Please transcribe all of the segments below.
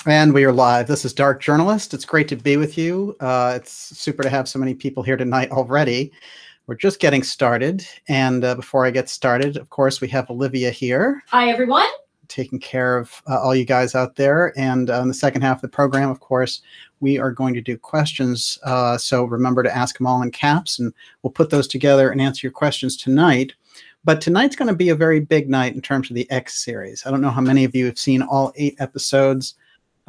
And we are live. This is Dark Journalist. It's great to be with you. It's super to have so many people here tonight already. We're just getting started. And before I get started, of course, we have Olivia here. Hi, everyone. Taking care of all you guys out there. And in the second half of the program, of course, we are going to do questions. So remember to ask them all in caps, and we'll put those together and answer your questions tonight. But tonight's going to be a very big night in terms of the X series. I don't know how many of you have seen all 8 episodes.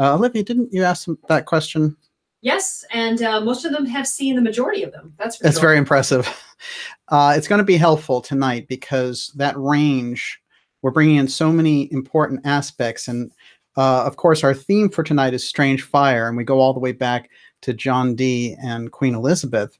Olivia, didn't you ask that question? Yes, and most of them have seen the majority of them. That's very impressive. It's going to be helpful tonight because that range, we're bringing in so many important aspects. And of course, our theme for tonight is Strange Fire, and we go all the way back to John Dee and Queen Elizabeth.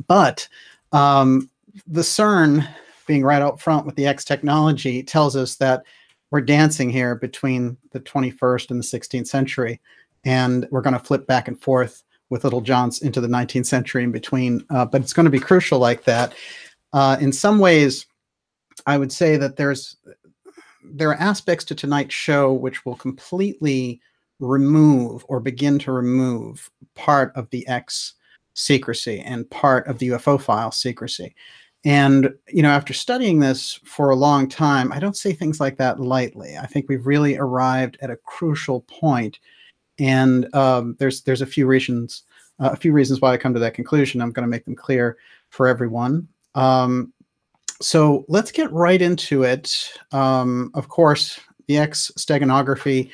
But the CERN, being right out front with the X technology, tells us that we're dancing here between the 21st and the 16th century, and we're going to flip back and forth with Little Johns into the 19th century in between. But it's going to be crucial like that. In some ways, I would say that there are aspects to tonight's show which will completely remove or begin to remove part of the X secrecy and part of the UFO file secrecy. And, you know, after studying this for a long time, I don't say things like that lightly. I think we've really arrived at a crucial point. And there's a few reasons why I come to that conclusion. I'm going to make them clear for everyone. So let's get right into it. Of course, the X Steganography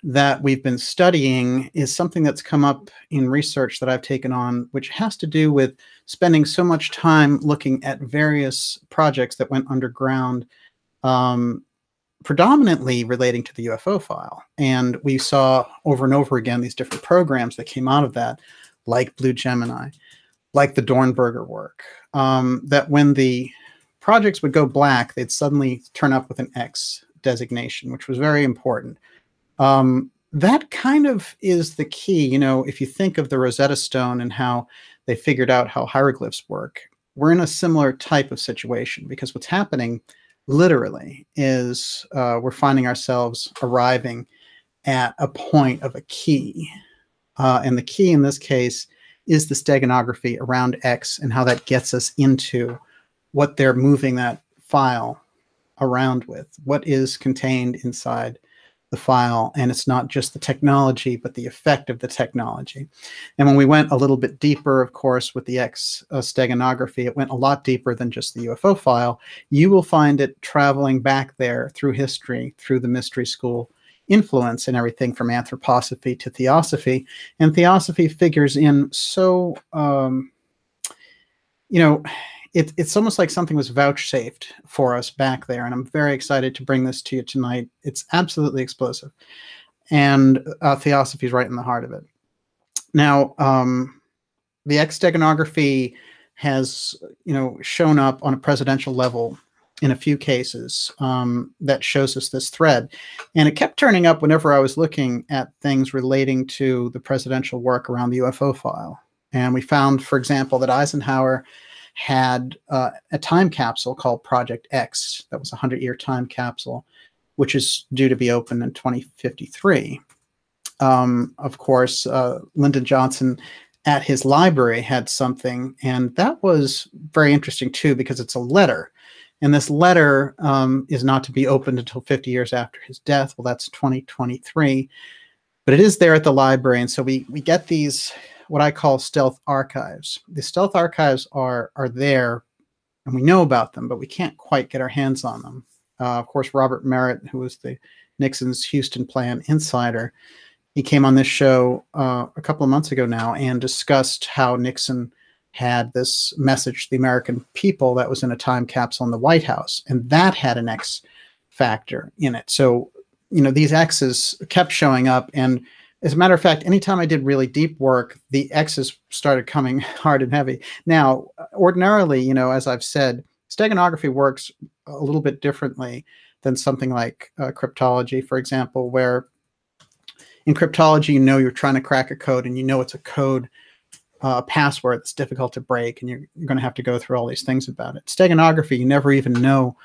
that we've been studying is something that's come up in research that I've taken on, which has to do with spending so much time looking at various projects that went underground, predominantly relating to the UFO file. And we saw over and over again these different programs that came out of that, like Blue Gemini, like the Dornberger work, that when the projects would go black, they'd suddenly turn up with an X designation, which was very important. That kind of is the key. You know, if you think of the Rosetta Stone and how they figured out how hieroglyphs work, we're in a similar type of situation, because what's happening literally is we're finding ourselves arriving at a point of a key. And the key in this case is the steganography around X and how that gets us into what they're moving that file around with, what is contained inside the file. And it's not just the technology, but the effect of the technology. And when we went a little bit deeper, of course, with the X steganography, it went a lot deeper than just the UFO file. You will find it traveling back there through history, through the mystery school influence and everything from anthroposophy to theosophy. And theosophy figures in so, you know, it's almost like something was vouchsafed for us back there. And I'm very excited to bring this to you tonight. It's absolutely explosive. And theosophy is right in the heart of it. Now, the X steganography has, you know, shown up on a presidential level in a few cases that shows us this thread. And it kept turning up whenever I was looking at things relating to the presidential work around the UFO file. And we found, for example, that Eisenhower had a time capsule called Project X. That was a 100-year time capsule, which is due to be open in 2053. Of course, Lyndon Johnson at his library had something, and that was very interesting too, because it's a letter. And this letter is not to be opened until 50 years after his death. Well, that's 2023. But it is there at the library, and so we get these what I call stealth archives. The stealth archives are there, and we know about them, but we can't quite get our hands on them. Of course, Robert Merritt, who was the Nixon's Houston Plan insider, he came on this show a couple of months ago now and discussed how Nixon had this message to the American people that was in a time capsule in the White House, and that had an X factor in it. So, you know, these X's kept showing up, and as a matter of fact, anytime I did really deep work, the X's started coming hard and heavy. Now, ordinarily, you know, as I've said, steganography works a little bit differently than something like cryptology, for example, where in cryptology, you know, you're trying to crack a code, and you know it's a code password that's difficult to break, and you're going to have to go through all these things about it. Steganography, you never even know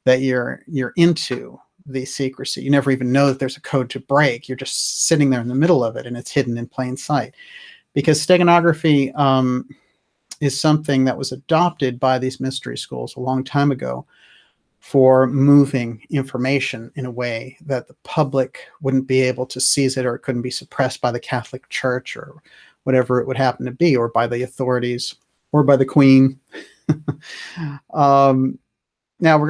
that you're into the secrecy. You never even know that there's a code to break. You're just sitting there in the middle of it, and it's hidden in plain sight. Because steganography is something that was adopted by these mystery schools a long time ago for moving information in a way that the public wouldn't be able to seize it, or it couldn't be suppressed by the Catholic Church or whatever it would happen to be, or by the authorities, or by the Queen. Now we're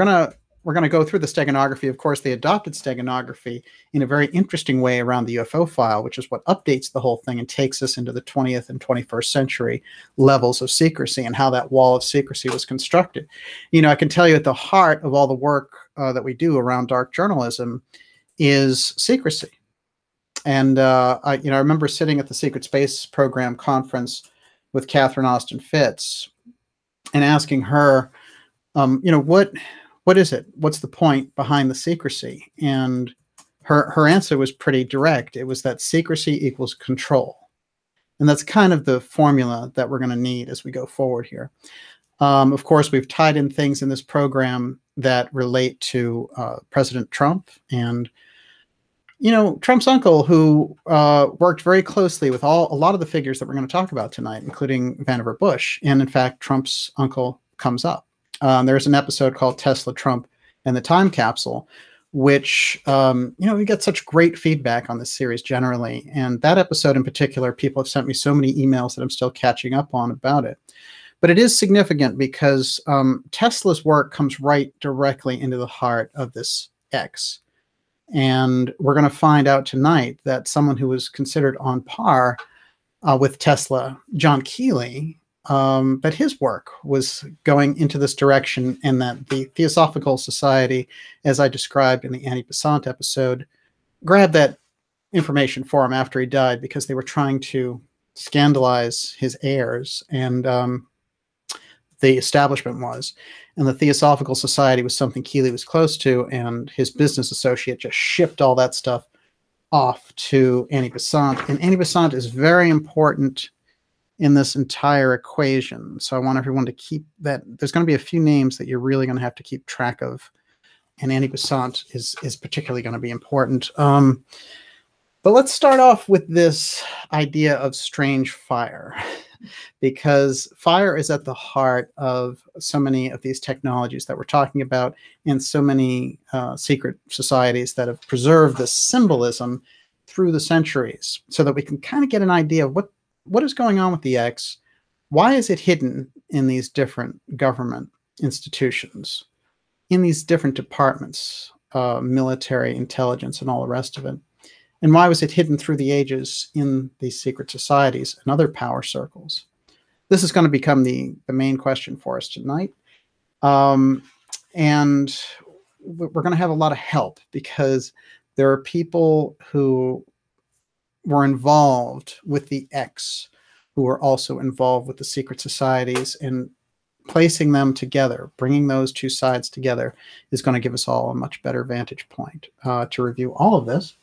gonna go through the steganography. Of course, they adopted steganography in a very interesting way around the UFO file, which is what updates the whole thing and takes us into the 20th and 21st century levels of secrecy and how that wall of secrecy was constructed. You know, I can tell you at the heart of all the work that we do around dark journalism is secrecy. And I remember sitting at the Secret Space Program conference with Catherine Austin Fitz and asking her, what is it? What's the point behind the secrecy? And her answer was pretty direct. It was that secrecy equals control. And that's kind of the formula that we're going to need as we go forward here. Of course, we've tied in things in this program that relate to President Trump and, Trump's uncle, who worked very closely with a lot of the figures that we're going to talk about tonight, including Vannevar Bush. And in fact, Trump's uncle comes up. There's an episode called Tesla, Trump, and the Time Capsule, which, we get such great feedback on this series generally. And that episode in particular, people have sent me so many emails that I'm still catching up on about it. But it is significant because Tesla's work comes right directly into the heart of this X. And we're going to find out tonight that someone who was considered on par with Tesla, John Keeley, that his work was going into this direction, and that the Theosophical Society, as I described in the Annie Besant episode, grabbed that information for him after he died because they were trying to scandalize his heirs, and the establishment was. And the Theosophical Society was something Keeley was close to, and his business associate just shipped all that stuff off to Annie Besant. And Annie Besant is very important in this entire equation. So I want everyone to keep that. There's going to be a few names that you're really going to have to keep track of. And Annie Besant is particularly going to be important. But let's start off with this idea of strange fire, because fire is at the heart of so many of these technologies that we're talking about, and so many secret societies that have preserved this symbolism through the centuries, so that we can kind of get an idea of what is going on with the X. Why is it hidden in these different government institutions, in these different departments, military, intelligence, and all the rest of it? And why was it hidden through the ages in these secret societies and other power circles? This is going to become the main question for us tonight. And we're going to have a lot of help, because there are people who were involved with the X who were also involved with the secret societies, and placing them together, bringing those two sides together, is going to give us all a much better vantage point to review all of this.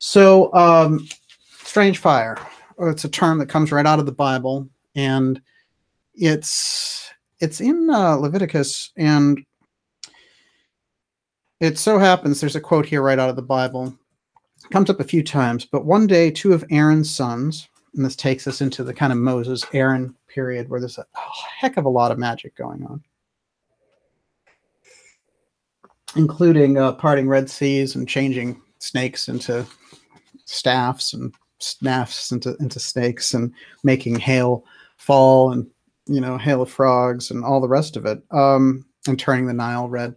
So, strange fire, it's a term that comes right out of the Bible, and it's in Leviticus, and it so happens there's a quote here right out of the Bible. It comes up a few times. But one day, two of Aaron's sons, and this takes us into the kind of Moses-Aaron period, where there's a heck of a lot of magic going on, including parting Red Seas and changing snakes into staffs, and staffs into snakes, and making hail fall, and hail of frogs, and all the rest of it, and turning the Nile red.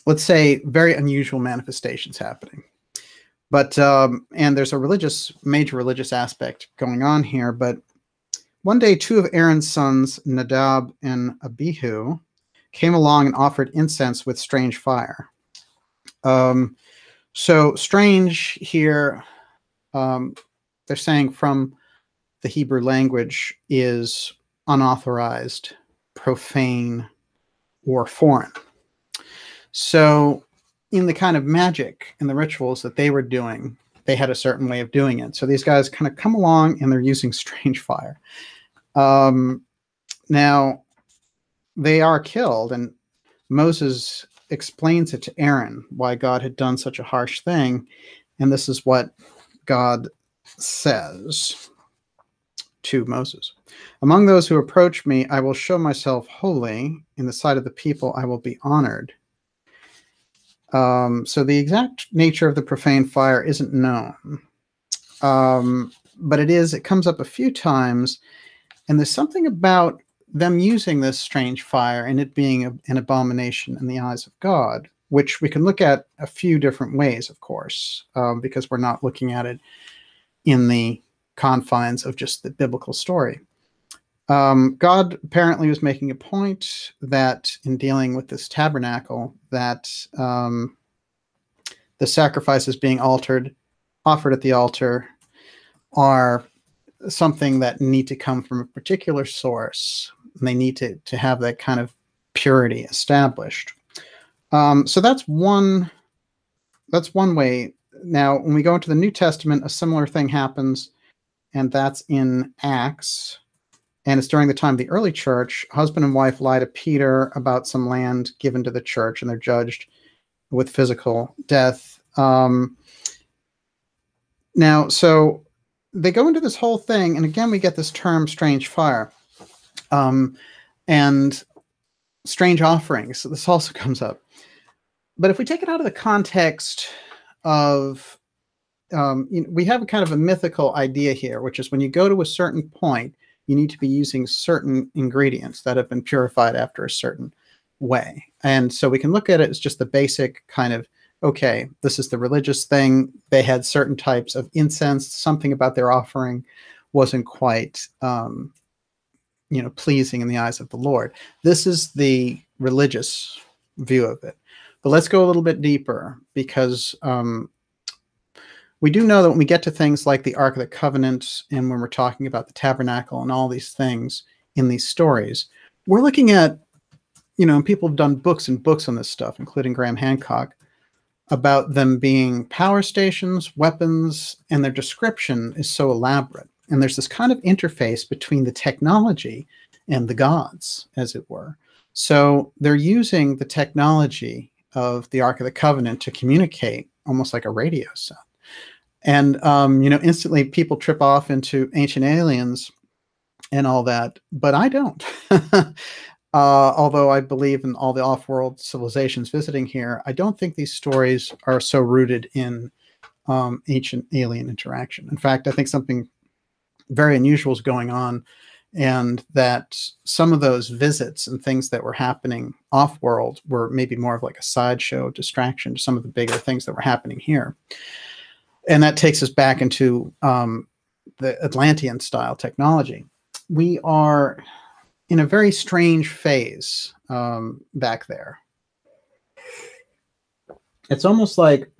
Let's say very unusual manifestations happening. But and there's a major religious aspect going on here. But one day, two of Aaron's sons, Nadab and Abihu, came along and offered incense with strange fire. So strange here, they're saying from the Hebrew language, is unauthorized, profane, or foreign. So in the kind of magic and the rituals that they were doing, they had a certain way of doing it. So these guys kind of come along, and they're using strange fire. Now, they are killed, and Moses explains it to Aaron, why God had done such a harsh thing. And this is what God says to Moses. Among those who approach me, I will show myself holy. In the sight of the people, I will be honored. So the exact nature of the profane fire isn't known. But it comes up a few times, and there's something about them using this strange fire and it being an abomination in the eyes of God, which we can look at a few different ways, of course, because we're not looking at it in the confines of just the biblical story. God apparently was making a point that in dealing with this tabernacle, that the sacrifices being offered at the altar, are something that need to come from a particular source. And they need to have that kind of purity established. So that's one way. Now, when we go into the New Testament, a similar thing happens, and that's in Acts. And it's during the time of the early church. Husband and wife lie to Peter about some land given to the church, and they're judged with physical death. Now, so they go into this whole thing, and again, we get this term strange fire. And strange offerings. So this also comes up. But if we take it out of the context of, we have a kind of a mythical idea here, which is when you go to a certain point, you need to be using certain ingredients that have been purified after a certain way. And so we can look at it as just the basic kind of, okay, this is the religious thing. They had certain types of incense. Something about their offering wasn't quite, pleasing in the eyes of the Lord. This is the religious view of it. But let's go a little bit deeper, because we do know that when we get to things like the Ark of the Covenant, and when we're talking about the tabernacle and all these things in these stories, we're looking at, and people have done books and books on this stuff, including Graham Hancock, about them being power stations, weapons, and their description is so elaborate. And there's this kind of interface between the technology and the gods, as it were. So they're using the technology of the Ark of the Covenant to communicate almost like a radio set. And, instantly people trip off into ancient aliens and all that, but I don't. Although I believe in all the off-world civilizations visiting here, I don't think these stories are so rooted in ancient alien interaction. In fact, I think something very unusual is going on, and that some of those visits and things that were happening off-world were maybe more of like a sideshow distraction to some of the bigger things that were happening here. And that takes us back into the Atlantean style technology. We are in a very strange phase back there. It's almost like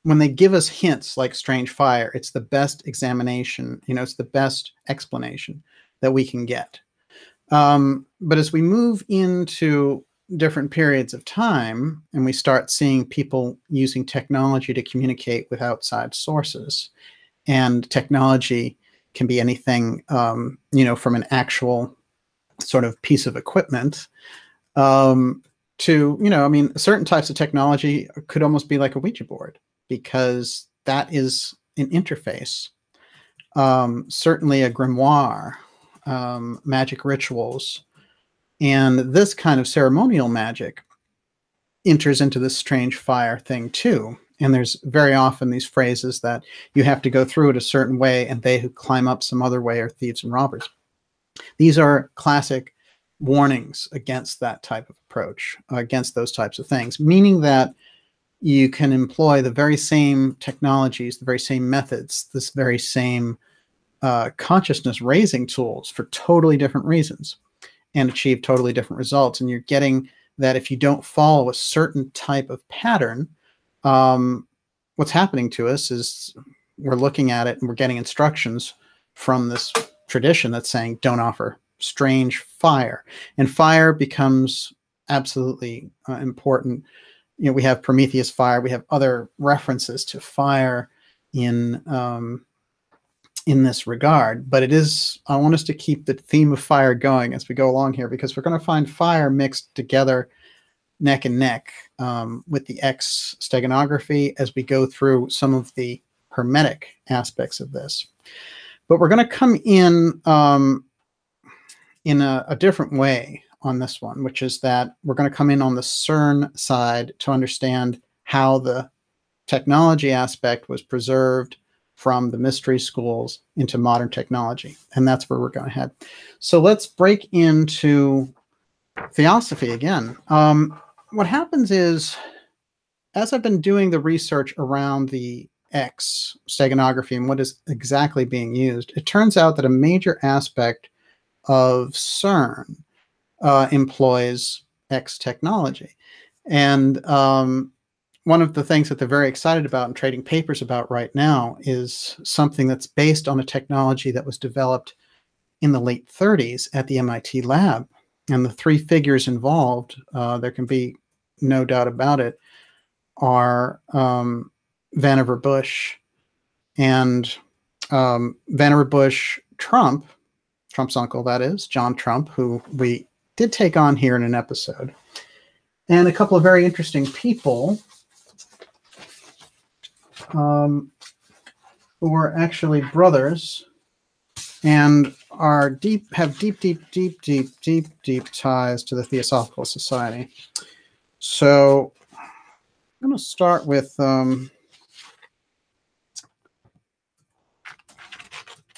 when they give us hints like strange fire, it's the best examination, it's the best explanation that we can get. But as we move into different periods of time and we start seeing people using technology to communicate with outside sources, and technology can be anything, from an actual sort of piece of equipment to, certain types of technology could almost be like a Ouija board, because that is an interface. Certainly a grimoire, magic rituals, and this kind of ceremonial magic enters into this strange fire thing too. And there's very often these phrases that you have to go through it a certain way, and they who climb up some other way are thieves and robbers. These are classic warnings against that type of approach, against those types of things, meaning that you can employ the very same technologies, the very same methods, this very same consciousness raising tools for totally different reasons and achieve totally different results. And you're getting that if you don't follow a certain type of pattern, what's happening to us is we're looking at it and we're getting instructions from this tradition that's saying, don't offer strange fire. And fire becomes absolutely important. We have Prometheus fire. We have other references to fire in this regard, but I want us to keep the theme of fire going as we go along here, because we're going to find fire mixed together neck and neck with the X Steganography as we go through some of the hermetic aspects of this. But we're going to come in a different way on this one, which is that we're going to come in on the CERN side to understand how the technology aspect was preserved from the mystery schools into modern technology. And that's where we're going to head. So let's break into theosophy again. What happens is, as I've been doing the research around the X steganography and what is exactly being used, it turns out that a major aspect of CERN employs X technology. And one of the things that they're very excited about and trading papers about right now is something that's based on a technology that was developed in the late 30s at the MIT lab. And the three figures involved, there can be no doubt about it, are Vannevar Bush and Vannevar Bush Trump, Trump's uncle, that is, John Trump, who we did take on here in an episode, and a couple of very interesting people who are actually brothers and are have deep ties to the Theosophical Society. So I'm going to start with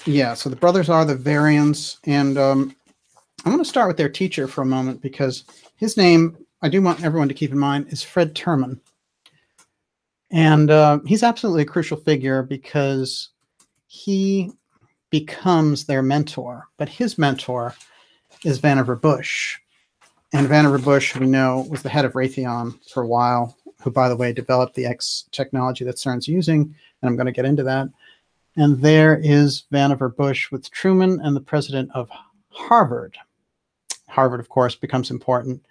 yeah, so the brothers are the Varians, and I'm going to start with their teacher for a moment, because his name, I do want everyone to keep in mind, is Fred Terman. And he's absolutely a crucial figure because he becomes their mentor, but his mentor is Vannevar Bush. And Vannevar Bush, we know, was the head of Raytheon for a while, who, by the way, developed the X technology that CERN's using, and I'm going to get into that. And there is Vannevar Bush with Truman and the president of Harvard. Harvard, of course, becomes important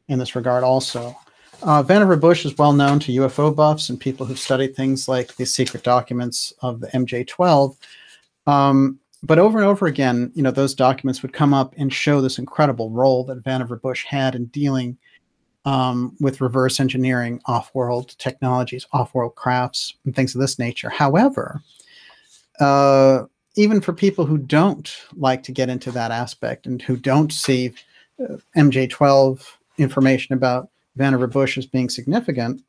in this regard also. Vannevar Bush is well known to UFO buffs and people who've studied things like the secret documents of the MJ-12. But over and over again, you know, those documents would come up and show this incredible role that Vannevar Bush had in dealing with reverse engineering off-world technologies, off-world crafts, and things of this nature. However, even for people who don't like to get into that aspect and who don't see MJ-12 information about Vannevar Bush as being significant,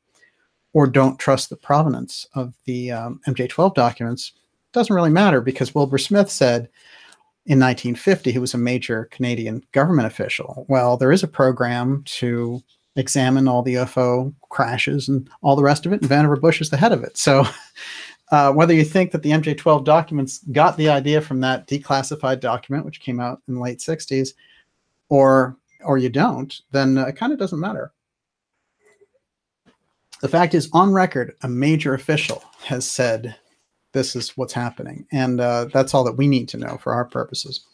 or don't trust the provenance of the MJ-12 documents, doesn't really matter, because Wilbur Smith said in 1950, he was a major Canadian government official, well, there is a program to examine all the UFO crashes and all the rest of it, and Vannevar Bush is the head of it. So whether you think that the MJ-12 documents got the idea from that declassified document, which came out in the late 60s, or you don't, then it kind of doesn't matter. The fact is, on record, a major official has said this is what's happening, and that's all that we need to know for our purposes.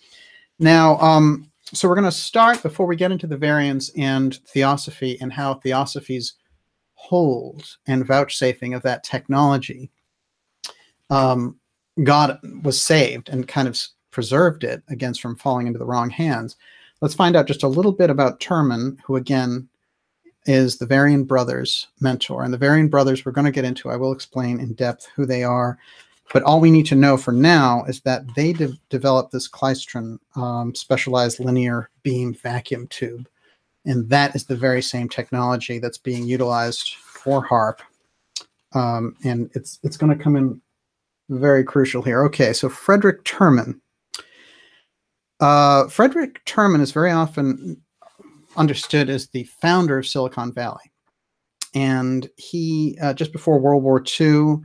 Now, so we're going to start, before we get into the variants and theosophy and how theosophy's hold and vouchsafing of that technology, God was saved and kind of preserved it against from falling into the wrong hands. Let's find out just a little bit about Terman, who again is the Varian brothers' mentor. And the Varian brothers we're going to get into, I will explain in depth who they are. But all we need to know for now is that they developed this Klystron specialized linear beam vacuum tube. And that is the very same technology that's being utilized for HARP. And it's going to come in very crucial here. Okay, so Frederick Terman. Frederick Terman is very often understood as the founder of Silicon Valley. And he, just before World War II,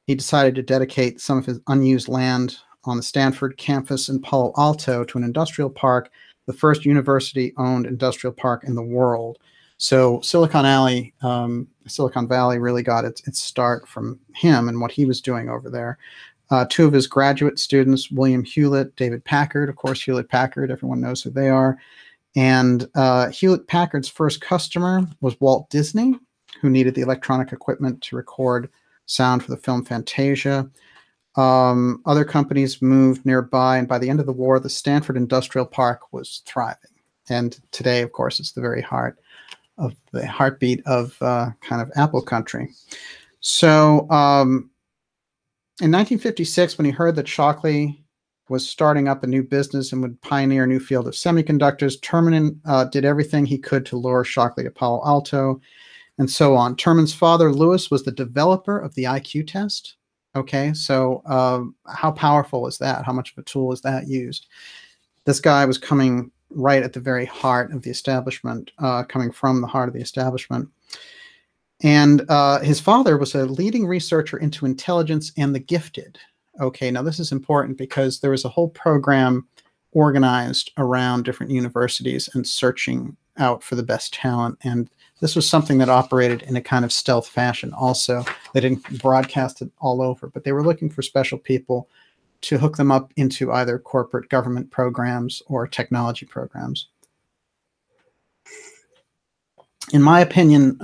he decided to dedicate some of his unused land on the Stanford campus in Palo Alto to an industrial park, the first university-owned industrial park in the world. So Silicon Valley really got its start from him and what he was doing over there. Two of his graduate students, William Hewlett, David Packard, of course, Hewlett-Packard, everyone knows who they are. And Hewlett-Packard's first customer was Walt Disney, who needed the electronic equipment to record sound for the film Fantasia. Other companies moved nearby, and by the end of the war, the Stanford Industrial Park was thriving. And today, of course, it's the very heart the heartbeat of kind of Apple country. So in 1956, when he heard that Shockley was starting up a new business and would pioneer a new field of semiconductors, Terman did everything he could to lure Shockley to Palo Alto, and so on. Terman's father, Lewis, was the developer of the IQ test. Okay, so how powerful is that? How much of a tool is that used? This guy was coming right at the very heart of the establishment, coming from the heart of the establishment. And his father was a leading researcher into intelligence and the gifted. Okay, now this is important because there was a whole program organized around different universities and searching out for the best talent. And this was something that operated in a kind of stealth fashion also. They didn't broadcast it all over, but they were looking for special people to hook them up into either corporate government programs or technology programs. In my opinion,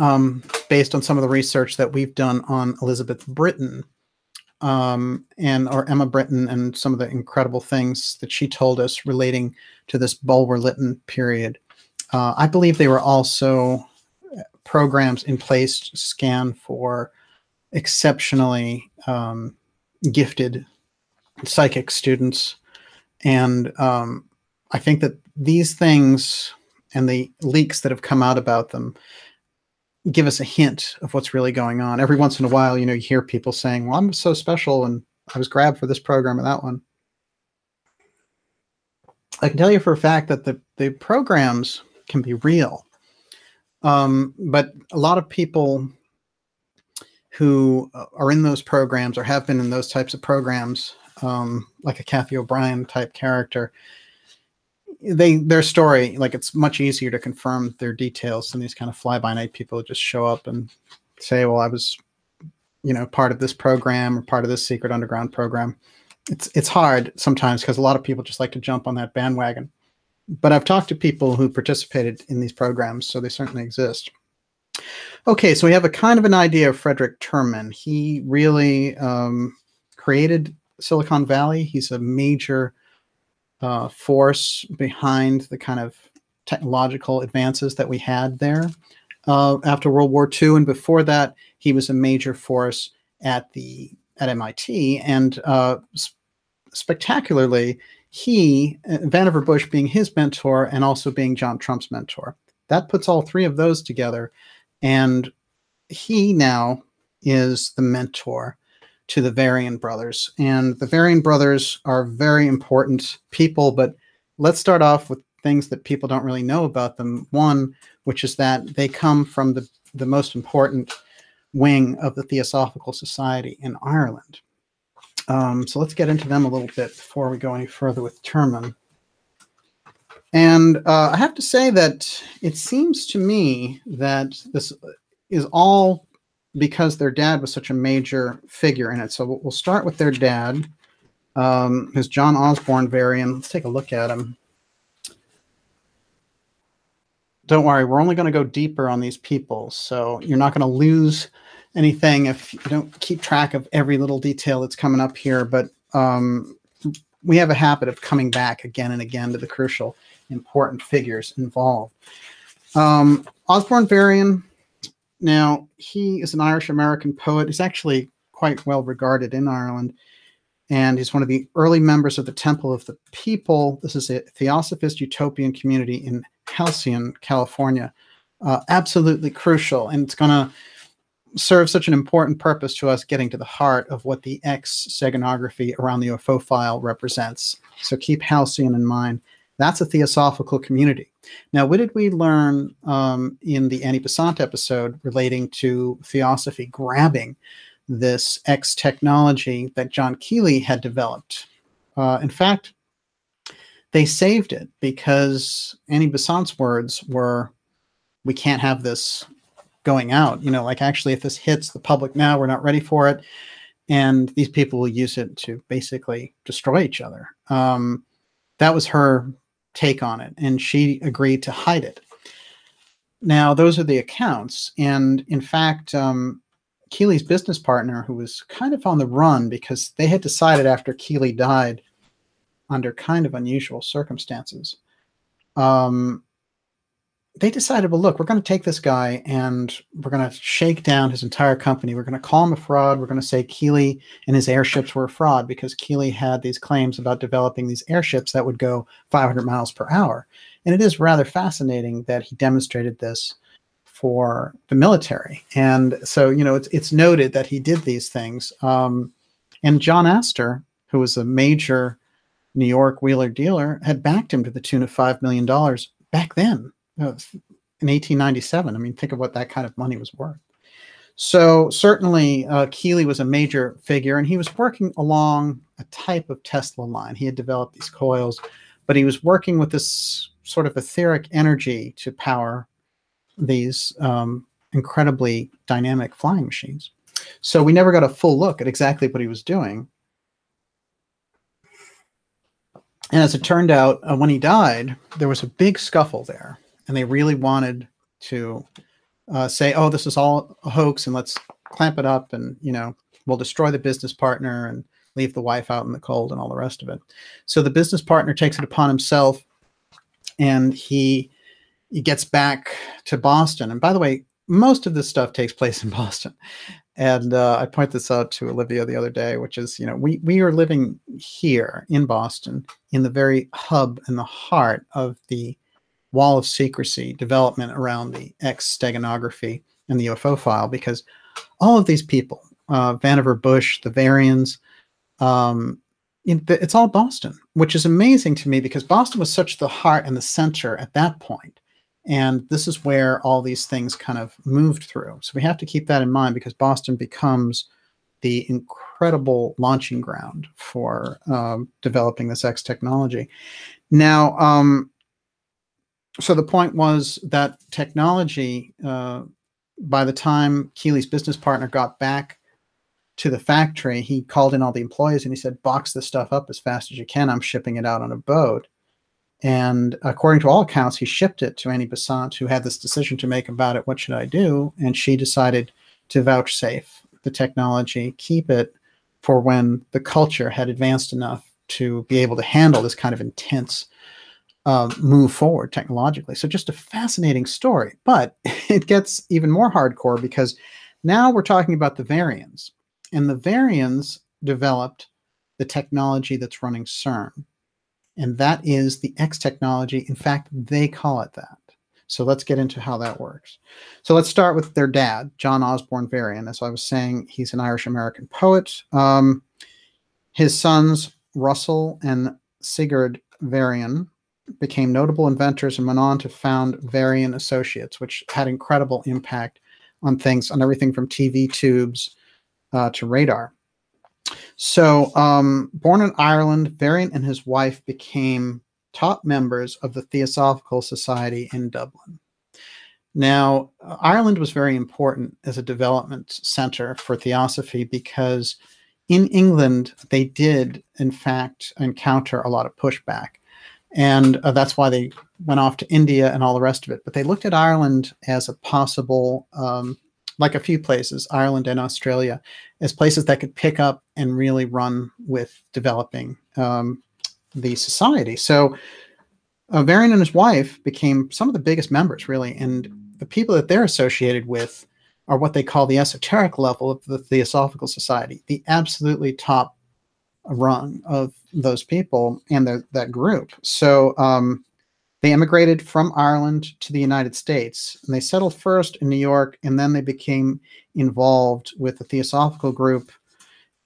based on some of the research that we've done on Elizabeth Britton, or Emma Britton, and some of the incredible things that she told us relating to this Bulwer-Lytton period, I believe they were also programs in place to scan for exceptionally gifted psychic students. And I think that these things and the leaks that have come out about them give us a hint of what's really going on. Every once in a while, you hear people saying, well, I'm so special and I was grabbed for this program or that one. I can tell you for a fact that the programs can be real. But a lot of people who are in those programs or have been in those types of programs, like a Kathy O'Brien type character, their story, like, it's much easier to confirm their details than these kind of fly-by-night people who just show up and say, well, I was, part of this program or part of this secret underground program. It's hard sometimes because a lot of people just like to jump on that bandwagon. But I've talked to people who participated in these programs, so they certainly exist. Okay, so we have a kind of an idea of Frederick Terman. He really created Silicon Valley. He's a major force behind the kind of technological advances that we had there after World War II. And before that, he was a major force at MIT. And spectacularly, Vannevar Bush being his mentor and also being John Trump's mentor. That puts all three of those together. And he now is the mentor to the Varian brothers. And the Varian brothers are very important people, but let's start off with things that people don't really know about them. One, which is that they come from the most important wing of the Theosophical Society in Ireland. So let's get into them a little bit before we go any further with Terman. And I have to say that it seems to me that this is all because their dad was such a major figure in it. So we'll start with their dad, who's John Osborne Varian. Let's take a look at him. Don't worry, we're only going to go deeper on these people, so you're not going to lose anything if you don't keep track of every little detail that's coming up here. But we have a habit of coming back again and again to the crucial, important figures involved. Osborne Varian, now, he is an Irish-American poet. He's actually quite well regarded in Ireland, and he's one of the early members of the Temple of the People. This is a Theosophist utopian community in Halcyon, California. Absolutely crucial, and it's going to serve such an important purpose to us getting to the heart of what the X Steganography around the UFO file represents. So keep Halcyon in mind. That's a theosophical community. Now, what did we learn in the Annie Besant episode relating to theosophy grabbing this X technology that John Keeley had developed? In fact, they saved it because Annie Besant's words were, we can't have this going out. Like, actually, if this hits the public now, we're not ready for it. And these people will use it to basically destroy each other. That was her take on it, and she agreed to hide it. Now, those are the accounts, and in fact, Keeley's business partner, who was kind of on the run because they had decided after Keeley died, under kind of unusual circumstances, they decided, well, look, we're going to take this guy and we're going to shake down his entire company. We're going to call him a fraud. We're going to say Keeley and his airships were a fraud because Keeley had these claims about developing these airships that would go 500 miles per hour. And it is rather fascinating that he demonstrated this for the military. And so, you know, it's noted that he did these things. And John Astor, who was a major New York wheeler dealer, had backed him to the tune of $5 million back then. In 1897. I mean, think of what that kind of money was worth. So certainly Keeley was a major figure, and he was working along a type of Tesla line. He had developed these coils, but he was working with this sort of etheric energy to power these incredibly dynamic flying machines. So we never got a full look at exactly what he was doing. And as it turned out, when he died, there was a big scuffle there. And they really wanted to say, oh, this is all a hoax, and let's clamp it up, and, you know, we'll destroy the business partner and leave the wife out in the cold and all the rest of it. So the business partner takes it upon himself, and he gets back to Boston. And by the way, most of this stuff takes place in Boston. And I point this out to Olivia the other day, which is, you know, we are living here in Boston in the very hub and the heart of the wall of secrecy development around the X Steganography and the UFO file, because all of these people, Vannevar Bush, the Varians, it's all Boston, which is amazing to me because Boston was such the heart and the center at that point. And this is where all these things kind of moved through. So we have to keep that in mind, because Boston becomes the incredible launching ground for developing this X technology. Now, so the point was that technology, by the time Keeley's business partner got back to the factory, he called in all the employees and he said, box this stuff up as fast as you can. I'm shipping it out on a boat. And according to all accounts, he shipped it to Annie Besant, who had this decision to make about it. What should I do? And she decided to vouchsafe the technology, keep it for when the culture had advanced enough to be able to handle this kind of intense move forward technologically. So just a fascinating story, but it gets even more hardcore because now we're talking about the Varians, and the Varians developed the technology that's running CERN, and that is the X technology. In fact, they call it that. So let's get into how that works. So let's start with their dad, John Osborne Varian. As I was saying, he's an Irish-American poet. His sons, Russell and Sigurd Varian, became notable inventors and went on to found Varian Associates, which had incredible impact on things, on everything from TV tubes to radar. So born in Ireland, Varian and his wife became top members of the Theosophical Society in Dublin. Now, Ireland was very important as a development center for theosophy because in England, they did, in fact, encounter a lot of pushback. And that's why they went off to India and all the rest of it. But they looked at Ireland as a possible, like a few places, Ireland and Australia, as places that could pick up and really run with developing the society. So Varian and his wife became some of the biggest members, really. And the people that they're associated with are what they call the esoteric level of the Theosophical Society, the absolutely top rung of those people and that group. So they immigrated from Ireland to the United States, and they settled first in New York, and then they became involved with the Theosophical group.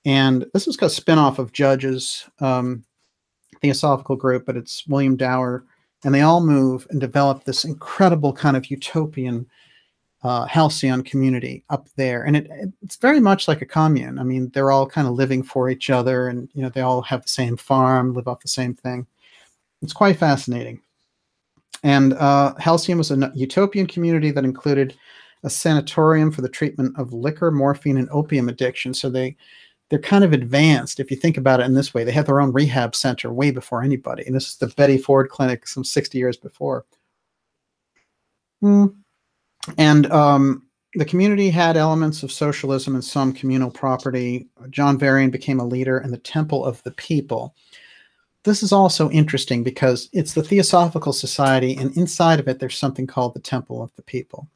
And this was a spinoff of Judge's Theosophical group, but it's William Dower, and they all move and develop this incredible kind of utopian halcyon community up there. And it's very much like a commune. I mean, they're all kind of living for each other, and, you know, they all have the same farm, live off the same thing. It's quite fascinating. And Halcyon was a utopian community that included a sanatorium for the treatment of liquor, morphine, and opium addiction. So they're kind of advanced, if you think about it in this way. They have their own rehab center way before anybody. And this is the Betty Ford Clinic some 60 years before. And the community had elements of socialism and some communal property. John Varian became a leader in the Temple of the People. this is also interesting because it's the Theosophical Society, and inside of it, there's something called the Temple of the People.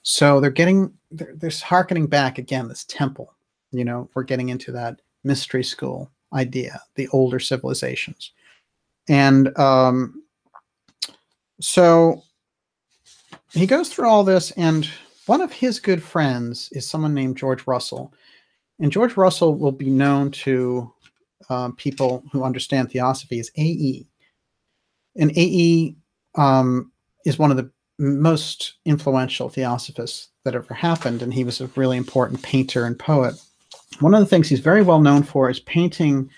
So they're hearkening back again, this temple. You know, we're getting into that mystery school idea, the older civilizations. And so he goes through all this, and one of his good friends is someone named George Russell. And George Russell will be known to people who understand theosophy as AE. And AE is one of the most influential theosophists that ever happened, and he was a really important painter and poet. One of the things he's very well known for is painting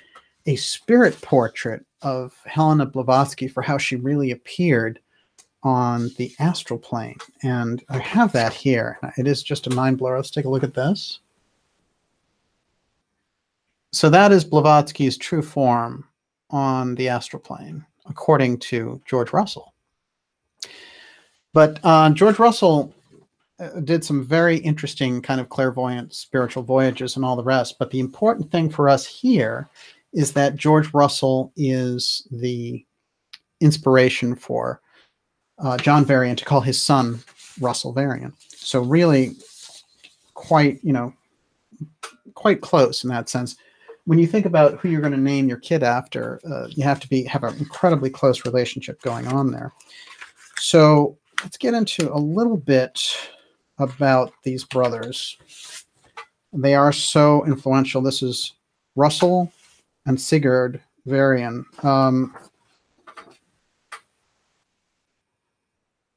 a spirit portrait of Helena Blavatsky for how she really appeared on the astral plane. And I have that here. It is just a mind blower. Let's take a look at this. So that is Blavatsky's true form on the astral plane, according to George Russell. But George Russell did some very interesting kind of clairvoyant spiritual voyages and all the rest. But the important thing for us here is that George Russell is the inspiration for John Varian to call his son Russell Varian. So really quite, you know, quite close in that sense. When you think about who you're going to name your kid after, you have to have an incredibly close relationship going on there. So let's get into a little bit about these brothers. They are so influential. This is Russell and Sigurd Varian.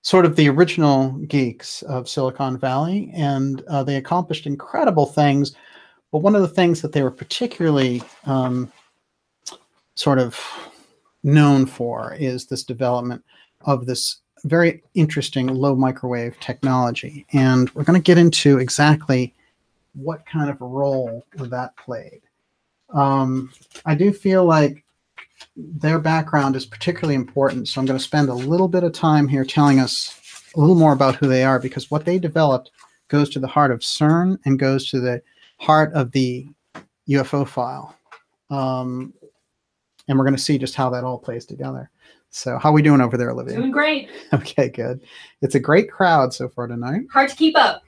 Sort of the original geeks of Silicon Valley, and they accomplished incredible things. But one of the things that they were particularly sort of known for is this development of this very interesting low microwave technology. And we're going to get into exactly what kind of a role that played. I do feel like their background is particularly important, so I'm going to spend a little bit of time here telling us a little more about who they are, because what they developed goes to the heart of CERN and goes to the heart of the UFO file. And we're going to see just how that all plays together. So how are we doing over there, Olivia? Doing great. Okay, good. It's a great crowd so far tonight. Hard to keep up.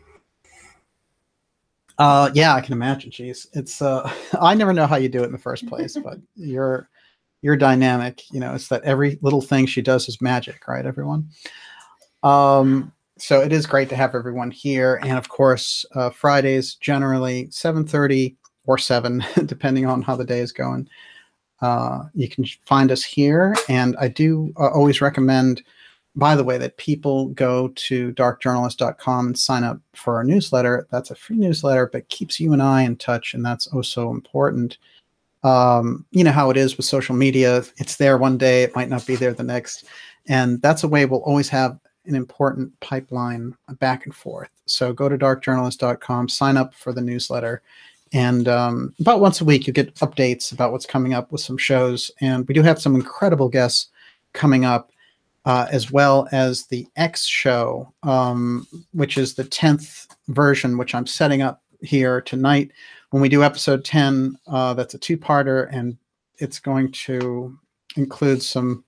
Yeah, I can imagine. Geez, it's I never know how you do it in the first place, but you're dynamic. You know, it's that every little thing she does is magic, right, everyone? So it is great to have everyone here. And of course, Fridays, generally 7:30 or 7, depending on how the day is going. You can find us here. And I do always recommend, by the way, that people go to darkjournalist.com and sign up for our newsletter. That's a free newsletter, but keeps you and I in touch. And that's oh so important. You know how it is with social media. It's there one day, it might not be there the next. And that's a way we'll always have an important pipeline back and forth. So go to darkjournalist.com, sign up for the newsletter. And about once a week, you get updates about what's coming up with some shows. And we do have some incredible guests coming up, as well as the X show, which is the 10th version, which I'm setting up here tonight. When we do episode 10, that's a two-parter, and it's going to include some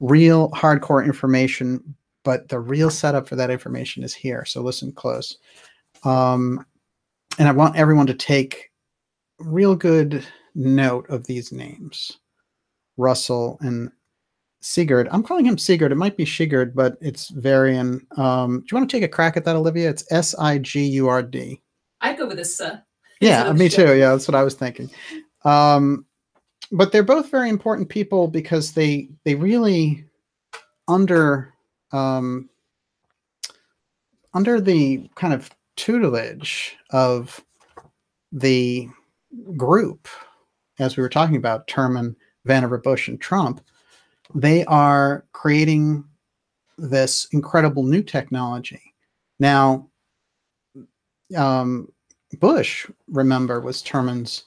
real hardcore information, but the real setup for that information is here. So listen close. And I want everyone to take real good note of these names, Russell and Sigurd. I'm calling him Sigurd. It might be Sigurd, but it's Varian. Do you want to take a crack at that, Olivia? It's Sigurd. I'd go with this. Yeah, me too. Yeah, that's what I was thinking. But they're both very important people because they really under the kind of tutelage of the group, as we were talking about, Terman, Vannevar Bush, and Trump, they are creating this incredible new technology. Now, Bush, remember, was Terman's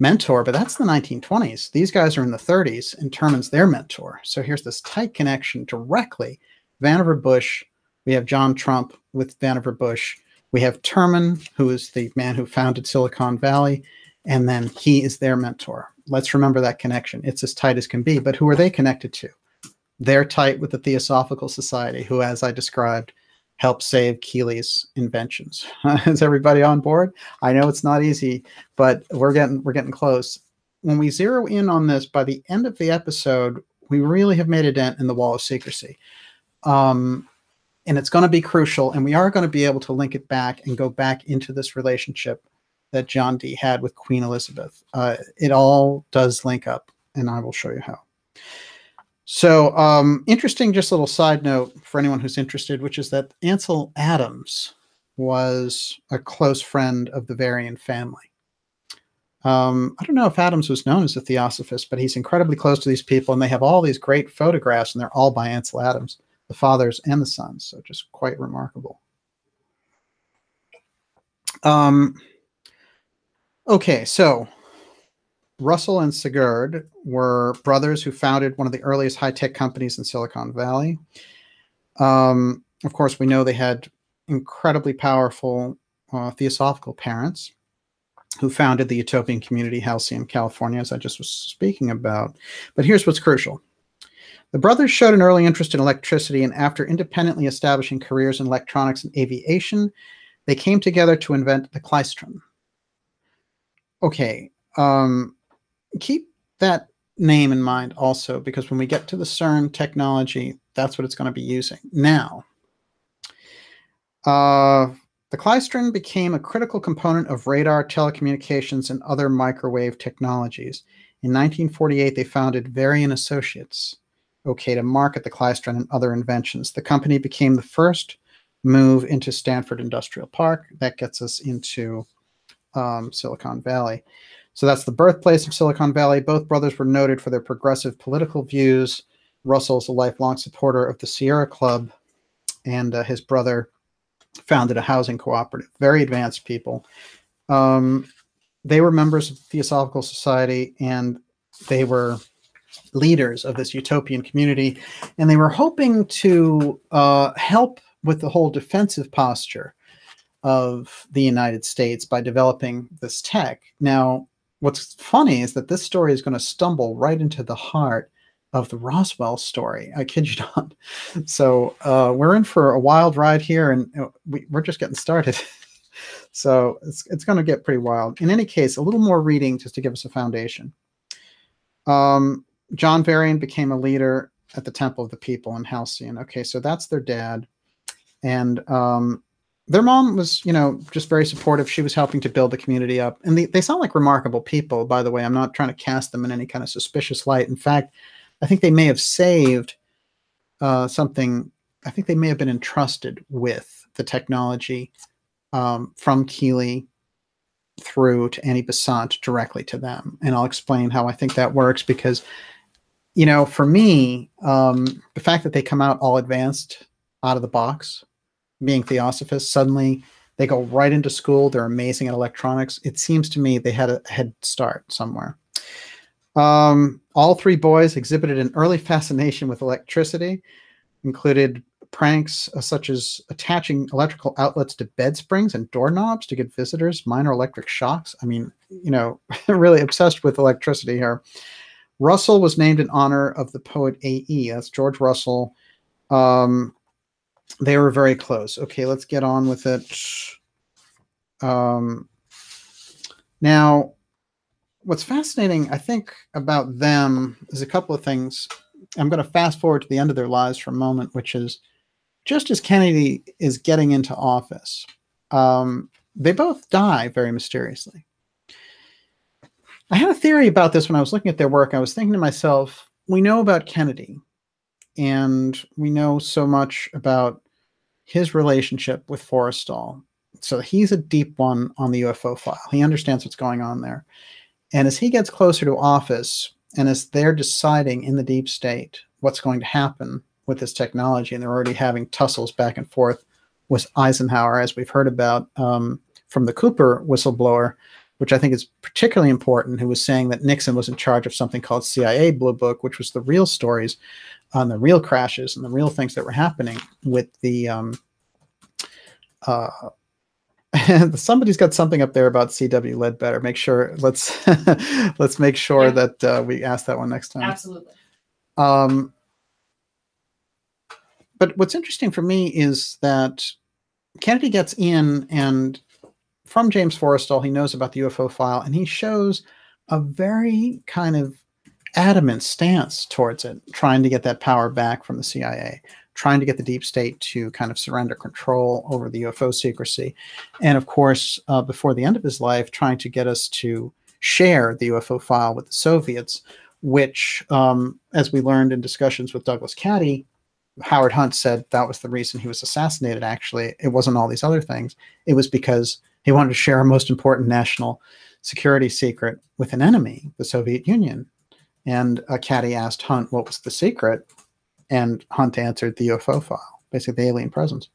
mentor, but that's the 1920s. These guys are in the 30s, and Terman's their mentor. So here's this tight connection directly. Vannevar Bush, we have John Trump with Vannevar Bush. We have Terman, who is the man who founded Silicon Valley, and then he is their mentor. Let's remember that connection. It's as tight as can be. But who are they connected to? They're tight with the Theosophical Society, who, as I described, helped save Keeley's inventions. Is everybody on board? I know it's not easy, but we're getting close. When we zero in on this, by the end of the episode, we really have made a dent in the wall of secrecy. And it's going to be crucial, and we are going to be able to link it back and go back into this relationship that John Dee had with Queen Elizabeth. It all does link up, and I will show you how. So interesting, just a little side note for anyone who's interested, which is that Ansel Adams was a close friend of the Varian family. I don't know if Adams was known as a theosophist, but he's incredibly close to these people, and they have all these great photographs, and they're all by Ansel Adams, the fathers and the sons, so just quite remarkable. Okay, so Russell and Sigurd were brothers who founded one of the earliest high-tech companies in Silicon Valley. Of course, we know they had incredibly powerful theosophical parents who founded the utopian community Halcyon, California, as I just was speaking about. But here's what's crucial. The brothers showed an early interest in electricity, and after independently establishing careers in electronics and aviation, they came together to invent the klystron. Okay, keep that name in mind also, because when we get to the CERN technology, that's what it's going to be using. Now, the klystron became a critical component of radar, telecommunications, and other microwave technologies. In 1948, they founded Varian Associates, okay, to market the klystron and other inventions. The company became the first move into Stanford Industrial Park. That gets us into Silicon Valley. So that's the birthplace of Silicon Valley. Both brothers were noted for their progressive political views. Russell's a lifelong supporter of the Sierra Club, and his brother founded a housing cooperative. Very advanced people. They were members of the Theosophical Society, and they were leaders of this utopian community, and they were hoping to help with the whole defensive posture of the United States by developing this tech. Now, what's funny is that this story is going to stumble right into the heart of the Roswell story. I kid you not. So we're in for a wild ride here, and we're just getting started. So it's going to get pretty wild. In any case, a little more reading just to give us a foundation. John Varian became a leader at the Temple of the People in Halcyon. Okay, so that's their dad. And their mom was, just very supportive. She was helping to build the community up. And they sound like remarkable people, by the way. I'm not trying to cast them in any kind of suspicious light. In fact, I think they may have saved something. I think they may have been entrusted with the technology from Keeley through to Annie Besant directly to them. And I'll explain how I think that works because, for me, the fact that they come out all advanced out of the box, being theosophists, suddenly they go right into school. They're amazing at electronics. It seems to me they had a head start somewhere. All three boys exhibited an early fascination with electricity, included pranks such as attaching electrical outlets to bed springs and doorknobs to give visitors minor electric shocks. I mean, really obsessed with electricity here. Russell was named in honor of the poet A.E. That's George Russell. They were very close. Okay, let's get on with it. Now, what's fascinating, I think, about them is a couple of things. I'm going to fast forward to the end of their lives for a moment, which is just as Kennedy is getting into office, they both die very mysteriously. I had a theory about this when I was looking at their work. I was thinking to myself, we know about Kennedy, and we know so much about his relationship with Forrestal. So he's a deep one on the UFO file. He understands what's going on there. And as he gets closer to office, and as they're deciding in the deep state what's going to happen with this technology, and they're already having tussles back and forth with Eisenhower, as we've heard about from the Cooper whistleblower, which I think is particularly important, who was saying that Nixon was in charge of something called CIA Blue Book, which was the real stories on the real crashes and the real things that were happening with the somebody's got something up there about C.W. Ledbetter. Make sure let's make sure that we ask that one next time. Absolutely. But what's interesting for me is that Kennedy gets in, and from James Forrestal, he knows about the UFO file, and he shows a very kind of adamant stance towards it, trying to get that power back from the CIA, trying to get the deep state to kind of surrender control over the UFO secrecy. And of course, before the end of his life, trying to get us to share the UFO file with the Soviets, which, as we learned in discussions with Douglas Caddy, Howard Hunt said that was the reason he was assassinated. Actually, it wasn't all these other things. It was because he wanted to share a most important national security secret with an enemy, the Soviet Union. And Caddy asked Hunt what was the secret, and Hunt answered the UFO file, basically the alien presence.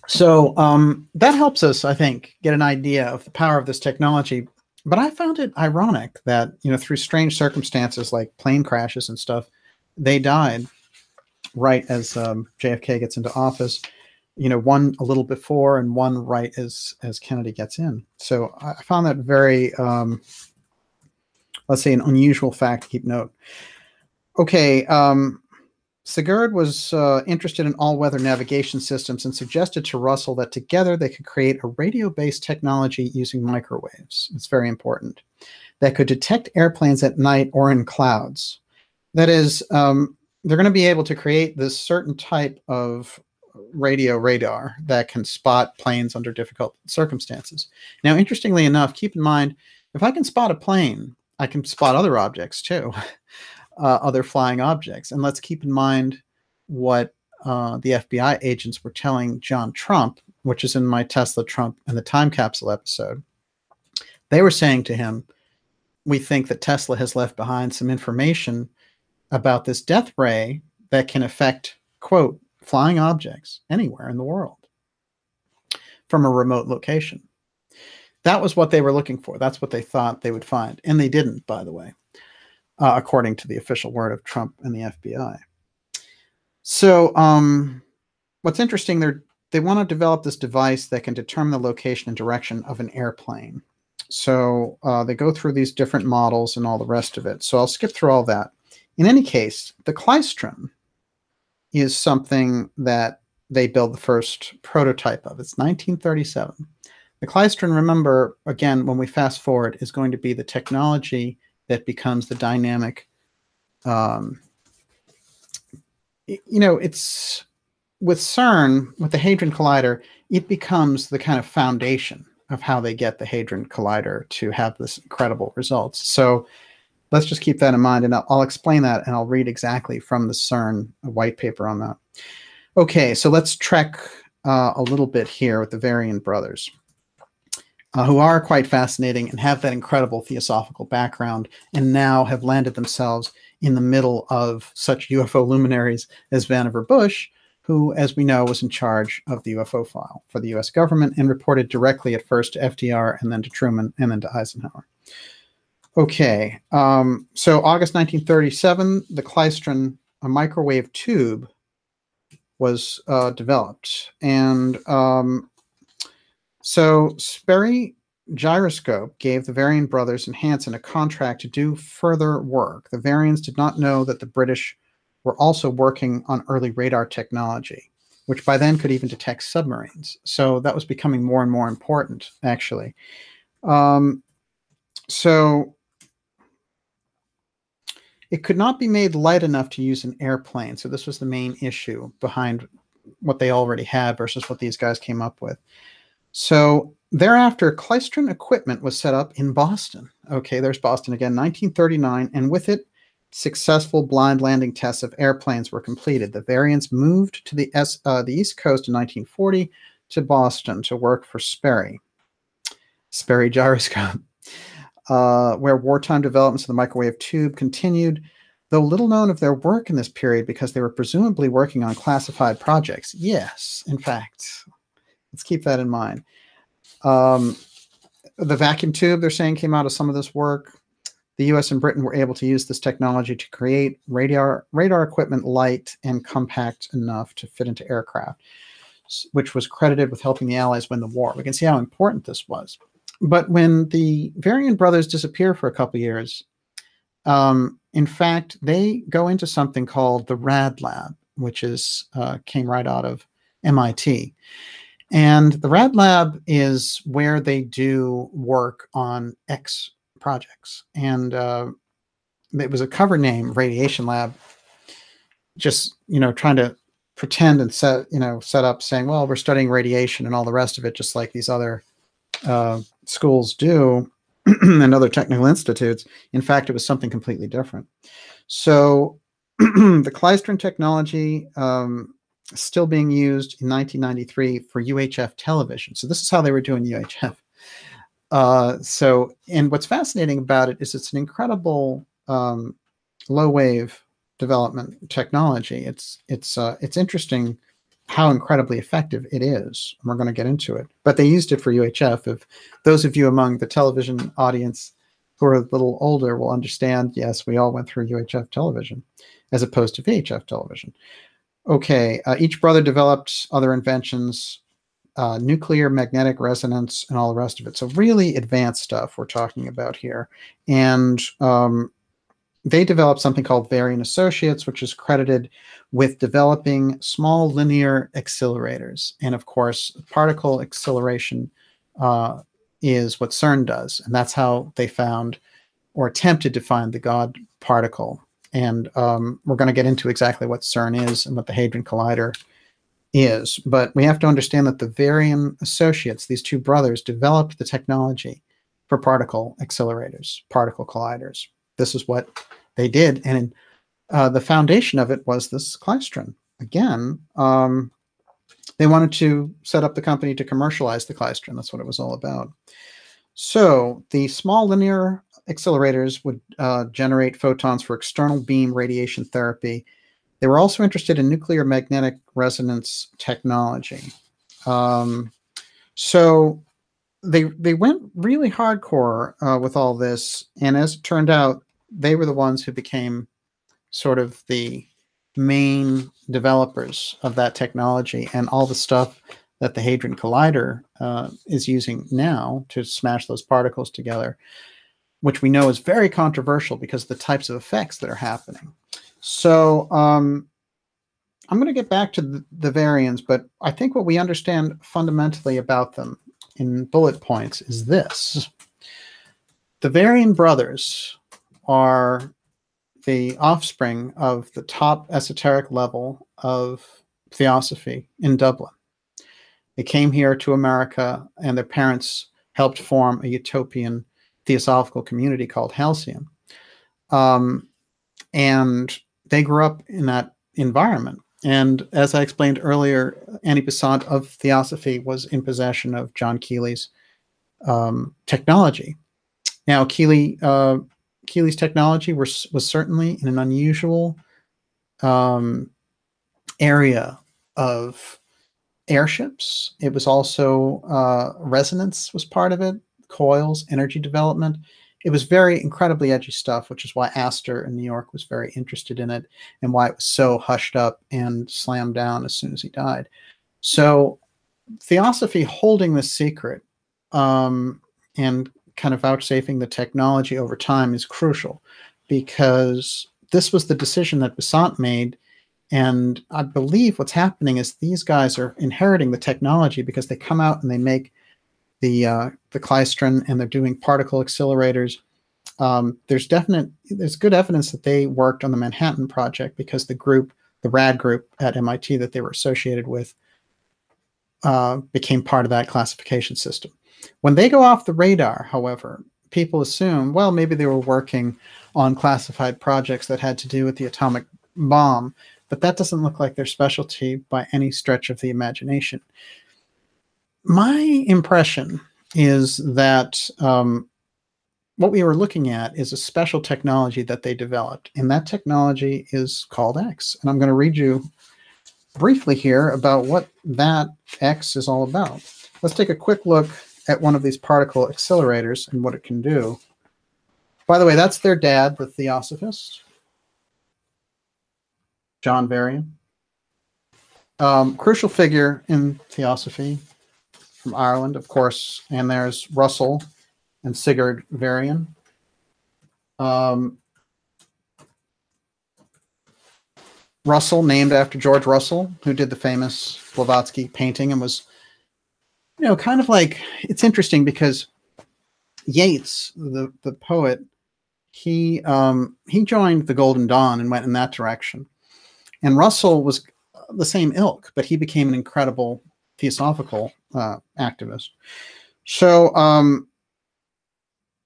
So that helps us, I think, get an idea of the power of this technology. But I found it ironic that, through strange circumstances like plane crashes and stuff, they died right as JFK gets into office. One a little before and one right as Kennedy gets in. So I found that very, let's say, an unusual fact to keep note. Okay, Sigurd was interested in all-weather navigation systems and suggested to Russell that together they could create a radio-based technology using microwaves. It's very important. That could detect airplanes at night or in clouds. That is, they're going to be able to create this certain type of radio radar that can spot planes under difficult circumstances. Now, interestingly enough, keep in mind, if I can spot a plane, I can spot other objects too. Other flying objects. And let's keep in mind what the FBI agents were telling John Trump, which is in my Tesla, Trump, and the Time Capsule episode. They were saying to him, we think that Tesla has left behind some information about this death ray that can affect, quote, flying objects anywhere in the world from a remote location. That was what they were looking for. That's what they thought they would find. And they didn't, by the way. According to the official word of Trump and the FBI. So what's interesting, they want to develop this device that can determine the location and direction of an airplane. So they go through these different models and all the rest of it. So I'll skip through all that. In any case, the Klystron is something that they build the first prototype of. It's 1937. The Klystron, remember, again, when we fast forward, is going to be the technology that becomes the dynamic, it's with CERN, with the Hadron Collider, it becomes the kind of foundation of how they get the Hadron Collider to have this incredible results. So let's just keep that in mind, and I'll explain that, and I'll read exactly from the CERN white paper on that. Okay, so let's trek a little bit here with the Varian brothers. Who are quite fascinating and have that incredible theosophical background, and now have landed themselves in the middle of such UFO luminaries as Vannevar Bush, who, as we know, was in charge of the UFO file for the U.S. government and reported directly at first to FDR and then to Truman and then to Eisenhower. Okay, so August 1937, the Klystron, a microwave tube, was developed. And so Sperry Gyroscope gave the Varian brothers and Hansen a contract to do further work. The Varians did not know that the British were also working on early radar technology, which by then could even detect submarines. So that was becoming more and more important, actually. So it could not be made light enough to use an airplane. So this was the main issue behind what they already had versus what these guys came up with. So thereafter, Klystron equipment was set up in Boston. Okay, there's Boston again, 1939, and with it, successful blind landing tests of airplanes were completed. The Variants moved to the East Coast in 1940 to Boston to work for Sperry Gyroscope, where wartime developments of the microwave tube continued, though little known of their work in this period because they were presumably working on classified projects. Yes, in fact. Let's keep that in mind. The vacuum tube, they're saying, came out of some of this work. The U.S. and Britain were able to use this technology to create radar equipment light and compact enough to fit into aircraft. which was credited with helping the Allies win the war. We can see how important this was. But when the Varian brothers disappear for a couple of years, in fact, they go into something called the Rad Lab, which is came right out of MIT. And the Rad Lab is where they do work on X projects. And it was a cover name, Radiation Lab, just, trying to pretend and set up saying, well, we're studying radiation and all the rest of it, just like these other schools do and other technical institutes. In fact, it was something completely different. So the Klystron technology still being used in 1993 for UHF television. So this is how they were doing UHF. And what's fascinating about it is it's an incredible low wave development technology. It's interesting how incredibly effective it is. And we're going to get into it. But they used it for UHF. If those of you among the television audience who are a little older will understand, yes, we all went through UHF television as opposed to VHF television. Okay, each brother developed other inventions, nuclear magnetic resonance, and all the rest of it. So really advanced stuff we're talking about here. And they developed something called Varian Associates, which is credited with developing small linear accelerators. And of course, particle acceleration is what CERN does. And that's how they found or attempted to find the God particle. And we're going to get into exactly what CERN is and what the Hadron Collider is. But we have to understand that the Varian Associates, these two brothers, developed the technology for particle accelerators, particle colliders. This is what they did. And the foundation of it was this klystron. Again, they wanted to set up the company to commercialize the klystron. That's what it was all about. So the small linear accelerators would generate photons for external beam radiation therapy. They were also interested in nuclear magnetic resonance technology. So they went really hardcore with all this. And as it turned out, they were the ones who became sort of the main developers of that technology and all the stuff that the Hadron Collider is using now to smash those particles together, which we know is very controversial because of the types of effects that are happening. So I'm going to get back to the Varians, but I think what we understand fundamentally about them in bullet points is this. The Varian brothers are the offspring of the top esoteric level of theosophy in Dublin. They came here to America, and their parents helped form a utopian theosophical community called Halcyon. And they grew up in that environment. And as I explained earlier, Annie Besant of Theosophy was in possession of John Keeley's technology. Now, Keeley's technology was certainly in an unusual area of airships. It was also resonance was part of it, coils, energy development. It was very incredibly edgy stuff, which is why Astor in New York was very interested in it and why it was so hushed up and slammed down as soon as he died. So Theosophy holding this secret and kind of vouchsafing the technology over time is crucial, because this was the decision that Besant made. And I believe what's happening is these guys are inheriting the technology because they come out and they make the klystron, and they're doing particle accelerators. There's good evidence that they worked on the Manhattan Project because the RAD group at MIT that they were associated with became part of that classification system. When they go off the radar, however, people assume, well, maybe they were working on classified projects that had to do with the atomic bomb, but that doesn't look like their specialty by any stretch of the imagination. My impression is that what we were looking at is a special technology that they developed, and that technology is called X. And I'm going to read you briefly here about what that X is all about. Let's take a quick look at one of these particle accelerators and what it can do. By the way, that's their dad, the theosophist, John Varian. Crucial figure in theosophy from Ireland, of course, and there's Russell and Sigurd Varian. Russell, named after George Russell, who did the famous Blavatsky painting and was, you know, kind of like, it's interesting because Yeats, the poet, he joined the Golden Dawn and went in that direction. And Russell was the same ilk, but he became an incredible theosophical activist. So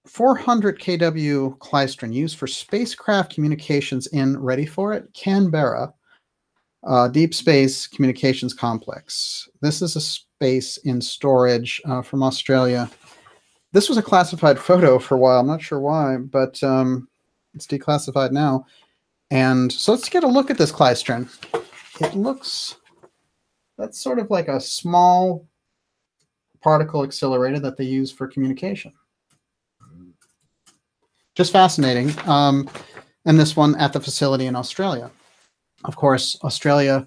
400 kW klystron used for spacecraft communications in, ready for it, Canberra, Deep Space Communications Complex. This is a space in storage from Australia. This was a classified photo for a while. I'm not sure why, but it's declassified now. And so let's get a look at this klystron. It looks, that's sort of like a small particle accelerator that they use for communication. Just fascinating. And this one at the facility in Australia. Of course, Australia,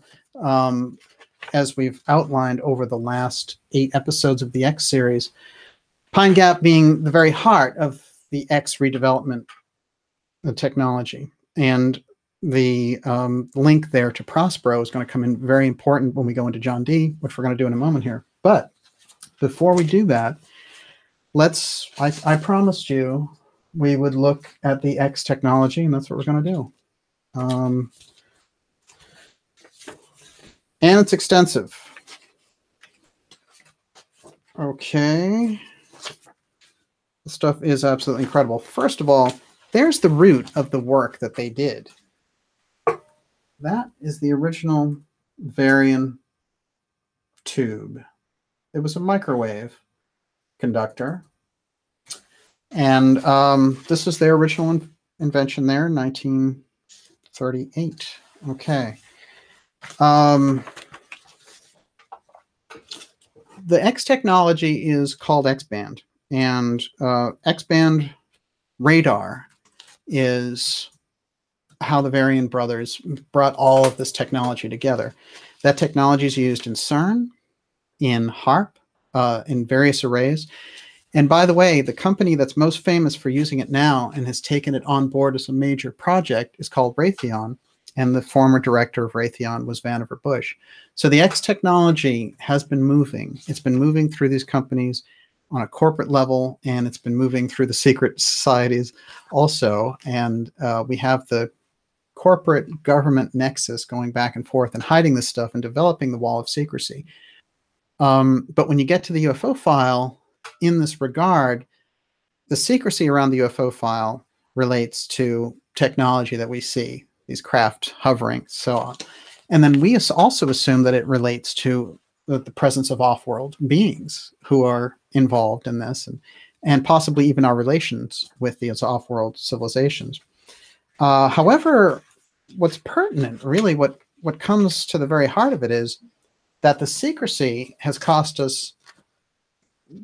as we've outlined over the last 8 episodes of the X series, Pine Gap being the very heart of the X redevelopment technology. And the link there to Prospero is going to come in very important when we go into John D, which we're going to do in a moment here. But before we do that, I promised you we would look at the X technology, and that's what we're going to do. And it's extensive. Okay. This stuff is absolutely incredible. First of all, there's the root of the work that they did. That is the original Varian tube. It was a microwave conductor. And this is their original invention there in 1938. Okay. The X technology is called X-band. And X-band radar is how the Varian brothers brought all of this technology together. That technology is used in CERN, in HARP, in various arrays. And by the way, the company that's most famous for using it now and has taken it on board as a major project is called Raytheon. And the former director of Raytheon was Vannevar Bush. So the X technology has been moving. It's been moving through these companies on a corporate level, and it's been moving through the secret societies also. And we have the corporate government nexus going back and forth and hiding this stuff and developing the wall of secrecy. But when you get to the UFO file, in this regard, the secrecy around the UFO file relates to technology that we see, these craft hovering, so on. And then we also assume that it relates to the presence of off-world beings who are involved in this, and possibly even our relations with these off-world civilizations. However, what's pertinent, really what comes to the very heart of it, is that the secrecy has cost us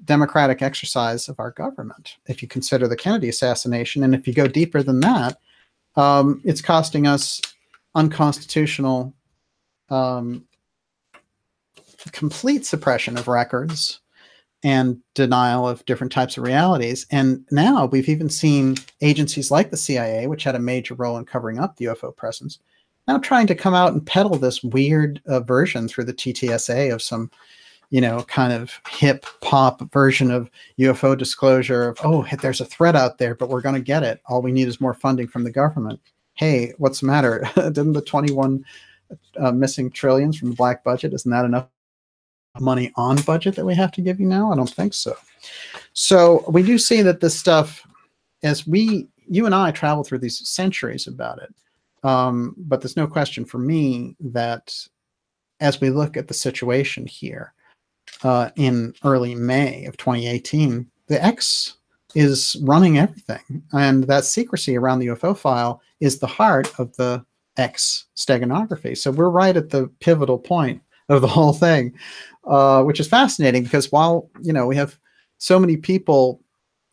democratic exercise of our government. If you consider the Kennedy assassination, and if you go deeper than that, it's costing us unconstitutional complete suppression of records and denial of different types of realities. And now we've even seen agencies like the CIA, which had a major role in covering up the UFO presence, now trying to come out and peddle this weird version through the TTSA of some, you know, kind of hip pop version of UFO disclosure of, oh, there's a threat out there, but we're going to get it. All we need is more funding from the government. Hey, what's the matter? Didn't the 21 missing trillions from the black budget, isn't that enough money on budget that we have to give you now? I don't think so. So we do see that this stuff, as you and I travel through these centuries about it, but there's no question for me that as we look at the situation here in early May of 2018, the X is running everything. And that secrecy around the UFO file is the heart of the X steganography. So we're right at the pivotal point of the whole thing, which is fascinating because while, you know, we have so many people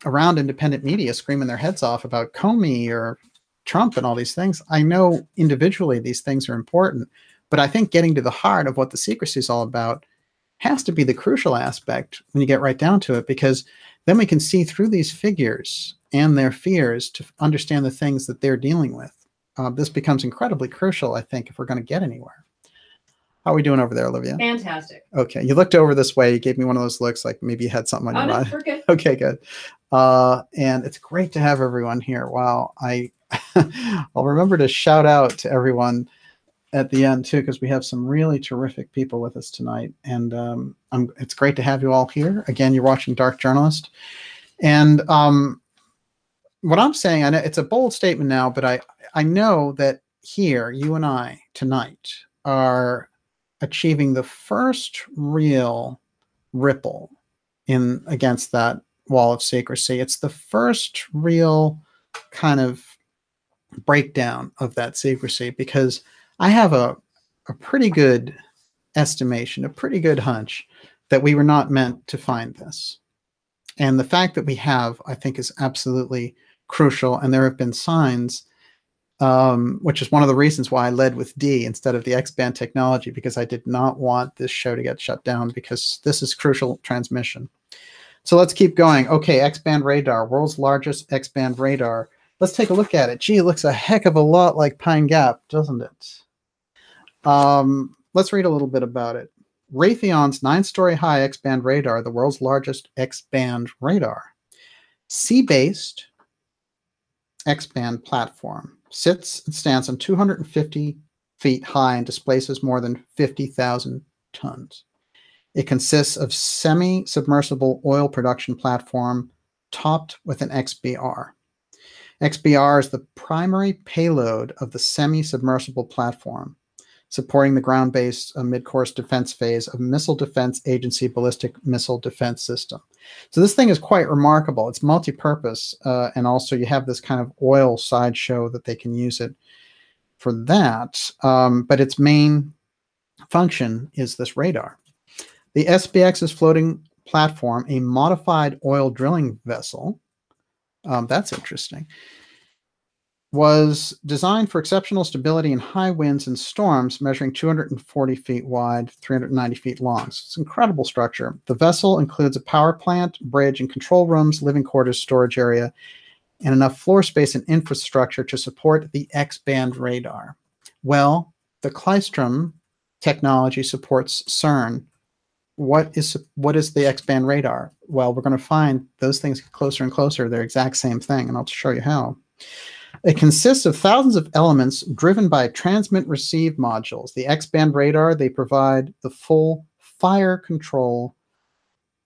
around independent media screaming their heads off about Comey or Trump and all these things, I know individually these things are important, But I think getting to the heart of what the secrecy is all about has to be the crucial aspect when you get right down to it, because then we can see through these figures and their fears to understand the things that they're dealing with. This becomes incredibly crucial, I think, if we're going to get anywhere. How are we doing over there, Olivia? Fantastic. Okay, you looked over this way. You gave me one of those looks like maybe you had something on your mind. We're good. Okay, good. And it's great to have everyone here. Wow, I'll remember to shout out to everyone at the end too, because we have some really terrific people with us tonight, and it's great to have you all here. Again, you're watching Dark Journalist, and what I'm saying, I know it's a bold statement now, but I know that here, you and I tonight are achieving the first real ripple in against that wall of secrecy. It's the first real kind of breakdown of that secrecy, because I have a pretty good estimation, a pretty good hunch that we were not meant to find this. And the fact that we have, I think, is absolutely crucial. And there have been signs, which is one of the reasons why I led with D instead of the X-band technology, because I did not want this show to get shut down, because this is crucial transmission. So let's keep going. Okay, X-band radar, world's largest X-band radar. Let's take a look at it. Gee, it looks a heck of a lot like Pine Gap, doesn't it? Let's read a little bit about it. Raytheon's 9-story high X-band radar, the world's largest X-band radar. Sea-based X-band platform. Sits and stands on 250 feet high and displaces more than 50,000 tons. It consists of semi-submersible oil production platform topped with an XBR. XBR is the primary payload of the semi-submersible platform, supporting the ground-based mid-course defense phase of Missile Defense Agency ballistic missile defense system. So this thing is quite remarkable. It's multi-purpose, and also you have this kind of oil sideshow that they can use it for that. But its main function is this radar. The SBX's floating platform, a modified oil drilling vessel, that's interesting, was designed for exceptional stability in high winds and storms, measuring 240 feet wide, 390 feet long. So it's an incredible structure. The vessel includes a power plant, bridge, and control rooms, living quarters, storage area, and enough floor space and infrastructure to support the X-band radar. Well, the Klystrom technology supports CERN. What is the X-band radar? Well, we're going to find those things get closer and closer. They're the exact same thing, and I'll show you how. It consists of thousands of elements driven by transmit-receive modules. The X-band radar, they provide the full fire control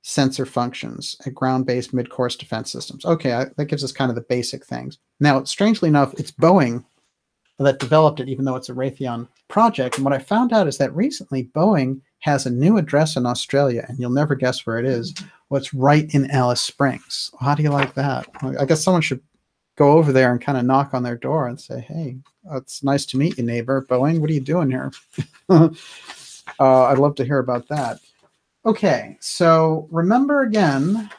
sensor functions at ground-based mid-course defense systems. Okay, that gives us kind of the basic things. Now, strangely enough, it's Boeing that developed it, even though it's a Raytheon project. And what I found out is that recently Boeing has a new address in Australia, and you'll never guess where it is. Well, it's right in Alice Springs. How do you like that? I guess someone should go over there and kind of knock on their door and say, hey, it's nice to meet you, neighbor. Boeing, what are you doing here? I'd love to hear about that. Okay, so remember again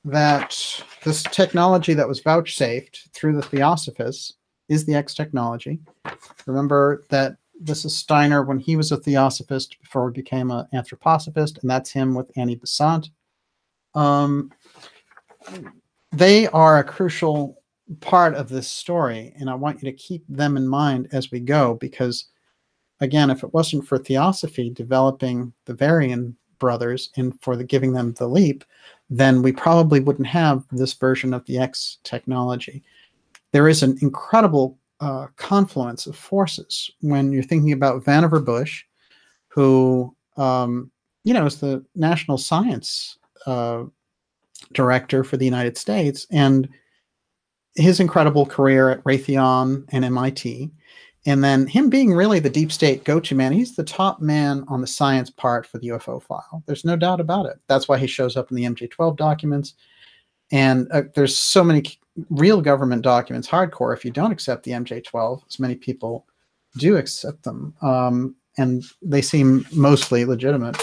that this technology that was vouchsafed through the Theosophists is the X technology. Remember that this is Steiner when he was a Theosophist before he became an anthroposophist, and that's him with Annie Besant. They are a crucial part of this story, and I want you to keep them in mind as we go, because again, if it wasn't for Theosophy developing the Varian brothers and for giving them the leap, then we probably wouldn't have this version of the X technology. There is an incredible confluence of forces when you're thinking about Vannevar Bush, who is the national science director for the United States, and his incredible career at Raytheon and MIT, and then him being really the deep state go-to man. He's the top man on the science part for the UFO file. There's no doubt about it. That's why he shows up in the MJ-12 documents. And there's so many real government documents, hardcore, if you don't accept the MJ-12, as many people do accept them, and they seem mostly legitimate.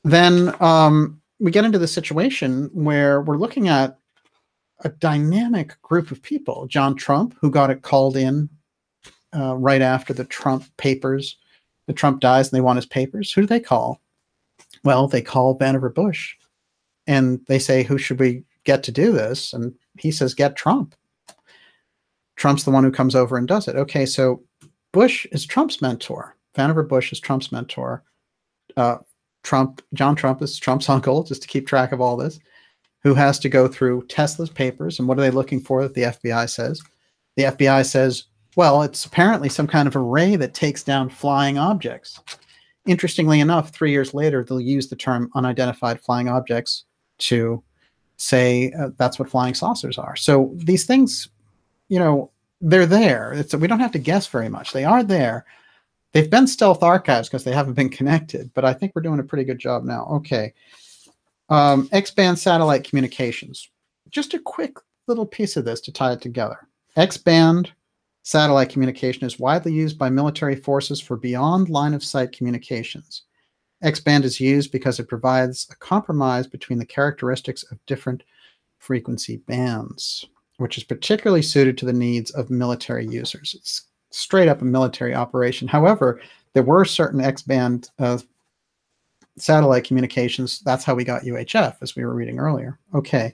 Then we get into the situation where we're looking at a dynamic group of people. John Trump, who got it called in right after the Trump papers that Trump dies and they want his papers, who do they call? Well, they call Vannevar Bush. And they say, who should we get to do this? And he says, get Trump. Trump's the one who comes over and does it. Okay, so Bush is Trump's mentor. Vannevar Bush is Trump's mentor. John Trump is Trump's uncle, just to keep track of all this, who has to go through Tesla's papers. And what are they looking for that the FBI says? The FBI says, well, it's apparently some kind of array that takes down flying objects. Interestingly enough, 3 years later, they'll use the term unidentified flying objects to say that's what flying saucers are. So these things, you know, they're there. We don't have to guess very much. They are there. They've been stealth archives because they haven't been connected, but I think we're doing a pretty good job now. Okay. X-band satellite communications. Just a quick little piece of this to tie it together. X-band satellite communication is widely used by military forces for beyond line-of-sight communications. X-band is used because it provides a compromise between the characteristics of different frequency bands, which is particularly suited to the needs of military users. It's straight up a military operation. However, there were certain X-band satellite communications. That's how we got UHF, as we were reading earlier. Okay.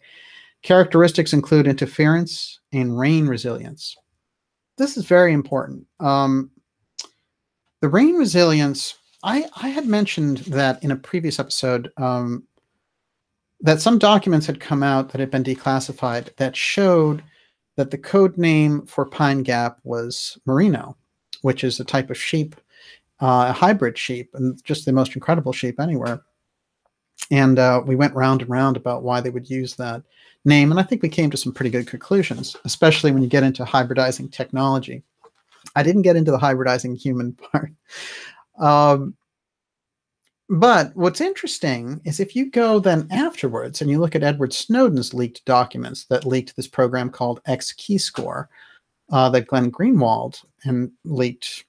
Characteristics include interference and rain resilience. This is very important. The rain resilience, I had mentioned that in a previous episode, that some documents had come out that had been declassified that showed that the code name for Pine Gap was merino, which is a type of sheep, a hybrid sheep, and just the most incredible sheep anywhere. And we went round and round about why they would use that name, and I think we came to some pretty good conclusions, especially when you get into hybridizing technology. I didn't get into the hybridizing human part. But what's interesting is if you go then afterwards and you look at Edward Snowden's leaked documents that leaked this program called X Keyscore that Glenn Greenwald and leaked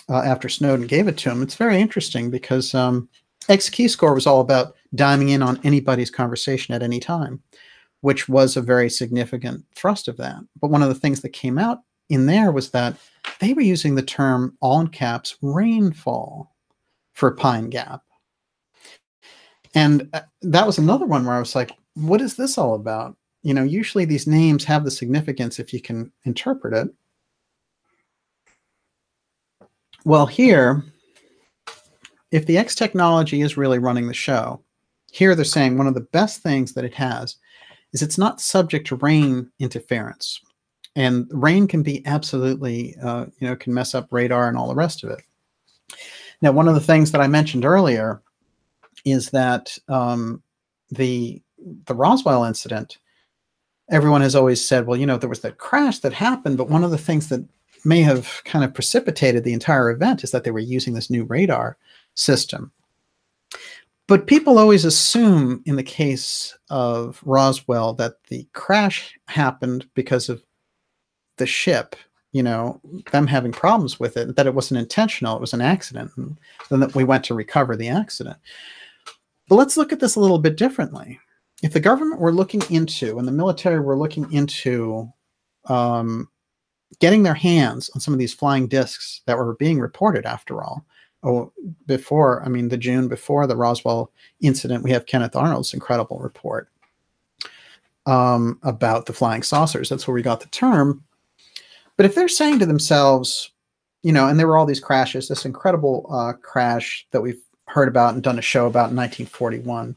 after Snowden gave it to him, it's very interesting because X Keyscore was all about diming in on anybody's conversation at any time, which was a very significant thrust of that. But one of the things that came out in there was that they were using the term, all in caps, rainfall for Pine Gap. And that was another one where I was like, what is this all about? You know, usually these names have the significance if you can interpret it. Well, here, if the X technology is really running the show, here they're saying one of the best things that it has is it's not subject to rain interference. And rain can be absolutely, can mess up radar and all the rest of it. Now, one of the things that I mentioned earlier is that the Roswell incident, everyone has always said, well, you know, there was that crash that happened, but one of the things that may have kind of precipitated the entire event is that they were using this new radar system. But people always assume in the case of Roswell that the crash happened because of the ship, you know, them having problems with it, that it wasn't intentional, it was an accident, and then that we went to recover the accident. But let's look at this a little bit differently. If the government were looking into, and the military were looking into getting their hands on some of these flying discs that were being reported, after all, the June before the Roswell incident, we have Kenneth Arnold's incredible report about the flying saucers. That's where we got the term. But if they're saying to themselves, you know, and there were all these crashes, this incredible crash that we've heard about and done a show about in 1941,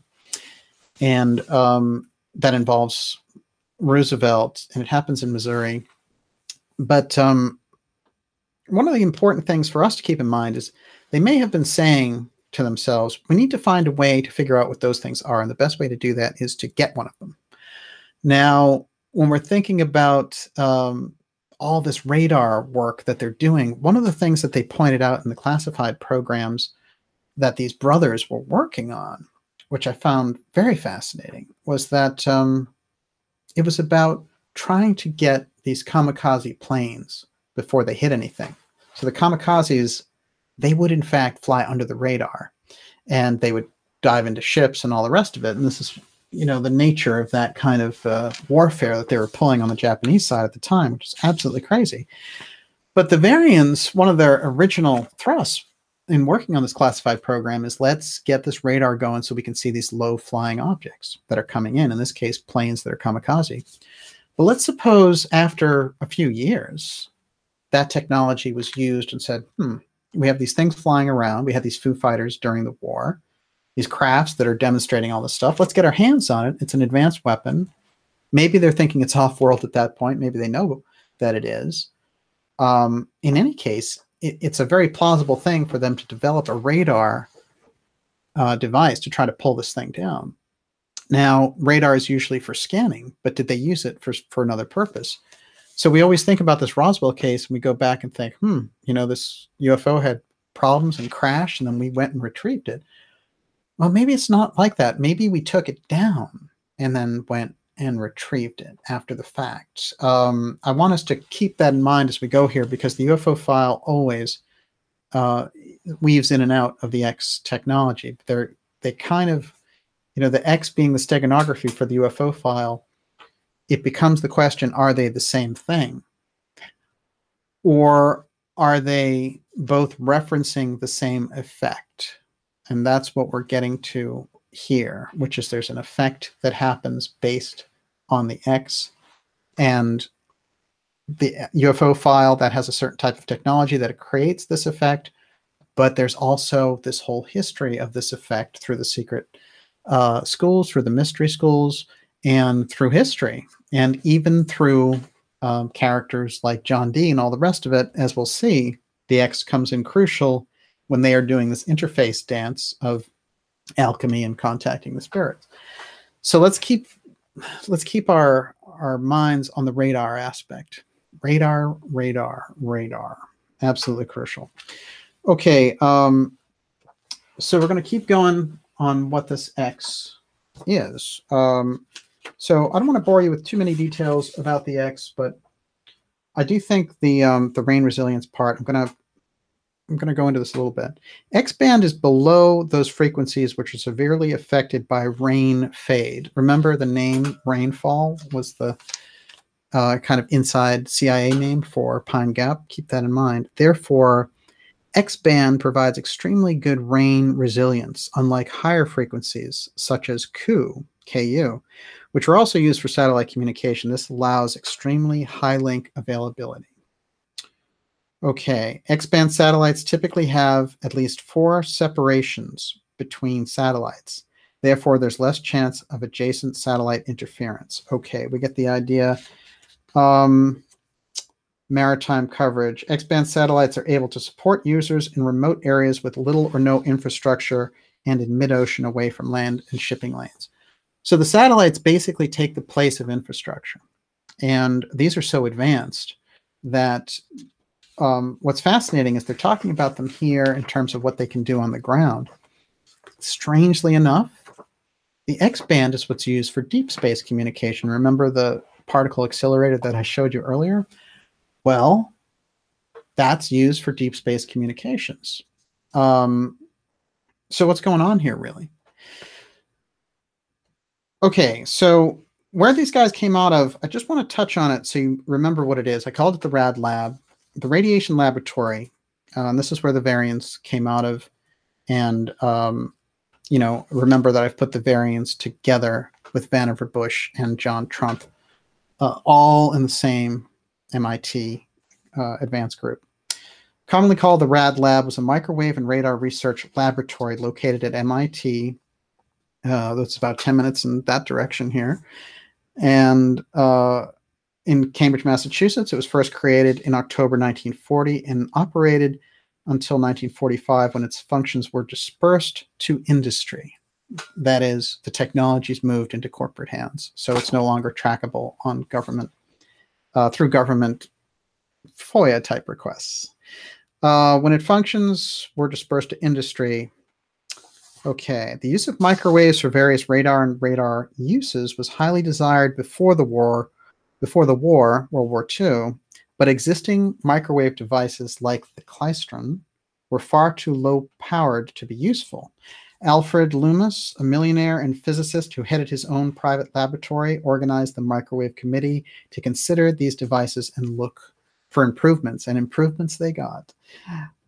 and that involves Roosevelt, and it happens in Missouri. But one of the important things for us to keep in mind is they may have been saying to themselves, we need to find a way to figure out what those things are, and the best way to do that is to get one of them. Now, when we're thinking about all this radar work that they're doing, one of the things that they pointed out in the classified programs that these brothers were working on, which I found very fascinating, was that it was about trying to get these kamikaze planes before they hit anything. So the kamikazes, they would in fact fly under the radar, and they would dive into ships and all the rest of it. And this is, you know, the nature of that kind of warfare that they were pulling on the Japanese side at the time, which is absolutely crazy. But the Varians, one of their original thrusts in working on this classified program is let's get this radar going so we can see these low flying objects that are coming in this case, planes that are kamikaze. But let's suppose after a few years, that technology was used and said, we have these things flying around. We had these Foo Fighters during the war, these crafts that are demonstrating all this stuff. Let's get our hands on it. It's an advanced weapon. Maybe they're thinking it's off-world at that point. Maybe they know that it is. In any case, it's a very plausible thing for them to develop a radar device to try to pull this thing down. Now, radar is usually for scanning, but did they use it for another purpose? So we always think about this Roswell case, and we go back and think, this UFO had problems and crashed, and then we went and retrieved it. Well, maybe it's not like that. Maybe we took it down and then went and retrieved it after the fact. I want us to keep that in mind as we go here, because the UFO file always weaves in and out of the X technology. They kind of, the X being the steganography for the UFO file, it becomes the question, are they the same thing? Or are they both referencing the same effect? And that's what we're getting to here, which is there's an effect that happens based on the X, and the UFO file that has a certain type of technology that creates this effect, but there's also this whole history of this effect through the secret schools, through the mystery schools, and through history, and even through characters like John Dee and all the rest of it. As we'll see, the X comes in crucial when they are doing this interface dance of alchemy and contacting the spirits. So let's keep our minds on the radar aspect. Radar. Absolutely crucial. Okay, so we're going to keep going on what this X is. So I don't want to bore you with too many details about the X, but I do think the rain resilience part, I'm going to go into this a little bit. X band is below those frequencies which are severely affected by rain fade. Remember, the name rainfall was the kind of inside CIA name for Pine Gap. Keep that in mind. Therefore, X band provides extremely good rain resilience, unlike higher frequencies such as Ku, which are also used for satellite communication. This allows extremely high link availability. Okay, X-band satellites typically have at least 4 separations between satellites. Therefore, there's less chance of adjacent satellite interference. Okay, we get the idea. Maritime coverage. X-band satellites are able to support users in remote areas with little or no infrastructure and in mid-ocean away from land and shipping lanes. So the satellites basically take the place of infrastructure. And these are so advanced that what's fascinating is they're talking about them here in terms of what they can do on the ground. Strangely enough, the X-band is what's used for deep space communication. Remember the particle accelerator that I showed you earlier? Well, that's used for deep space communications. So what's going on here, really? Okay, so where these guys came out of, I just want to touch on it so you remember what it is. I called it the RAD lab, the radiation laboratory. And this is where the variants came out of. And, remember that I've put the variants together with Vannevar Bush and John Trump, all in the same MIT advanced group. Commonly called the RAD lab, was a microwave and radar research laboratory located at MIT. That's about 10 minutes in that direction here. And in Cambridge, Massachusetts, it was first created in October 1940 and operated until 1945 when its functions were dispersed to industry. That is, the technologies moved into corporate hands. So it's no longer trackable on government, through government FOIA type requests. When its functions were dispersed to industry, okay, the use of microwaves for various radar and radar uses was highly desired before the war, World War II, but existing microwave devices like the klystron were far too low-powered to be useful. Alfred Loomis, a millionaire and physicist who headed his own private laboratory, organized the Microwave Committee to consider these devices and look for improvements, and improvements they got.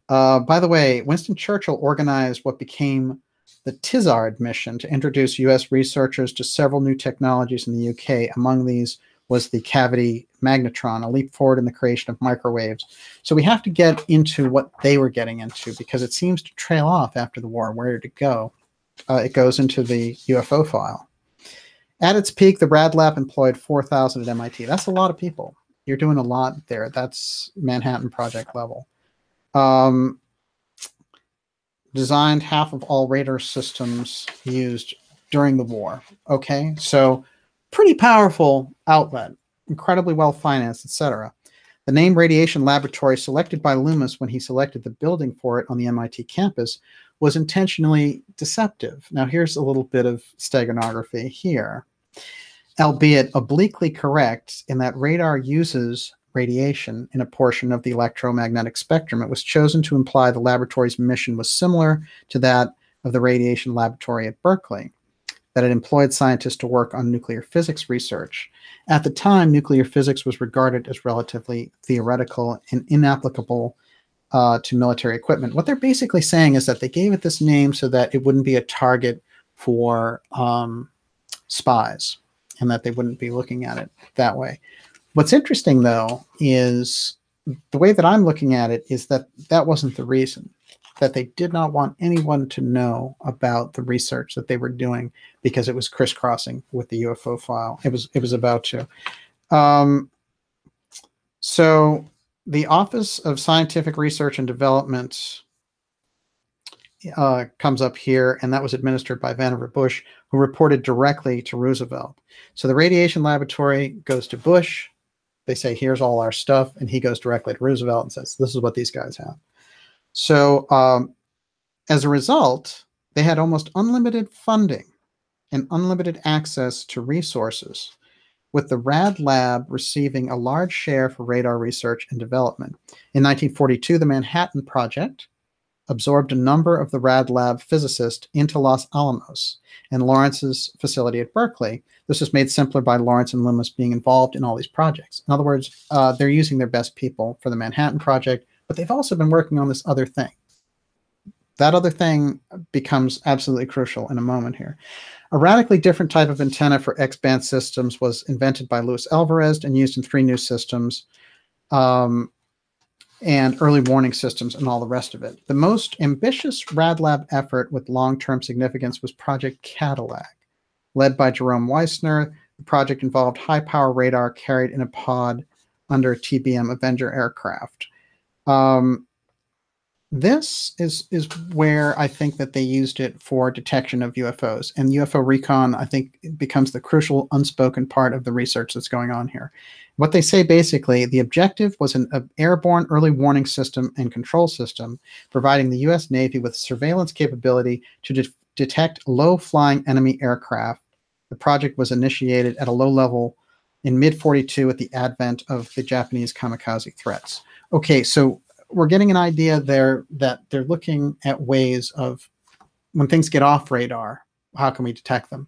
By the way, Winston Churchill organized what became the Tizard mission to introduce U.S. researchers to several new technologies in the UK. Among these was the cavity magnetron, a leap forward in the creation of microwaves. So we have to get into what they were getting into, because it seems to trail off after the war. Where did it go? It goes into the UFO file. At its peak, the Rad Lab employed 4,000 at MIT. That's a lot of people. You're doing a lot there. That's Manhattan Project level. Designed half of all radar systems used during the war. Okay, so pretty powerful outlet, incredibly well financed, etc. The name Radiation Laboratory, selected by Loomis when he selected the building for it on the MIT campus, was intentionally deceptive. Now here's a little bit of steganography here, albeit obliquely correct in that radar uses radiation in a portion of the electromagnetic spectrum. It was chosen to imply the laboratory's mission was similar to that of the radiation laboratory at Berkeley, that it employed scientists to work on nuclear physics research. At the time, nuclear physics was regarded as relatively theoretical and inapplicable to military equipment. What they're basically saying is that they gave it this name so that it wouldn't be a target for spies, and that they wouldn't be looking at it that way. What's interesting, though, is the way that I'm looking at it is that that wasn't the reason, that they did not want anyone to know about the research that they were doing because it was crisscrossing with the UFO file. It was about to. So the Office of Scientific Research and Development comes up here, and that was administered by Vannevar Bush, who reported directly to Roosevelt. So the radiation laboratory goes to Bush. They say, here's all our stuff. And he goes directly to Roosevelt and says, this is what these guys have. So as a result, they had almost unlimited funding and unlimited access to resources, with the Rad Lab receiving a large share for radar research and development. In 1942, the Manhattan Project absorbed a number of the Rad Lab physicists into Los Alamos and Lawrence's facility at Berkeley. This was made simpler by Lawrence and Loomis being involved in all these projects. In other words, they're using their best people for the Manhattan Project, but they've also been working on this other thing. That other thing becomes absolutely crucial in a moment here. A radically different type of antenna for X-band systems was invented by Luis Alvarez and used in 3 new systems, and early warning systems and all the rest of it. The most ambitious Rad Lab effort with long-term significance was Project Cadillac. Led by Jerome Weissner, the project involved high-power radar carried in a pod under a TBM Avenger aircraft. This is where I think that they used it for detection of UFOs. And UFO recon, I think, becomes the crucial unspoken part of the research that's going on here. What they say, basically, the objective was an airborne early warning system and control system, providing the U.S. Navy with surveillance capability to detect low-flying enemy aircraft. The project was initiated at a low level in mid-42 at the advent of the Japanese kamikaze threats. Okay, so we're getting an idea there that they're looking at ways of, when things get off radar, how can we detect them?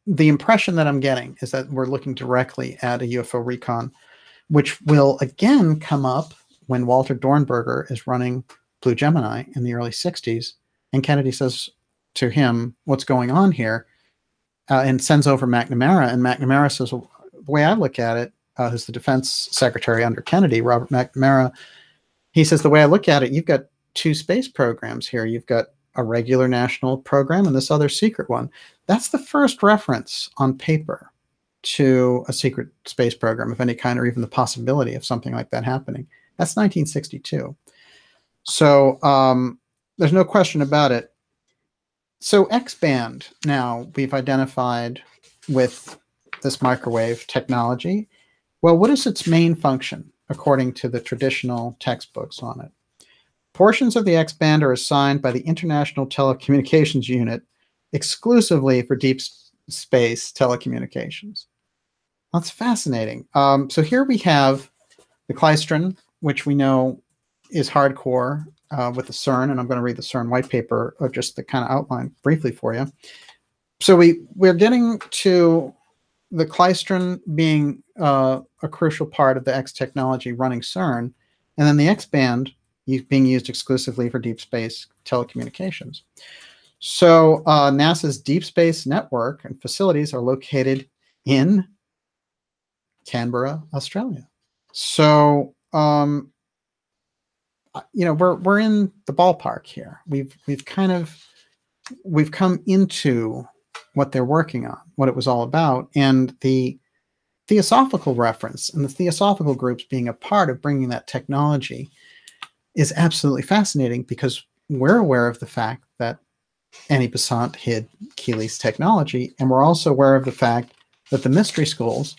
The impression that I'm getting is that we're looking directly at a UFO recon, which will again come up when Walter Dornberger is running Blue Gemini in the early 60s, and Kennedy says to him, what's going on here? And sends over McNamara, and McNamara says, well, the way I look at it, who's the defense secretary under Kennedy, Robert McNamara, he says, the way I look at it, you've got 2 space programs here. You've got a regular national program and this other secret one. That's the first reference on paper to a secret space program of any kind, or even the possibility of something like that happening. That's 1962. So there's no question about it. So X-band, now we've identified with this microwave technology. Well, what is its main function, according to the traditional textbooks on it? Portions of the X-band are assigned by the International Telecommunications Unit exclusively for deep space telecommunications. That's fascinating. So here we have the klystron, which we know is hardcore with the CERN, and I'm going to read the CERN white paper, or just the kind of outline briefly for you. So we're getting to the klystron being a crucial part of the X technology running CERN. And then the X-band being used exclusively for deep space telecommunications. So NASA's deep space network and facilities are located in Canberra, Australia. So we're in the ballpark here. We've come into what they're working on, what it was all about, and the theosophical reference and the theosophical groups being a part of bringing that technology is absolutely fascinating, because we're aware of the fact that Annie Besant hid Keeley's technology, and we're also aware of the fact that the mystery schools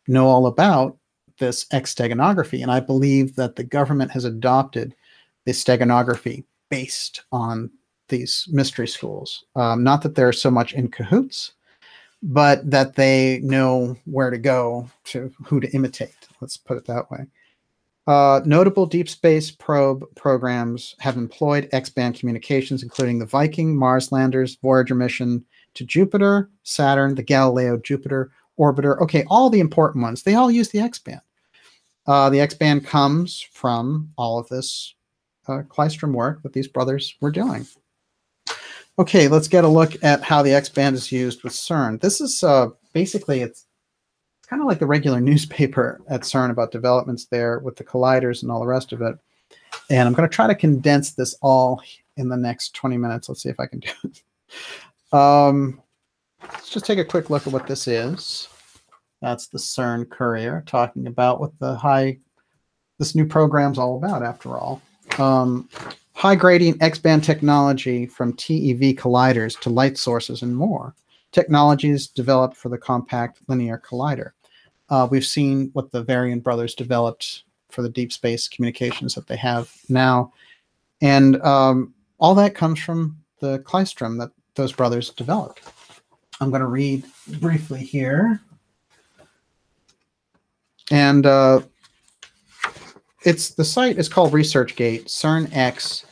know all about this X Steganography, and I believe that the government has adopted this steganography based on these mystery schools. Not that they're so much in cahoots, but that they know where to go, to who to imitate. Let's put it that way. Notable deep space probe programs have employed X-band communications, including the Viking, Mars landers, Voyager mission to Jupiter, Saturn, the Galileo Jupiter orbiter. Okay, all the important ones. They all use the X-band. The X-band comes from all of this Klystrom work that these brothers were doing. Okay, let's get a look at how the X-band is used with CERN. This is basically, it's kind of like the regular newspaper at CERN about developments there with the colliders and all the rest of it. And I'm going to try to condense this all in the next 20 minutes. Let's see if I can do it. Let's just take a quick look at what this is. That's the CERN Courier, talking about what this new program's all about, after all. High gradient X-band technology from TeV colliders to light sources and more. Technologies developed for the compact linear collider. We've seen what the Varian brothers developed for the deep space communications that they have now. And all that comes from the Klystrom that those brothers developed. I'm going to read briefly here. And the site is called ResearchGate. CERN X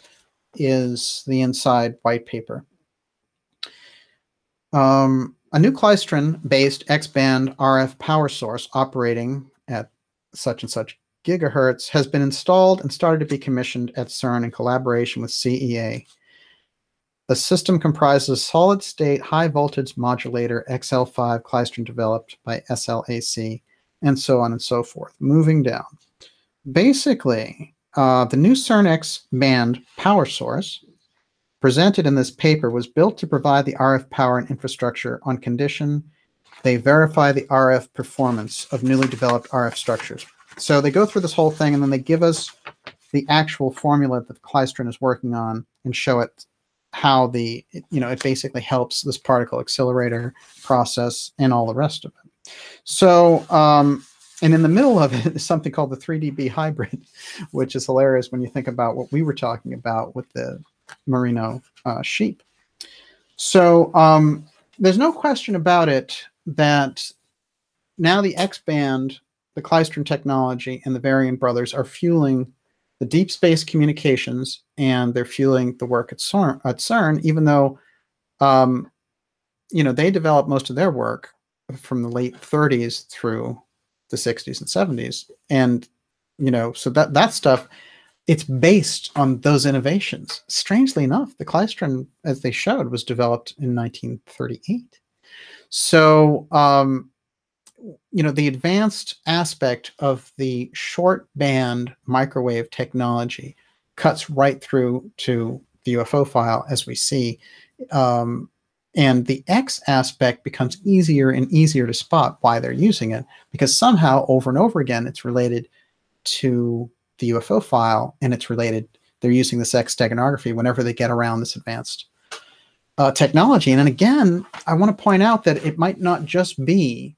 is the inside white paper. A new Klystron-based X-band RF power source operating at such and such gigahertz has been installed and started to be commissioned at CERN in collaboration with CEA. The system comprises a solid-state high-voltage modulator XL5 Klystron developed by SLAC, and so on and so forth. Moving down. Basically, the new CERN X-band power source presented in this paper was built to provide the RF power and infrastructure on condition they verify the RF performance of newly developed RF structures. So they go through this whole thing, and then they give us the actual formula that Klystron is working on and show it how it basically helps this particle accelerator process and all the rest of it. So, and in the middle of it is something called the 3dB hybrid, which is hilarious when you think about what we were talking about with the merino sheep. So there's no question about it that now the X-band, the Klystron technology, and the Varian brothers are fueling the deep space communications, and they're fueling the work at CERN, even though they developed most of their work from the late 30s through the 60s and 70s. And, so that stuff, it's based on those innovations. Strangely enough, the Klystron, as they showed, was developed in 1938. So, the advanced aspect of the short band microwave technology cuts right through to the UFO file, as we see. And the X aspect becomes easier and easier to spot why they're using it, because somehow over and over again, it's related to the UFO file, and they're using this X steganography whenever they get around this advanced technology. And then again, I want to point out that it might not just be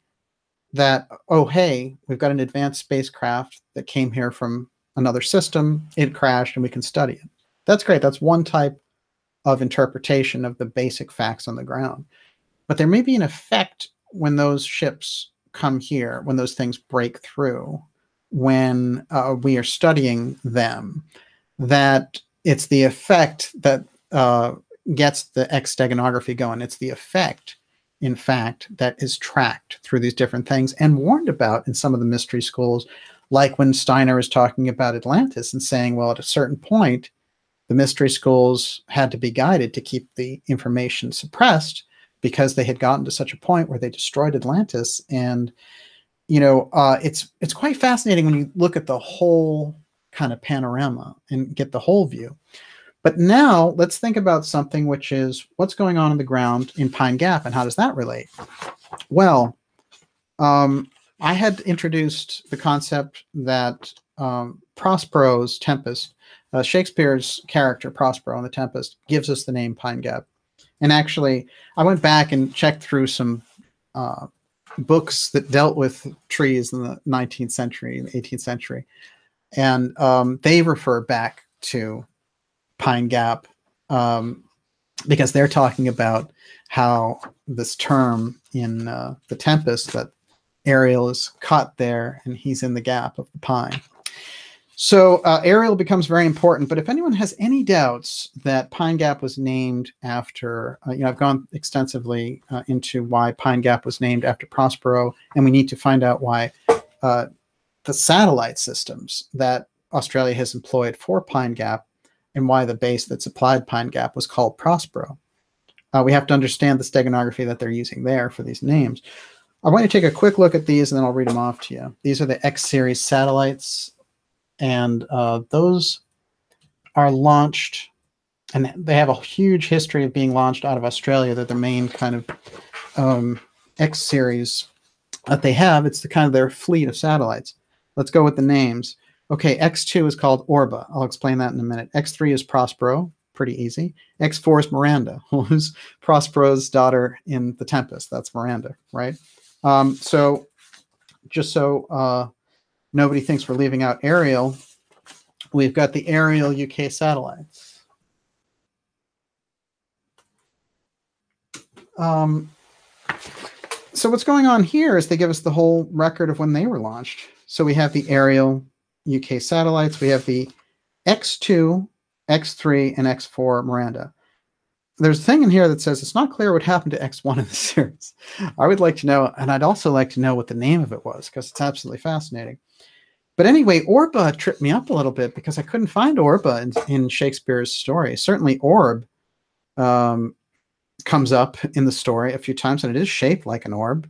that, oh, hey, we've got an advanced spacecraft that came here from another system, it crashed, and we can study it. That's great. That's one type of interpretation of the basic facts on the ground. But there may be an effect when those ships come here, when those things break through, when we are studying them, that it's the effect that gets the X steganography going. It's the effect, in fact, that is tracked through these different things and warned about in some of the mystery schools Like when Steiner is talking about Atlantis and saying, well, at a certain point, the mystery schools had to be guided to keep the information suppressed because they had gotten to such a point where they destroyed Atlantis. And, it's quite fascinating when you look at the whole kind of panorama and get the whole view. But now let's think about something which is what's going on the ground in Pine Gap and how does that relate? Well, I had introduced the concept that Prospero's Tempest, Shakespeare's character Prospero in the Tempest, gives us the name Pine Gap. And actually, I went back and checked through some books that dealt with trees in the 19th century and 18th century. And they refer back to Pine Gap because they're talking about how this term in the Tempest that Ariel is caught there and he's in the gap of the pine. So Ariel becomes very important, but if anyone has any doubts that Pine Gap was named after, I've gone extensively into why Pine Gap was named after Prospero, and we need to find out why the satellite systems that Australia has employed for Pine Gap and why the base that supplied Pine Gap was called Prospero. We have to understand the steganography that they're using there for these names. I want to take a quick look at these and then I'll read them off to you. These are the X series satellites, and those are launched, and they have a huge history of being launched out of Australia. They're the main kind of X series that they have. It's the kind of their fleet of satellites. Let's go with the names. Okay, X2 is called Orba. I'll explain that in a minute. X3 is Prospero. Pretty easy. X4 is Miranda, who's Prospero's daughter in The Tempest. That's Miranda, right? So just so nobody thinks we're leaving out Ariel, we've got the Ariel UK satellites. So what's going on here is they give us the whole record of when they were launched. So we have the Ariel UK satellites. We have the X2, X3, and X4 Miranda. There's a thing in here that says it's not clear what happened to X1 in the series. I would like to know, and I'd also like to know what the name of it was, because it's absolutely fascinating. But anyway, Orba tripped me up a little bit because I couldn't find Orba in Shakespeare's story. Certainly Orb comes up in the story a few times, and it is shaped like an orb.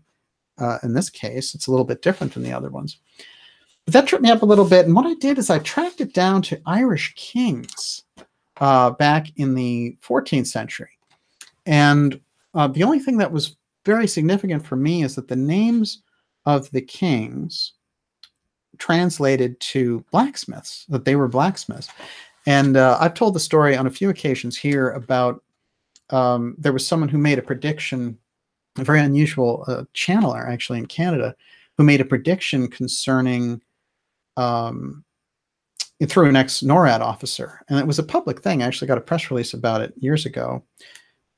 In this case, it's a little bit different than the other ones. But that tripped me up a little bit, and what I did is I tracked it down to Irish kings back in the 14th century. And the only thing that was very significant for me is that the names of the kings translated to blacksmiths, that they were blacksmiths. And I've told the story on a few occasions here about there was someone who made a prediction, a very unusual channeler actually in Canada, who made a prediction concerning through an ex-NORAD officer. And it was a public thing. I actually got a press release about it years ago.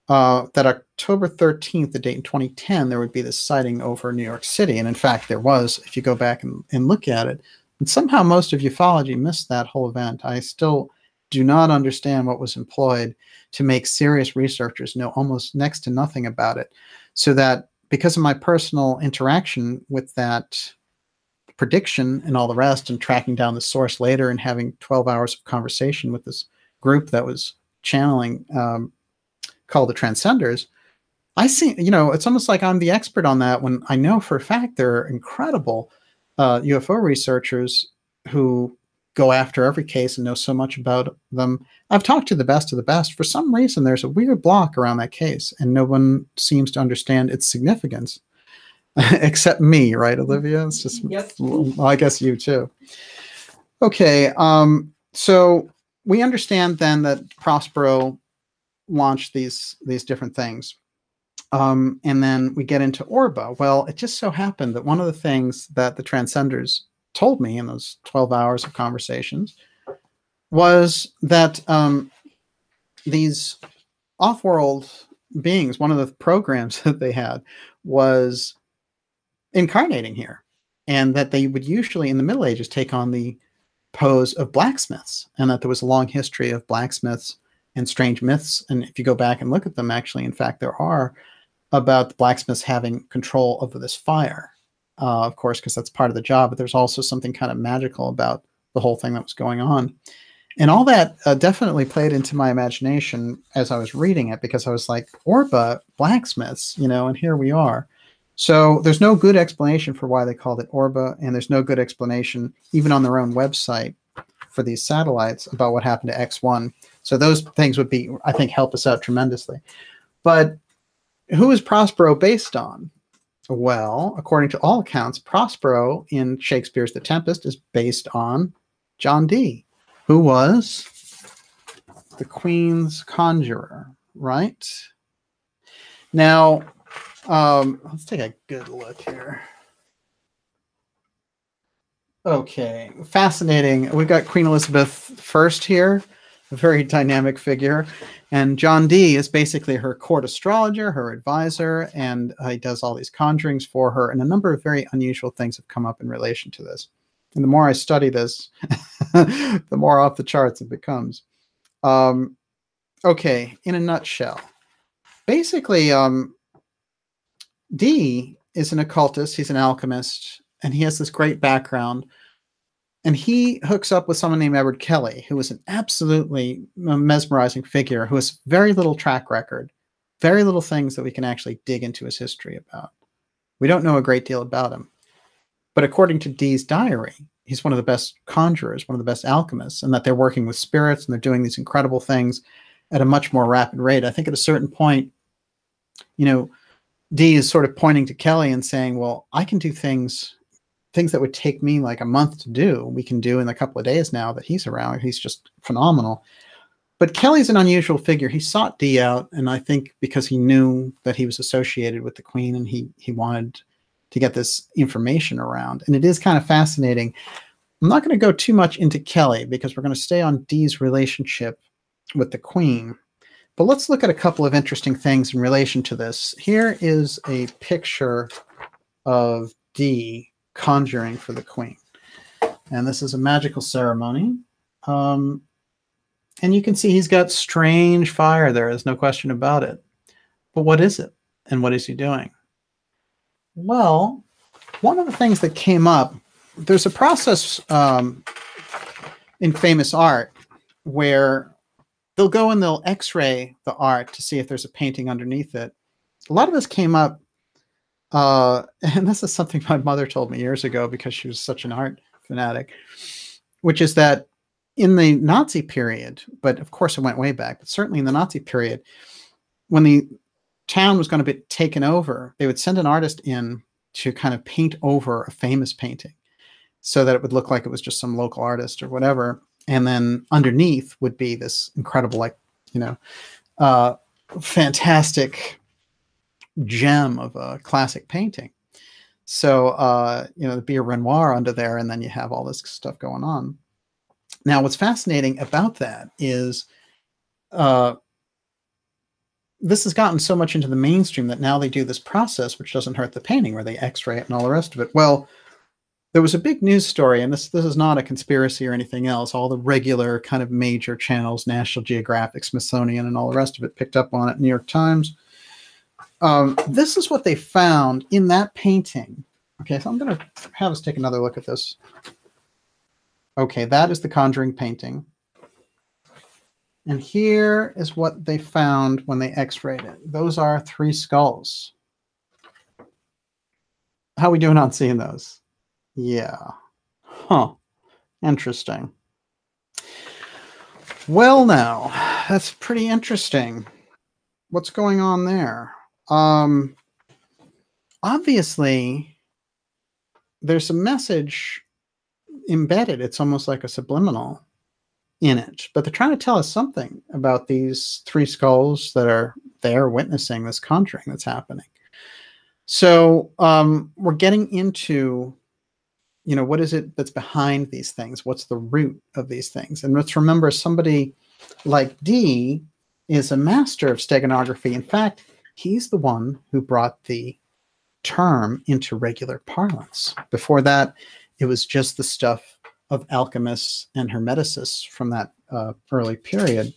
That October 13th, the date in 2010, there would be this sighting over New York City. And in fact, there was, if you go back and look at it. And somehow most of ufology missed that whole event. I still do not understand what was employed to make serious researchers know almost next to nothing about it. So that because of my personal interaction with that prediction and all the rest, and tracking down the source later and having 12 hours of conversation with this group that was channeling called the Transcenders, I see, it's almost like I'm the expert on that when I know for a fact there are incredible UFO researchers who go after every case and know so much about them. I've talked to the best of the best. For some reason, there's a weird block around that case, and no one seems to understand its significance. Except me, right, Olivia? It's just, yep. Well, I guess you too. Okay, so we understand then that Prospero launched these different things. And then we get into Orba. Well, it just so happened that one of the things that the Transcenders told me in those 12 hours of conversations was that these off-world beings, one of the programs that they had was incarnating here, and that they would usually in the Middle Ages take on the pose of blacksmiths, and that there was a long history of blacksmiths and strange myths. And if you go back and look at them, actually, in fact, there are about the blacksmiths having control over this fire. of course, because that's part of the job, but there's also something kind of magical about the whole thing that was going on. And all that definitely played into my imagination as I was reading it, because I was like, Orba, blacksmiths, you know, and here we are. So there's no good explanation for why they called it Orba, and there's no good explanation, even on their own website, for these satellites about what happened to X1. So those things would be, I think, help us out tremendously. But who is Prospero based on? Well, according to all accounts, Prospero in Shakespeare's The Tempest is based on John Dee, who was the Queen's conjurer, right? Now, let's take a good look here. Okay, fascinating. We've got Queen Elizabeth I here, a very dynamic figure. And John Dee is basically her court astrologer, her advisor, and he does all these conjurings for her. And a number of very unusual things have come up in relation to this. And the more I study this, the more off the charts it becomes. Okay, in a nutshell. Basically, Dee is an occultist, he's an alchemist, and he has this great background. And he hooks up with someone named Edward Kelly, who was an absolutely mesmerizing figure, who has very little track record, very little things that we can actually dig into his history about. We don't know a great deal about him. But according to Dee's diary, he's one of the best conjurers, one of the best alchemists, and that they're working with spirits and they're doing these incredible things at a much more rapid rate. I think at a certain point, you know, Dee is sort of pointing to Kelly and saying, well, I can do things that would take me like a month to do, we can do in a couple of days now that he's around. He's just phenomenal. But Kelly's an unusual figure. He sought Dee out, and I think because he knew that he was associated with the Queen, and he wanted to get this information around. And it is kind of fascinating. I'm not going to go too much into Kelly because we're going to stay on Dee's relationship with the Queen. But let's look at a couple of interesting things in relation to this. Here is a picture of Dee conjuring for the Queen. And this is a magical ceremony. And you can see he's got strange fire there. There's no question about it. But what is it? And what is he doing? Well, one of the things that came up, there's a process in famous art where they'll go and they'll x-ray the art to see if there's a painting underneath it. A lot of this came up, and this is something my mother told me years ago because she was such an art fanatic, which is that in the Nazi period, but of course it went way back, but certainly in the Nazi period, when the town was going to be taken over, they would send an artist in to kind of paint over a famous painting so that it would look like it was just some local artist or whatever. And then underneath would be this incredible, like, you know, fantastic gem of a classic painting. So, you know, there'd be a Renoir under there, and then you have all this stuff going on. Now, what's fascinating about that is this has gotten so much into the mainstream that now they do this process, which doesn't hurt the painting, where they x-ray it and all the rest of it. Well, there was a big news story, and this is not a conspiracy or anything else. All the regular kind of major channels, National Geographic, Smithsonian, and all the rest of it picked up on it, New York Times. This is what they found in that painting. Okay, so I'm going to have us take another look at this. Okay, that is the Conjuring Painting. And here is what they found when they x-rayed it. Those are 3 skulls. How are we doing on seeing those? Yeah. Huh. Interesting. Well, now, that's pretty interesting. What's going on there? Obviously, there's a message embedded. It's almost like a subliminal in it. But they're trying to tell us something about these 3 skulls that are there witnessing this conjuring that's happening. So we're getting into, you know, what is it that's behind these things? What's the root of these things? And let's remember, somebody like Dee is a master of steganography. In fact, he's the one who brought the term into regular parlance. Before that, it was just the stuff of alchemists and hermeticists from that early period.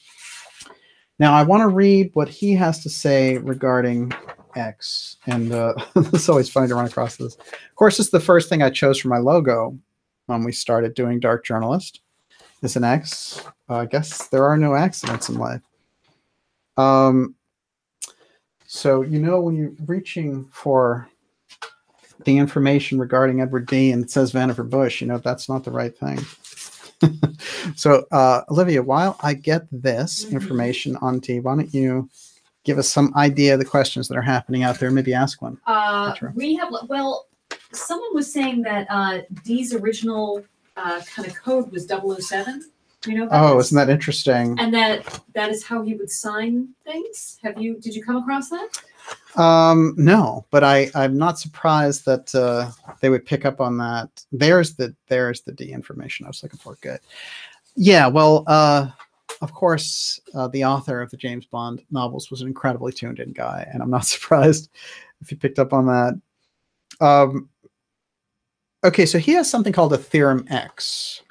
Now, I want to read what he has to say regarding X. And it's always funny to run across this. Of course, this is the first thing I chose for my logo when we started doing Dark Journalist. It's an X. I guess there are no accidents in life. So, you know, when you're reaching for the information regarding Edward D. and it says Vannevar Bush, you know, that's not the right thing. So, Olivia, while I get this information on D, why don't you give us some idea of the questions that are happening out there? Maybe ask one. We have, well, someone was saying that D's original kind of code was 007. You know, oh, isn't that interesting? And that is how he would sign things. Did you come across that? No, but I'm not surprised that they would pick up on that. There's the D information I was looking for. Good. Yeah, well, of course, the author of the James Bond novels was an incredibly tuned in guy, and I'm not surprised if he picked up on that. Okay, so he has something called a theorem X,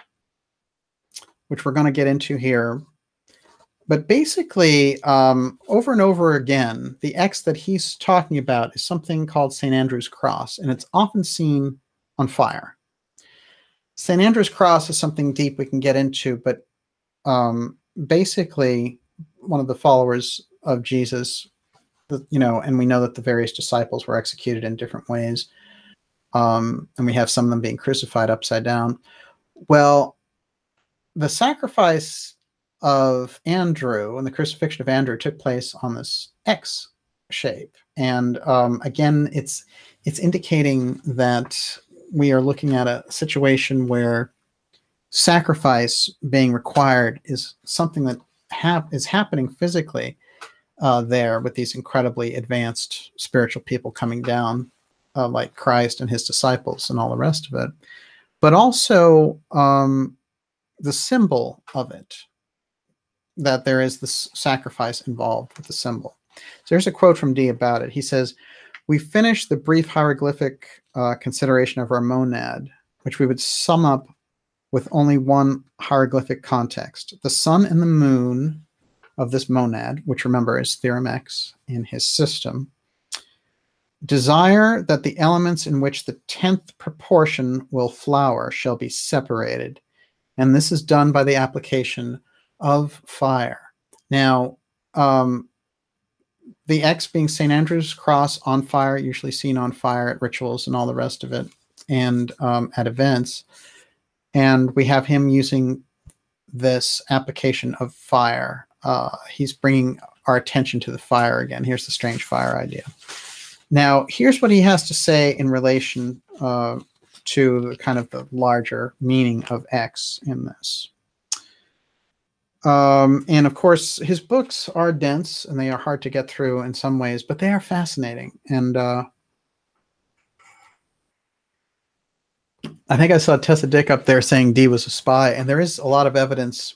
which we're going to get into here. But basically, over and over again, the X that he's talking about is something called St. Andrew's Cross, and it's often seen on fire. St. Andrew's Cross is something deep we can get into, but basically, one of the followers of Jesus, you know, and we know that the various disciples were executed in different ways, and we have some of them being crucified upside down. Well, the sacrifice of Andrew and the crucifixion of Andrew took place on this X shape. And again, it's indicating that we are looking at a situation where sacrifice being required is something that is happening physically there with these incredibly advanced spiritual people coming down like Christ and his disciples and all the rest of it. But also the symbol of it, that there is this sacrifice involved with the symbol. So here's a quote from D about it. He says, "We finished the brief hieroglyphic consideration of our monad, which we would sum up with only one hieroglyphic context. The sun and the moon of this monad," which remember is theorem X in his system, "desire that the elements in which the 10th proportion will flower shall be separated. And this is done by the application of fire." Now, the X being St. Andrew's Cross on fire, usually seen on fire at rituals and all the rest of it, and at events. And we have him using this application of fire. He's bringing our attention to the fire again. Here's the strange fire idea. Now, here's what he has to say in relation to the kind of the larger meaning of X in this. And of course, his books are dense and they are hard to get through in some ways, but they are fascinating. And I think I saw Tessa Dick up there saying D was a spy, and there is a lot of evidence,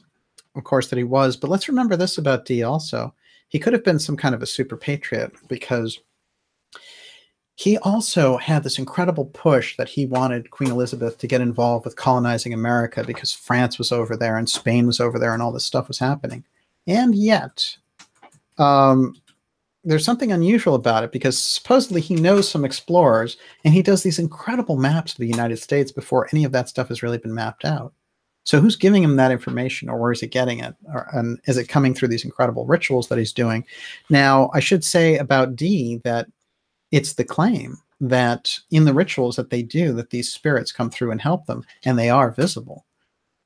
of course, that he was. But let's remember this about D also. He could have been some kind of a super patriot, because he also had this incredible push that he wanted Queen Elizabeth to get involved with colonizing America, because France was over there and Spain was over there and all this stuff was happening. And yet, there's something unusual about it, because supposedly he knows some explorers and he does these incredible maps of the United States before any of that stuff has really been mapped out. So who's giving him that information, or where is he getting it? And is it coming through these incredible rituals that he's doing? Now, I should say about D that it's the claim that in the rituals that they do, that these spirits come through and help them, and they are visible.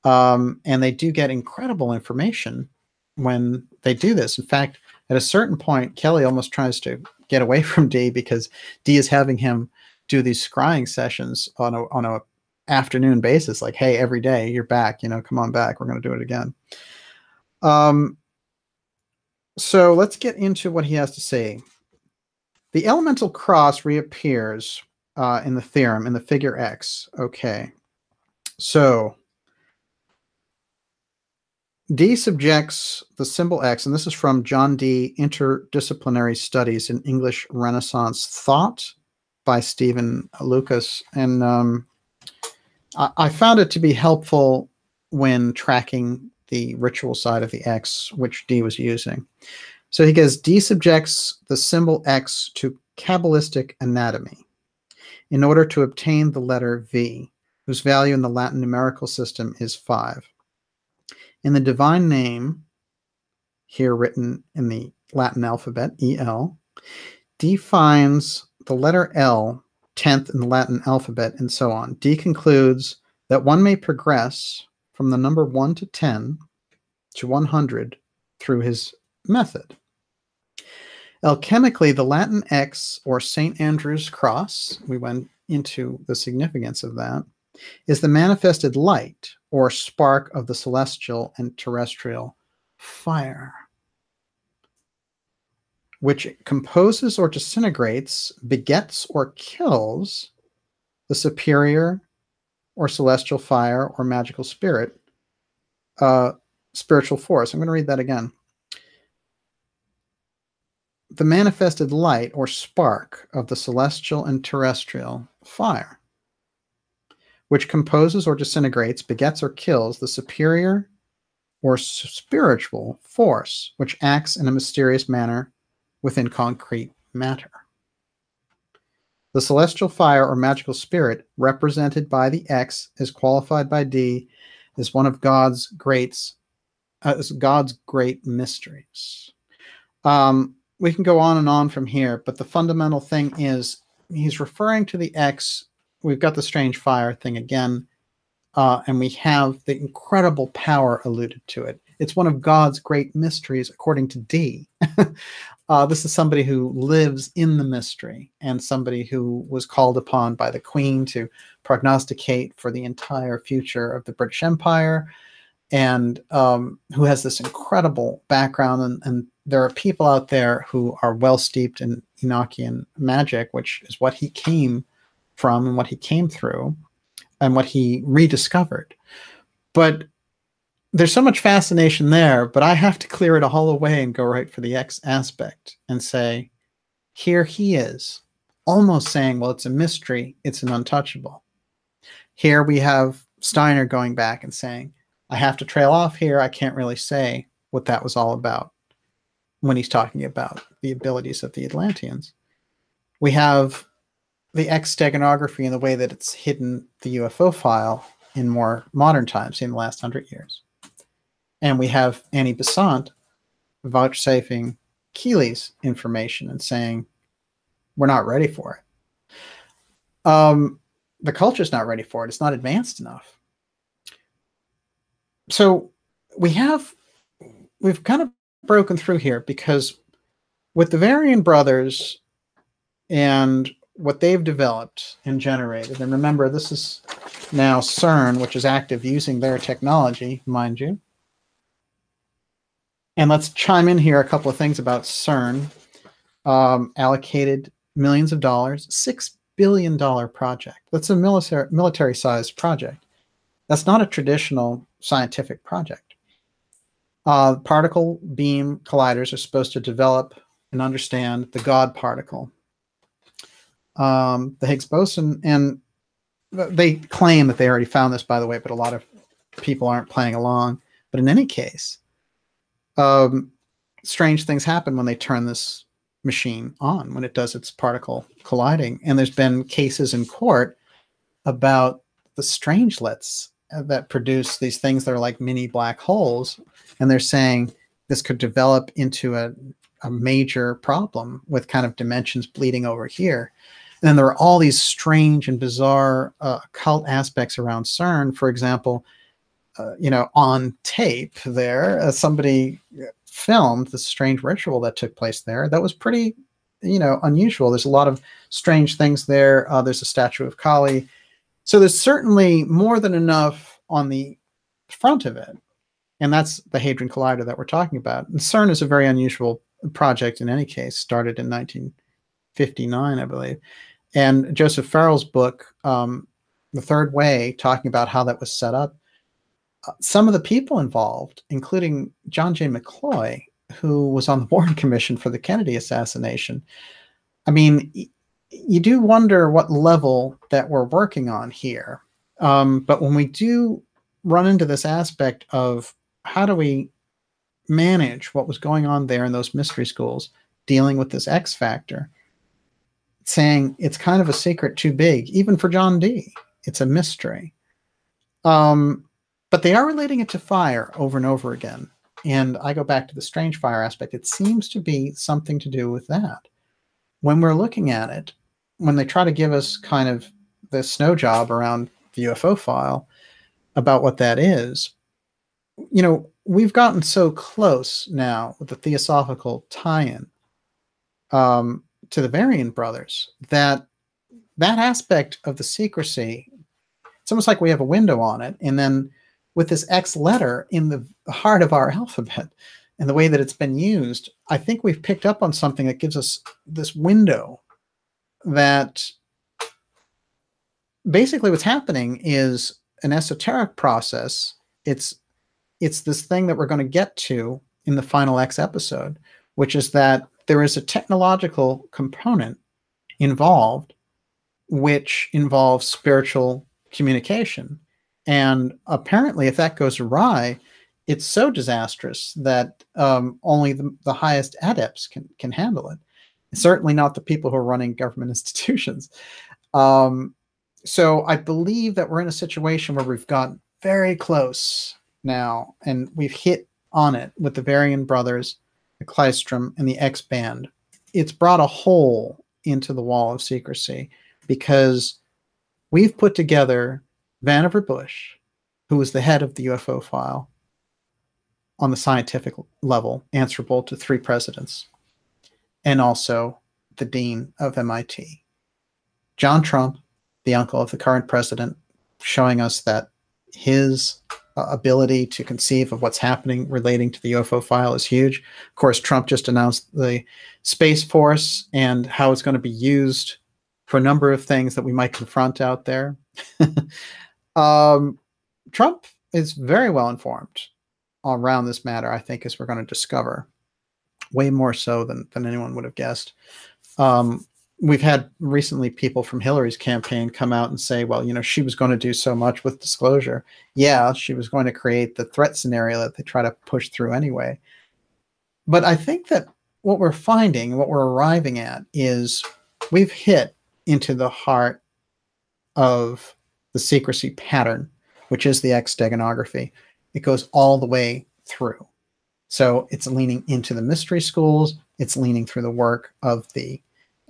And they do get incredible information when they do this. In fact, at a certain point, Kelly almost tries to get away from D, because D is having him do these scrying sessions on a afternoon basis, like, hey, every day you're back, you know, come on back, we're going to do it again. So let's get into what he has to say. The elemental cross reappears in the theorem, in the figure X. Okay, so D subjects the symbol X, and this is from John D. Interdisciplinary Studies in English Renaissance Thought by Stephen Lucas. And I found it to be helpful when tracking the ritual side of the X, which D was using. So he goes, D subjects the symbol X to Kabbalistic anatomy in order to obtain the letter V, whose value in the Latin numerical system is 5. In the divine name, here written in the Latin alphabet, EL, D finds the letter L 10th in the Latin alphabet, and so on. D concludes that one may progress from the number 1 to 10 to 100 through his method. Alchemically, the Latin X, or St. Andrew's cross, we went into the significance of that, is the manifested light or spark of the celestial and terrestrial fire, which composes or disintegrates, begets or kills the superior or celestial fire or magical spirit, spiritual force. I'm going to read that again. The manifested light or spark of the celestial and terrestrial fire, which composes or disintegrates, begets or kills the superior or spiritual force, which acts in a mysterious manner within concrete matter. The celestial fire or magical spirit, represented by the X, is qualified by D as one of God's great mysteries. We can go on and on from here, but the fundamental thing is he's referring to the X. We've got the strange fire thing again, and we have the incredible power alluded to it. It's one of God's great mysteries, according to D. This is somebody who lives in the mystery and somebody who was called upon by the Queen to prognosticate for the entire future of the British Empire, and who has this incredible background. And there are people out there who are well steeped in Enochian magic, which is what he came from and what he came through and what he rediscovered. But there's so much fascination there, but I have to clear it all away and go right for the X aspect and say, here he is, almost saying, well, it's a mystery, it's an untouchable. Here we have Steiner going back and saying, I have to trail off here. I can't really say what that was all about when he's talking about the abilities of the Atlanteans. We have the X Steganography in the way that it's hidden the UFO file in more modern times, in the last 100 years. And we have Annie Besant vouchsafing Keeley's information and saying, we're not ready for it. The culture's not ready for it. It's not advanced enough. So we've kind of broken through here, because with the Varian brothers and what they've developed and generated, and remember, this is now CERN, which is active using their technology, mind you. And let's chime in here a couple of things about CERN. Allocated millions of dollars, $6 billion project. That's a military-sized project. That's not a traditional scientific project. Particle beam colliders are supposed to develop and understand the God particle, the Higgs boson, and they claim that they already found this, by the way, but a lot of people aren't playing along. But in any case, strange things happen when they turn this machine on, when it does its particle colliding. And there's been cases in court about the strangelets that produce these things that are like mini black holes. And they're saying this could develop into a major problem with kind of dimensions bleeding over here. And then there are all these strange and bizarre occult aspects around CERN. For example, on tape there, somebody filmed the strange ritual that took place there. That was pretty, unusual. There's a lot of strange things there. There's a statue of Kali. So there's certainly more than enough on the front of it. And that's the Hadron Collider that we're talking about. And CERN is a very unusual project in any case, started in 1959, I believe. And Joseph Farrell's book, The Third Way, talking about how that was set up, some of the people involved, including John J. McCloy, who was on the Warren Commission for the Kennedy assassination. I mean, you do wonder what level that we're working on here. But when we do run into this aspect of how do we manage what was going on there in those mystery schools, dealing with this X factor, saying it's kind of a secret too big, even for John Dee. It's a mystery. But they are relating it to fire over and over again. And I go back to the strange fire aspect. It seems to be something to do with that. When we're looking at it, when they try to give us kind of the snow job around the UFO file about what that is, you know, we've gotten so close now with the theosophical tie-in to the Varian brothers that aspect of the secrecy, it's almost like we have a window on it. And then with this X letter in the heart of our alphabet and the way that it's been used, I think we've picked up on something that gives us this window that basically what's happening is an esoteric process. It's this thing that we're going to get to in the final X episode, which is that there is a technological component involved, which involves spiritual communication. And apparently, if that goes awry, it's so disastrous that only the highest adepts can handle it. Certainly not the people who are running government institutions. So I believe that we're in a situation where we've gotten very close now, and we've hit on it with the Varian brothers, the Klystrom, and the X band. It's brought a hole into the wall of secrecy because we've put together Vannevar Bush, who was the head of the UFO file on the scientific level, answerable to 3 presidents, and also the dean of MIT. John Trump, the uncle of the current president, showing us that his ability to conceive of what's happening relating to the UFO file is huge. Of course, Trump just announced the Space Force and how it's going to be used for a number of things that we might confront out there. Trump is very well informed around this matter, I think, as we're going to discover, way more so than anyone would have guessed. We've had recently people from Hillary's campaign come out and say, well, you know, she was going to do so much with disclosure. Yeah, she was going to create the threat scenario that they try to push through anyway. But I think that what we're finding, what we're arriving at, is we've hit into the heart of the secrecy pattern, which is the X Steganography. It goes all the way through. So it's leaning into the mystery schools. It's leaning through the work of the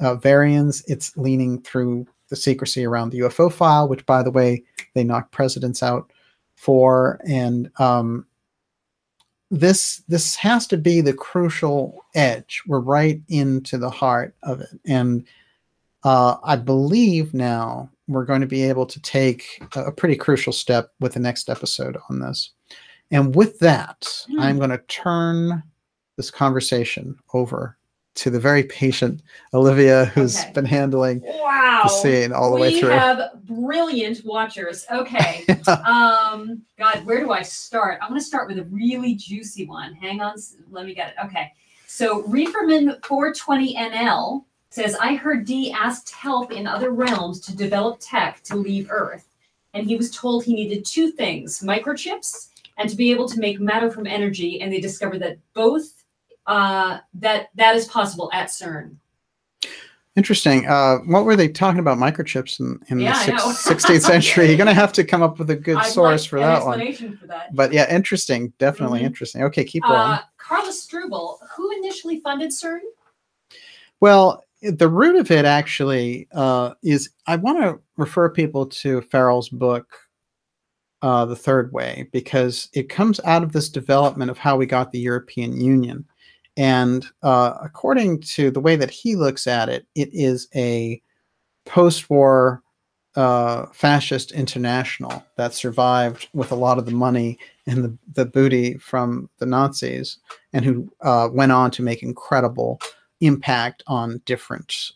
Varians. It's leaning through the secrecy around the UFO file, which, by the way, they knocked presidents out for. And this has to be the crucial edge. We're right into the heart of it. And I believe now we're going to be able to take a pretty crucial step with the next episode on this. And with that, I'm going to turn this conversation over to the very patient Olivia, who's been handling the scene all the way through. We have brilliant watchers. Okay. God, where do I start? I'm going to start with a really juicy one. Hang on. Let me get it. Okay. So Reeferman 420NL says, I heard Dee asked help in other realms to develop tech to leave Earth. And he was told he needed 2 things, microchips and to be able to make matter from energy. And they discovered that both that is possible at CERN. Interesting. What were they talking about microchips in the 16th century? You're going to have to come up with a good source for that one. For that. But yeah, interesting. Definitely interesting. Okay, keep going. Carla Struble, who initially funded CERN? Well, the root of it actually is, I want to refer people to Farrell's book, The Third Way, because it comes out of this development of how we got the European Union. And according to the way that he looks at it, it is a post-war fascist international that survived with a lot of the money and the booty from the Nazis, and who went on to make incredible impact on different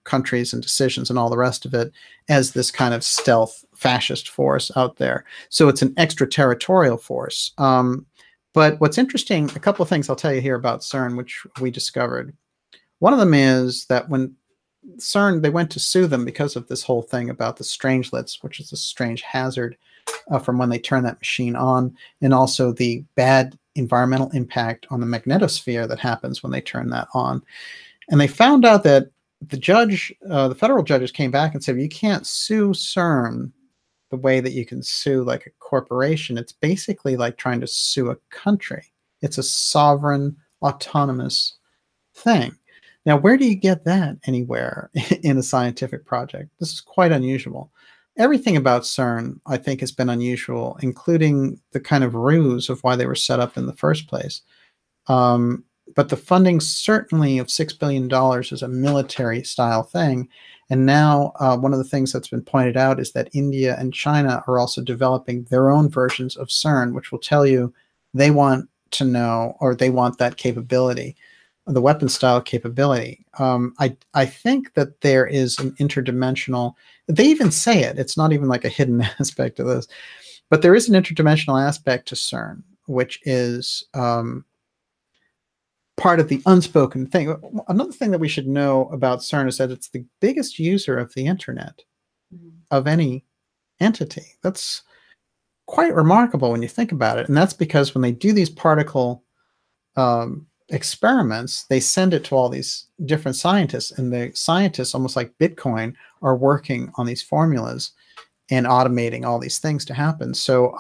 countries and decisions and all the rest of it as this kind of stealth fascist force out there. So it's an extraterritorial force. But what's interesting, a couple of things I'll tell you here about CERN, which we discovered. One of them is that when CERN, they went to sue them because of this whole thing about the strangelets, which is a strange hazard from when they turn that machine on, and also the bad environmental impact on the magnetosphere that happens when they turn that on. And they found out that the federal judges came back and said, you can't sue CERN the way that you can sue like a corporation. It's basically like trying to sue a country. It's a sovereign, autonomous thing. Now, where do you get that anywhere in a scientific project? This is quite unusual. Everything about CERN, I think, has been unusual, including the kind of ruse of why they were set up in the first place. But the funding certainly of $6 billion is a military-style thing. And now one of the things that's been pointed out is that India and China are also developing their own versions of CERN, which will tell you they want to know, or they want that capability, the weapon style capability. I think that there is an interdimensional, they even say it, it's not even like a hidden aspect of this, but there is an interdimensional aspect to CERN, which is part of the unspoken thing. Another thing that we should know about CERN is that it's the biggest user of the internet of any entity. That's quite remarkable when you think about it. And that's because when they do these particle experiments, they send it to all these different scientists, and the scientists, almost like Bitcoin, are working on these formulas and automating all these things to happen. So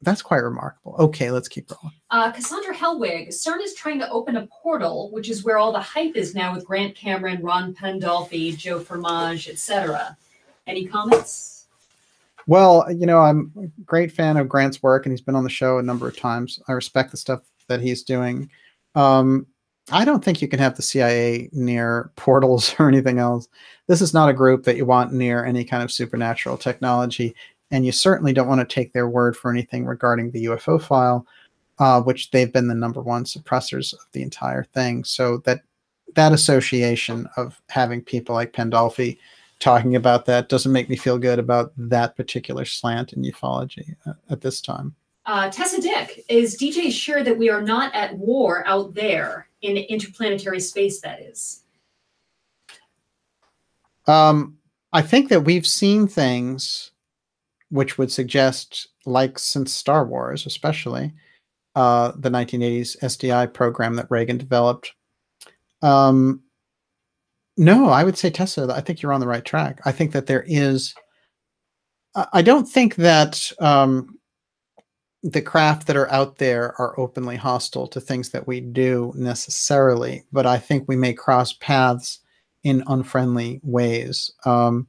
that's quite remarkable. Okay, let's keep going. Cassandra Hellwig, CERN is trying to open a portal, which is where all the hype is now with Grant Cameron, Ron Pandolfi, Joe Fromage, etc. Any comments? Well, you know, I'm a great fan of Grant's work, and he's been on the show a number of times. I respect the stuff that he's doing. I don't think you can have the CIA near portals or anything else. This is not a group that you want near any kind of supernatural technology, and you certainly don't want to take their word for anything regarding the UFO file, which they've been the #1 suppressors of the entire thing. So that association of having people like Pandolfi talking about that doesn't make me feel good about that particular slant in ufology at this time. Tessa Dick, is DJ sure that we are not at war out there in interplanetary space, that is? I think that we've seen things which would suggest, like since Star Wars, especially the 1980s SDI program that Reagan developed. No, I would say, Tessa, I think you're on the right track. I think that there is, I don't think that the craft that are out there are openly hostile to things that we do necessarily, but I think we may cross paths in unfriendly ways. And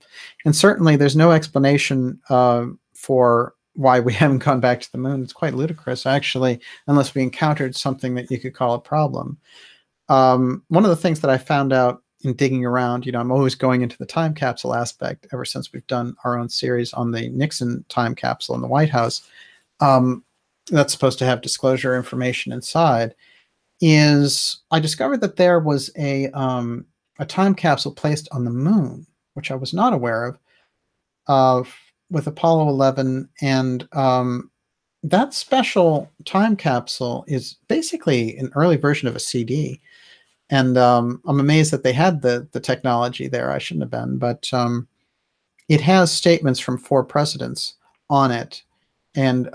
certainly there's no explanation for why we haven't gone back to the moon. It's quite ludicrous, actually, unless we encountered something that you could call a problem. One of the things that I found out in digging around, you know, I'm always going into the time capsule aspect ever since we've done our own series on the Nixon time capsule in the White House. That's supposed to have disclosure information inside, is I discovered that there was a time capsule placed on the moon, which I was not aware of, with Apollo 11. And that special time capsule is basically an early version of a CD. And I'm amazed that they had the technology there. I shouldn't have been, but it has statements from 4 presidents on it. And,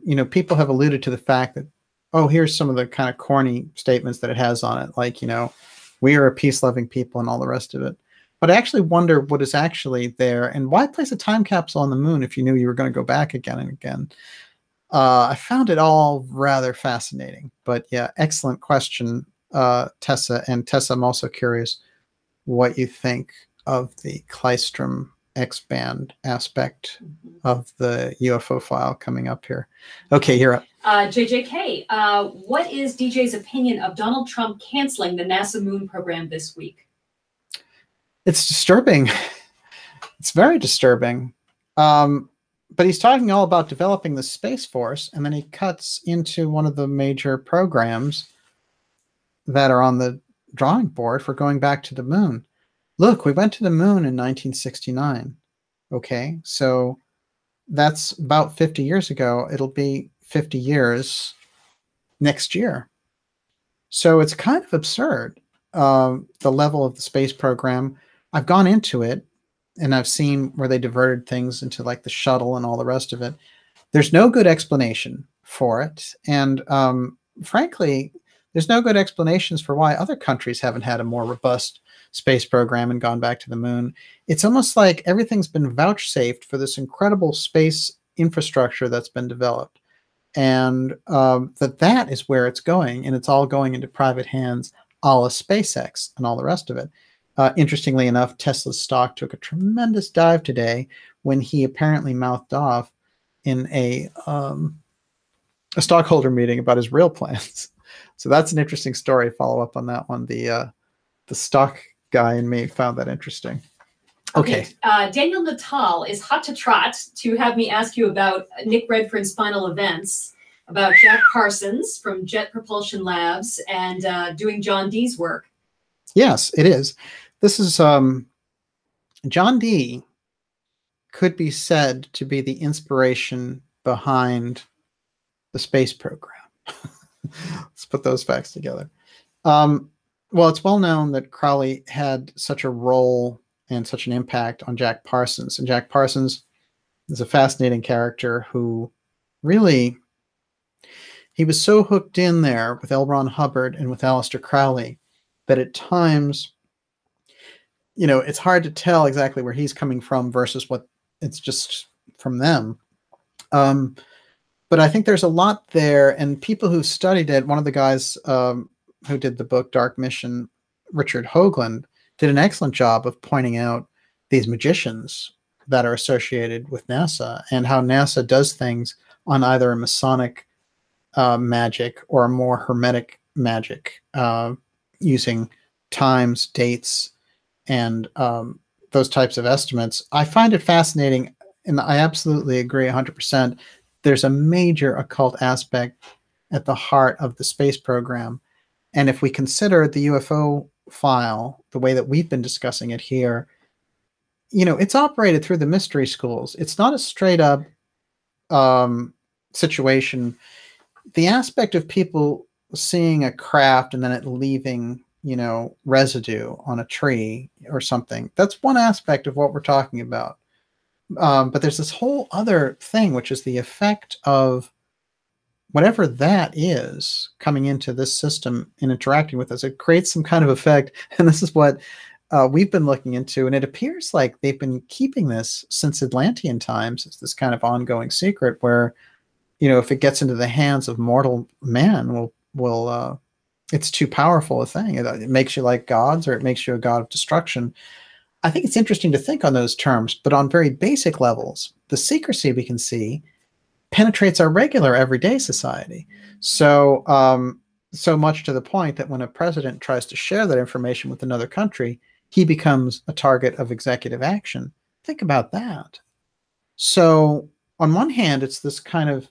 you know, people have alluded to the fact that, oh, here's some of the kind of corny statements that it has on it. Like, you know, we are a peace-loving people and all the rest of it. But I actually wonder what is actually there, and why place a time capsule on the moon if you knew you were going to go back again and again? I found it all rather fascinating. But yeah, excellent question, Tessa. And Tessa, I'm also curious what you think of the Klystrom X-band aspect of the UFO file coming up here. Okay, you're up. JJK, what is DJ's opinion of Donald Trump canceling the NASA moon program this week? It's disturbing. It's very disturbing. But he's talking all about developing the Space Force, and then he cuts into one of the major programs that are on the drawing board for going back to the moon. Look, we went to the moon in 1969. Okay, so that's about 50 years ago. It'll be 50 years next year. So it's kind of absurd, the level of the space program. I've gone into it, and I've seen where they diverted things into like the shuttle and all the rest of it. There's no good explanation for it. And frankly, there's no good explanations for why other countries haven't had a more robust space program and gone back to the moon. It's almost like everything's been vouchsafed for this incredible space infrastructure that's been developed, and that is where it's going, and it's all going into private hands, a la SpaceX and all the rest of it. Interestingly enough, Tesla's stock took a tremendous dive today when he apparently mouthed off in a stockholder meeting about his real plans. So that's an interesting story. Follow up on that one. The stock guy in me found that interesting. Okay. Daniel Natal is hot to trot to have me ask you about Nick Redfern's final events, about Jack Parsons from Jet Propulsion Labs, and doing John Dee's work. Yes, it is. This is John Dee could be said to be the inspiration behind the space program. Let's put those facts together. Well, it's well known that Crowley had such a role and such an impact on Jack Parsons. And Jack Parsons is a fascinating character who really, he was so hooked in there with L. Ron Hubbard and with Aleister Crowley that at times, you know, it's hard to tell exactly where he's coming from versus what it's just from them. But I think there's a lot there, and people who studied it, one of the guys who did the book Dark Mission, Richard Hoagland, did an excellent job of pointing out these magicians that are associated with NASA and how NASA does things on either a Masonic magic or a more hermetic magic, using times, dates, and those types of estimates. I find it fascinating, and I absolutely agree 100%. There's a major occult aspect at the heart of the space program. And if we consider the UFO file, the way that we've been discussing it here, you know, it's operated through the mystery schools. It's not a straight up situation. The aspect of people seeing a craft and then it leaving, you know, residue on a tree or something, that's one aspect of what we're talking about. But there's this whole other thing, which is the effect of whatever that is coming into this system and interacting with us. It creates some kind of effect. And this is what we've been looking into. And it appears like they've been keeping this since Atlantean times. It's this kind of ongoing secret where, you know, if it gets into the hands of mortal man, it's too powerful a thing. It makes you like gods, or it makes you a god of destruction. I think it's interesting to think on those terms, but on very basic levels, the secrecy we can see penetrates our regular everyday society. So, so much to the point that when a president tries to share that information with another country, he becomes a target of executive action. Think about that. So on one hand, it's this kind of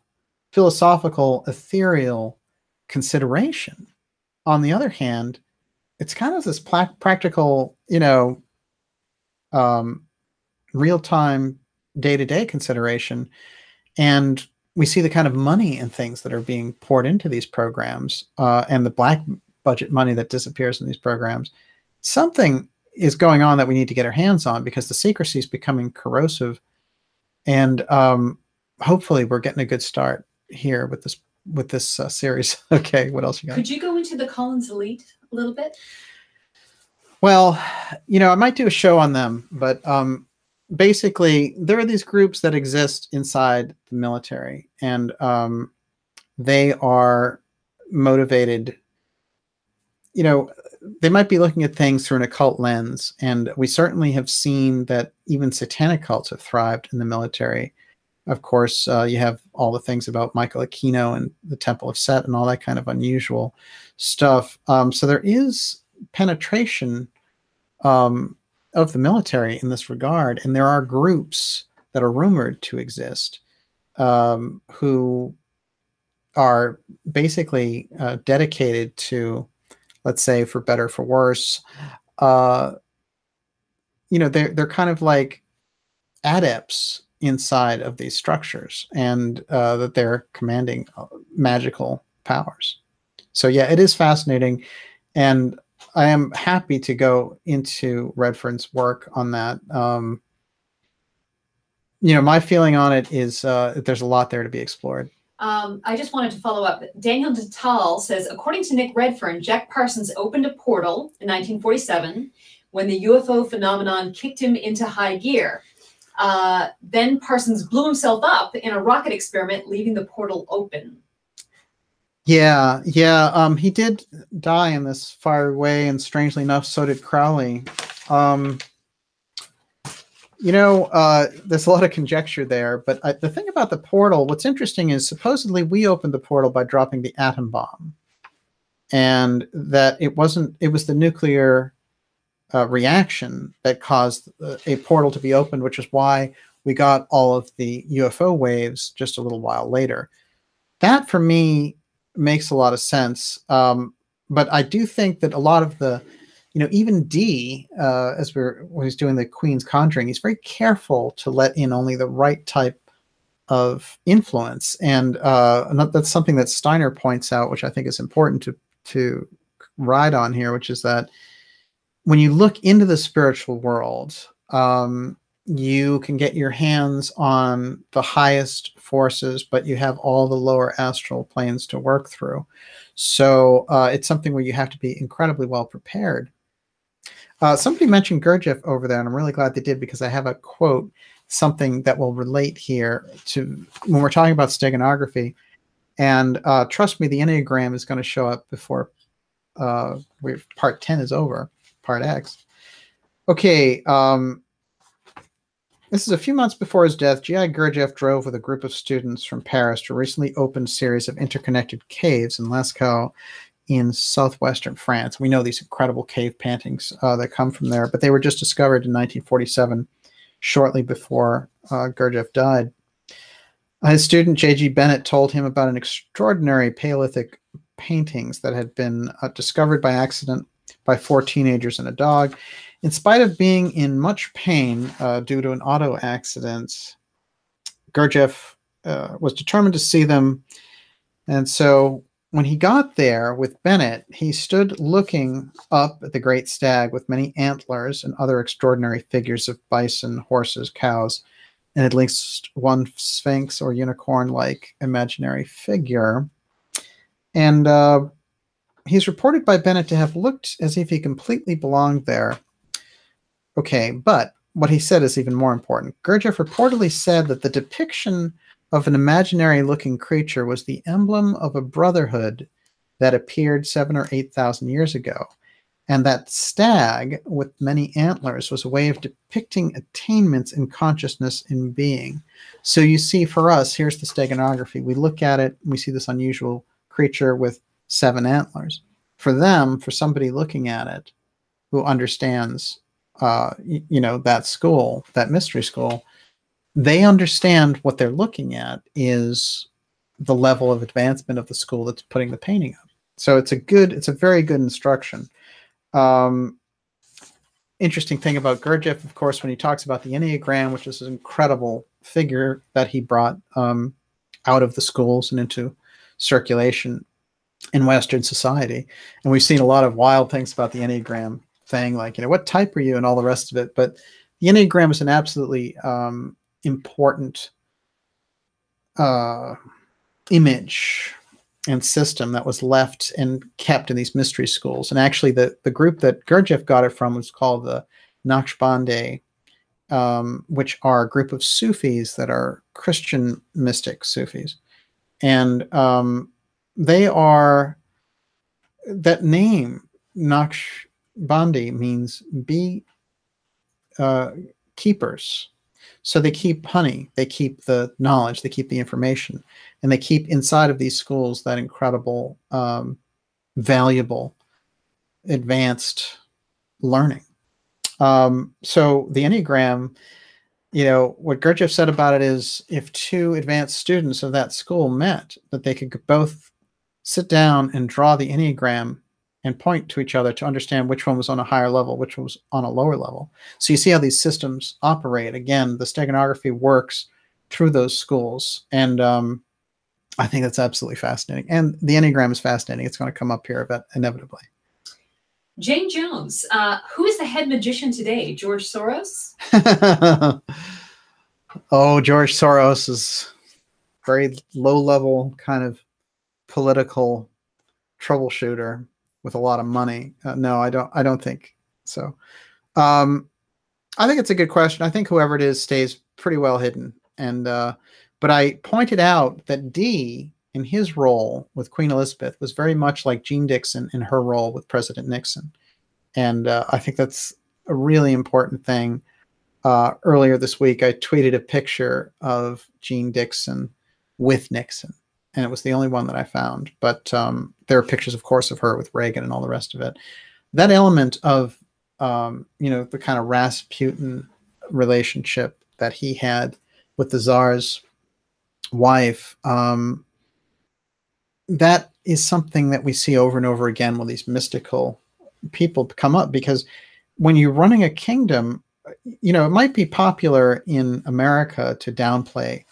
philosophical, ethereal consideration. On the other hand, it's kind of this practical, you know, real-time, day-to-day consideration. And we see the kind of money and things that are being poured into these programs, and the black budget money that disappears in these programs. Something is going on that we need to get our hands on, because the secrecy is becoming corrosive. And hopefully we're getting a good start here with this series. Okay, what else you got? Could you go into the Collins Elite a little bit? Well, you know, I might do a show on them, but basically there are these groups that exist inside the military, and they are motivated, you know, they might be looking at things through an occult lens. And we certainly have seen that even satanic cults have thrived in the military. Of course, you have all the things about Michael Aquino and the Temple of Set and all that kind of unusual stuff. So there is penetration of the military in this regard, and there are groups that are rumored to exist who are basically dedicated to, let's say, for better for worse, you know, they're kind of like adepts inside of these structures, and that they're commanding magical powers. So yeah, it is fascinating, and I am happy to go into Redfern's work on that. You know, my feeling on it is there's a lot there to be explored. I just wanted to follow up. Daniel Detal says, according to Nick Redfern, Jack Parsons opened a portal in 1947 when the UFO phenomenon kicked him into high gear. Then Parsons blew himself up in a rocket experiment, leaving the portal open. Yeah, yeah. He did die in this fiery way, and strangely enough, so did Crowley. You know, there's a lot of conjecture there, but the thing about the portal, what's interesting is supposedly we opened the portal by dropping the atom bomb, and that it was the nuclear reaction that caused a portal to be opened, which is why we got all of the UFO waves just a little while later. That, for me, makes a lot of sense. But I do think that a lot of the, you know, even Dee, when he's doing the Queen's Conjuring, he's very careful to let in only the right type of influence. And that's something that Steiner points out, which I think is important to ride on here, which is that when you look into the spiritual world, you can get your hands on the highest forces, but you have all the lower astral planes to work through. So it's something where you have to be incredibly well prepared. Somebody mentioned Gurdjieff over there, and I'm really glad they did, because I have a quote, something that will relate here to when we're talking about steganography. And trust me, the Enneagram is going to show up before part 10 is over, part X. Okay, this is a few months before his death. G.I. Gurdjieff drove with a group of students from Paris to a recently opened series of interconnected caves in Lascaux in southwestern France. We know these incredible cave paintings that come from there, but they were just discovered in 1947, shortly before Gurdjieff died. His student, J.G. Bennett, told him about an extraordinary Paleolithic paintings that had been discovered by accident by 4 teenagers and a dog. In spite of being in much pain due to an auto accident, Gurdjieff was determined to see them. And so when he got there with Bennett, he stood looking up at the great stag with many antlers and other extraordinary figures of bison, horses, cows, and at least one sphinx or unicorn-like imaginary figure. And he's reported by Bennett to have looked as if he completely belonged there. Okay, but what he said is even more important. Gurdjieff reportedly said that the depiction of an imaginary-looking creature was the emblem of a brotherhood that appeared 7,000 or 8,000 years ago, and that stag with many antlers was a way of depicting attainments in consciousness in being. So you see, for us, here's the steganography. We look at it, and we see this unusual creature with 7 antlers. For them, for somebody looking at it who understands you know, that school, that mystery school, they understand what they're looking at is the level of advancement of the school that's putting the painting up. So it's a very good instruction. Interesting thing about Gurdjieff, of course, when he talks about the Enneagram, which is an incredible figure that he brought out of the schools and into circulation in Western society. And we've seen a lot of wild things about the Enneagram thing, like, you know, what type are you and all the rest of it. But the Enneagram is an absolutely important image and system that was left and kept in these mystery schools. And actually the group that Gurdjieff got it from was called the Naqshbandi, which are a group of Sufis that are Christian mystic Sufis. And they are, that name, Naqshbandi, means be keepers. So they keep honey, they keep the knowledge, they keep the information, and they keep inside of these schools that incredible, valuable, advanced learning. So the Enneagram, you know, what Gurdjieff said about it is if 2 advanced students of that school met, that they could both sit down and draw the Enneagram and point to each other to understand which one was on a higher level, which one was on a lower level. So you see how these systems operate. Again, the steganography works through those schools. And I think that's absolutely fascinating. And the Enneagram is fascinating. It's going to come up here inevitably. Jane Jones, who is the head magician today? George Soros? Oh, George Soros is very low-level kind of political troubleshooter with a lot of money. No, I don't think so. I think it's a good question. I think whoever it is stays pretty well hidden. And but I pointed out that Dee, in his role with Queen Elizabeth, was very much like Jean Dixon in her role with President Nixon. And I think that's a really important thing. Earlier this week, I tweeted a picture of Jean Dixon with Nixon, and it was the only one that I found. But there are pictures, of course, of her with Reagan and all the rest of it. That element of the kind of Rasputin relationship that he had with the Tsar's wife, that is something that we see over and over again when these mystical people come up, because when you're running a kingdom, it might be popular in America to downplay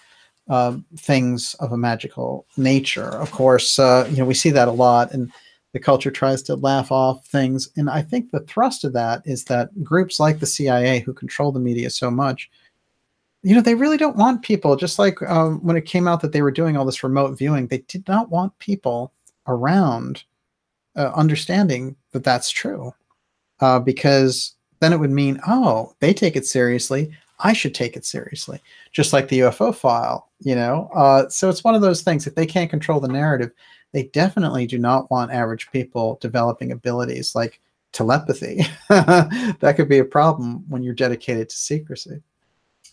things of a magical nature. Of course, we see that a lot, and the culture tries to laugh off things. And I think the thrust of that is that groups like the CIA, who control the media so much, they really don't want people, just like when it came out that they were doing all this remote viewing, they did not want people around understanding that that's true, because then it would mean, oh, they take it seriously, I should take it seriously, just like the UFO file, So it's one of those things. If they can't control the narrative, they definitely do not want average people developing abilities like telepathy. That could be a problem when you're dedicated to secrecy,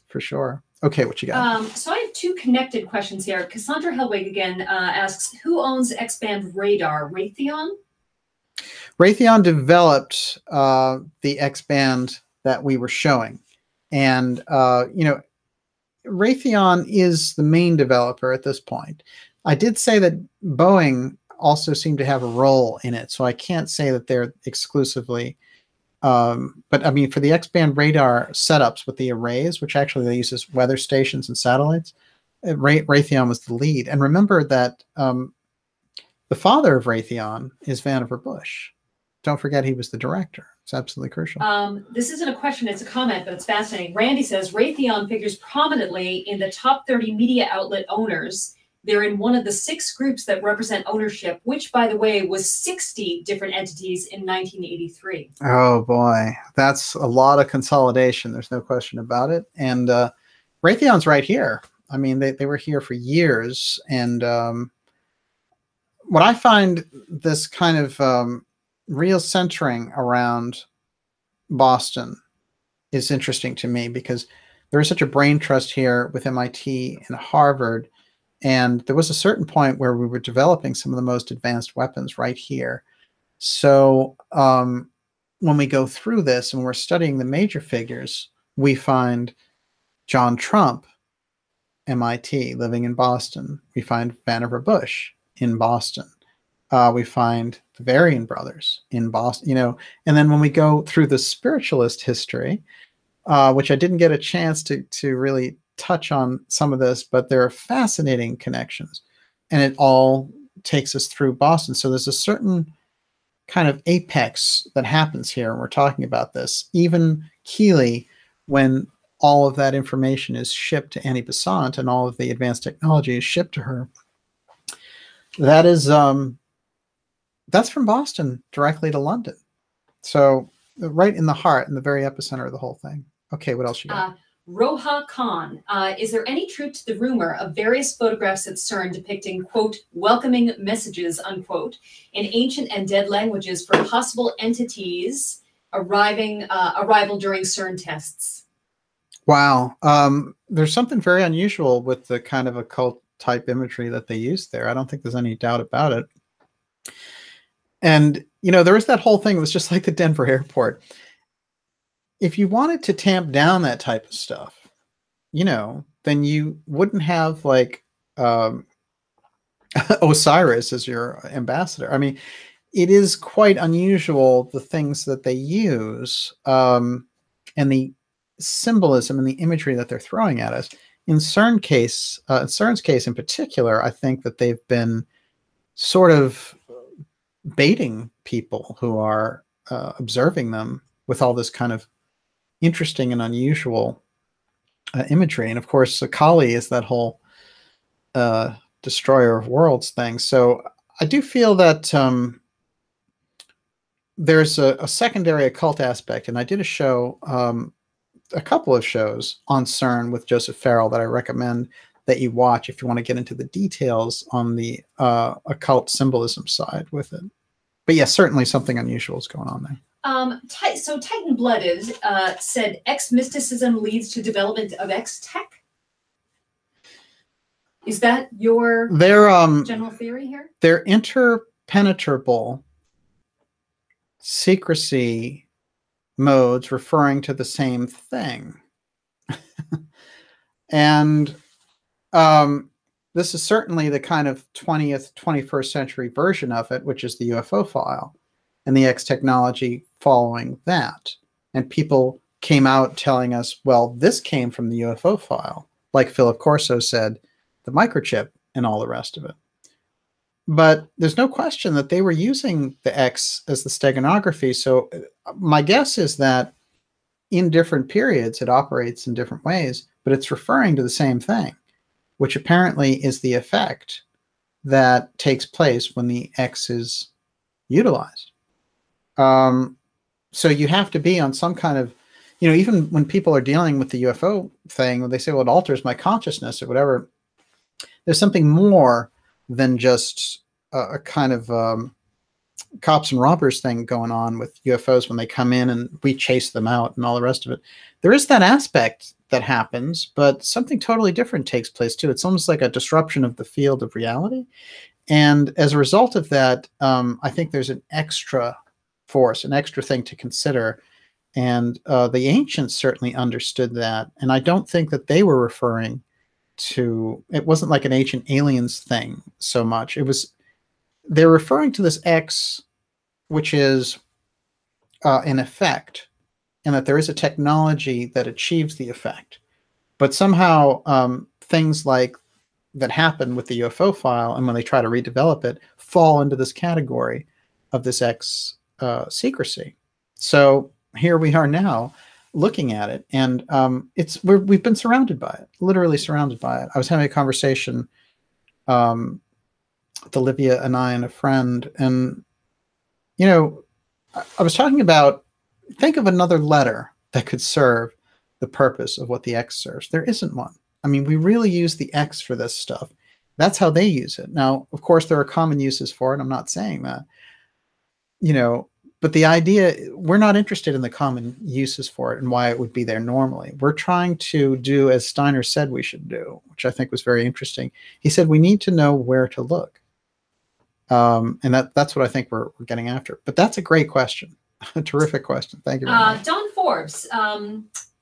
for sure. Okay, what you got? So I have two connected questions here. Cassandra Helwig again asks, who owns X-band radar? Raytheon? Raytheon developed the X-band that we were showing. And, Raytheon is the main developer at this point. I did say that Boeing also seemed to have a role in it, so I can't say that they're exclusively. But I mean, for the X-band radar setups with the arrays, which actually they use as weather stations and satellites, Raytheon was the lead. And remember that the father of Raytheon is Vannevar Bush. Don't forget he was the director. It's absolutely crucial. This isn't a question, it's a comment, but it's fascinating. Randy says, Raytheon figures prominently in the top 30 media outlet owners. They're in one of the 6 groups that represent ownership, which, by the way, was 60 different entities in 1983. Oh, boy. That's a lot of consolidation. There's no question about it. And Raytheon's right here. I mean, they were here for years. And what I find this kind of real centering around Boston is interesting to me, because there is such a brain trust here with MIT and Harvard. And there was a certain point where we were developing some of the most advanced weapons right here. So when we go through this and we're studying the major figures, we find John Trump, MIT, living in Boston. We find Vannevar Bush in Boston. We find the Varian brothers in Boston, And then when we go through the spiritualist history, which I didn't get a chance to really touch on some of this, but there are fascinating connections, and it all takes us through Boston. So there's a certain kind of apex that happens here, and we're talking about this. Even Keeley, when all of that information is shipped to Annie Besant and all of the advanced technology is shipped to her, that is that's from Boston directly to London. So right in the heart, in the very epicenter of the whole thing. Okay, what else you got? Roha Khan, is there any truth to the rumor of various photographs at CERN depicting, quote, welcoming messages, unquote, in ancient and dead languages for possible entities arrival during CERN tests? Wow. There's something very occult with the kind of occult type imagery that they use there. I don't think there's any doubt about it. And, there was that whole thing. It was just like the Denver airport. If you wanted to tamp down that type of stuff, then you wouldn't have like Osiris as your ambassador. I mean, it is quite unusual, the things that they use and the symbolism and the imagery that they're throwing at us. In CERN's case in particular, I think that they've been sort of baiting people who are observing them with all this kind of interesting and unusual imagery. And of course, Kali is that whole destroyer of worlds thing. So I do feel that there's a secondary occult aspect, and I did a show, a couple of shows on CERN with Joseph Farrell that I recommend that you watch if you want to get into the details on the occult symbolism side with it. But yes, certainly something unusual is going on there. So Titan Blooded said X mysticism leads to development of X tech. Is that your general theory here? They're interpenetrable secrecy modes referring to the same thing. And this is certainly the kind of 20th, 21st century version of it, which is the UFO file and the X technology following that. And people came out telling us, well, this came from the UFO file, like Philip Corso said, the microchip and all the rest of it. But there's no question that they were using the X as the steganography. So my guess is that in different periods, it operates in different ways, but it's referring to the same thing, which apparently is the effect that takes place when the X is utilized. So you have to be on some kind of, you know, even when people are dealing with the UFO thing, when they say, well, it alters my consciousness or whatever, there's something more than just a kind of cops and robbers thing going on with UFOs when they come in and we chase them out and all the rest of it. There is that aspect that happens, but something totally different takes place too. It's almost like a disruption of the field of reality. And as a result of that, I think there's an extra force, an extra thing to consider. And the ancients certainly understood that. And I don't think that they were referring to, it wasn't like an ancient aliens thing so much. It was, they're referring to this X, which is an effect, and that there is a technology that achieves the effect. But somehow things like that happen with the UFO file, and when they try to redevelop it, fall into this category of this X secrecy. So here we are now looking at it, and we've been surrounded by it, literally surrounded by it. I was having a conversation with Olivia and I and a friend, and you know, I was talking about, think of another letter that could serve the purpose of what the X serves. There isn't one. I mean, we really use the X for this stuff. That's how they use it. Now, of course, there are common uses for it. I'm not saying that, you know, but the idea, we're not interested in the common uses for it and why it would be there normally. We're trying to do, as Steiner said we should do, which I think was very interesting. He said, we need to know where to look. And that's what I think we're getting after. But that's a great question. A terrific question. Thank you very much. Don Forbes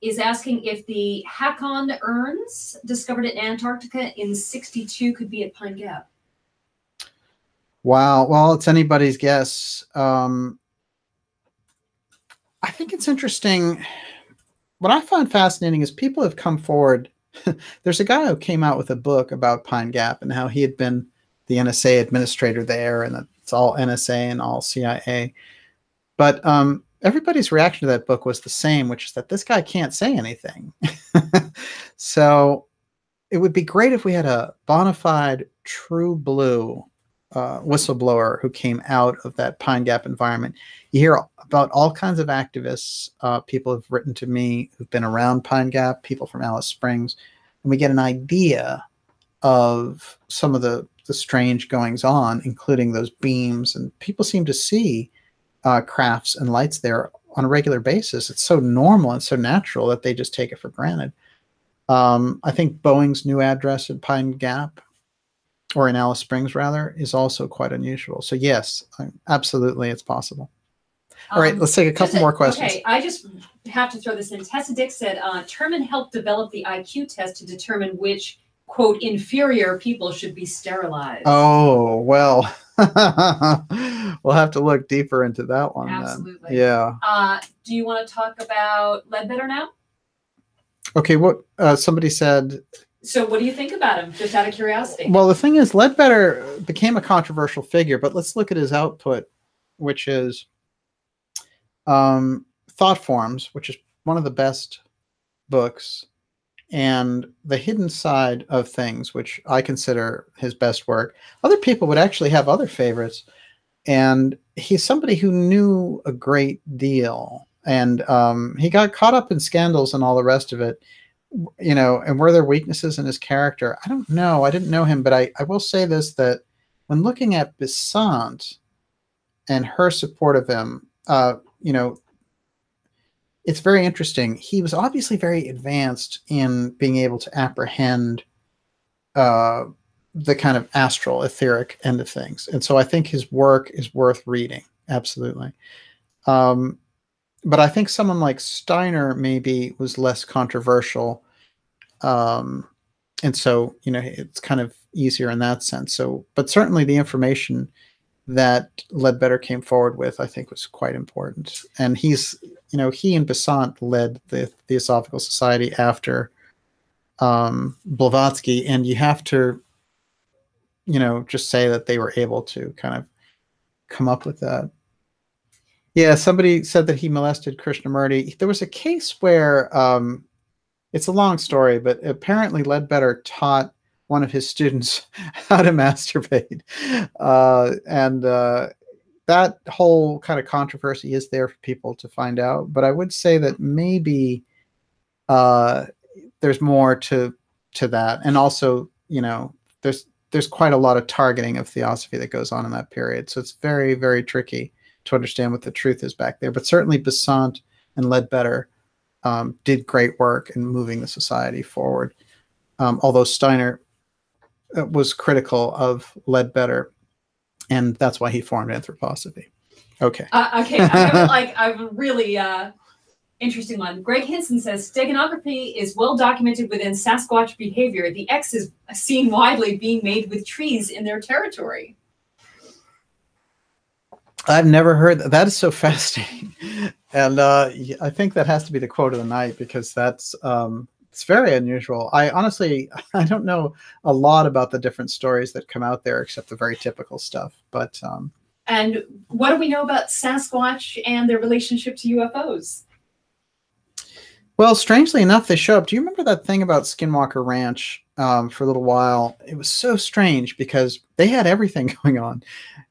is asking if the Hakon urns discovered in Antarctica in '62 could be at Pine Gap. Wow. Well, it's anybody's guess. I think it's interesting. What I find fascinating is people have come forward. There's a guy who came out with a book about Pine Gap and how he had been the NSA administrator there, and that it's all NSA and all CIA. But everybody's reaction to that book was the same, which is that this guy can't say anything. So it would be great if we had a bona fide, true blue whistleblower who came out of that Pine Gap environment. You hear about all kinds of activists. People have written to me who've been around Pine Gap, people from Alice Springs, and we get an idea of some of the strange goings on, including those beams. And people seem to see crafts and lights there on a regular basis. It's so normal and so natural that they just take it for granted. I think Boeing's new address at Pine Gap, or in Alice Springs rather, is also quite unusual. So yes, absolutely, it's possible. All right, let's take a couple more questions. Okay, I just have to throw this in. Tessa Dick said, Terman helped develop the IQ test to determine which, quote, inferior people should be sterilized. Oh, well, we'll have to look deeper into that one. Absolutely. Then. Yeah. Do you want to talk about Ledbetter now? Okay, what somebody said. So what do you think about him, just out of curiosity? Well, the thing is, Ledbetter became a controversial figure, but let's look at his output, which is Thought Forms, which is one of the best books and the hidden side of things, which I consider his best work. Other people would actually have other favorites, and he's somebody who knew a great deal, and he got caught up in scandals and all the rest of it, you know. And were there weaknesses in his character? I don't know. I didn't know him, but I will say this, that when looking at Besant and her support of him, you know, it's very interesting. He was obviously very advanced in being able to apprehend the kind of astral, etheric end of things. And so I think his work is worth reading. Absolutely. But I think someone like Steiner maybe was less controversial. And so, you know, it's kind of easier in that sense. So, but certainly the information that Ledbetter came forward with, I think, was quite important. And he's, you know, he and Besant led the Theosophical Society after Blavatsky, and you have to, you know, just say that they were able to kind of come up with that. Yeah, somebody said that he molested Krishnamurti. There was a case where, it's a long story, but apparently Ledbetter taught one of his students how to masturbate. And that whole kind of controversy is there for people to find out. But I would say that maybe there's more to that. And also, you know, there's quite a lot of targeting of theosophy that goes on in that period. So it's very, very tricky to understand what the truth is back there. But certainly Besant and Ledbetter did great work in moving the society forward. Although Steiner was critical of Ledbetter, and that's why he formed anthroposophy. Okay. Okay. I have a really interesting one. Greg Hinson says steganography is well documented within Sasquatch behavior. The X is seen widely being made with trees in their territory. I've never heard that. That is so fascinating. And I think that has to be the quote of the night, because that's it's very unusual. I honestly, I don't know a lot about the different stories that come out there, except the very typical stuff. But and what do we know about Sasquatch and their relationship to UFOs? Well, strangely enough, they show up. Do you remember that thing about Skinwalker Ranch for a little while? It was so strange because they had everything going on.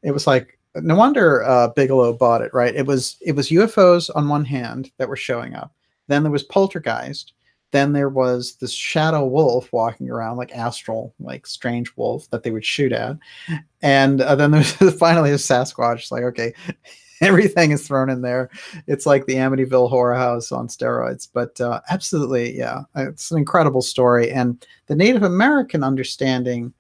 It was like, no wonder Bigelow bought it, right? It was UFOs on one hand that were showing up. Then there was poltergeist. Then there was this shadow wolf walking around, like astral, like strange wolf that they would shoot at. And then there's finally a Sasquatch. It's like, okay, everything is thrown in there. It's like the Amityville Horror House on steroids. But absolutely, yeah, it's an incredible story. And the Native American understanding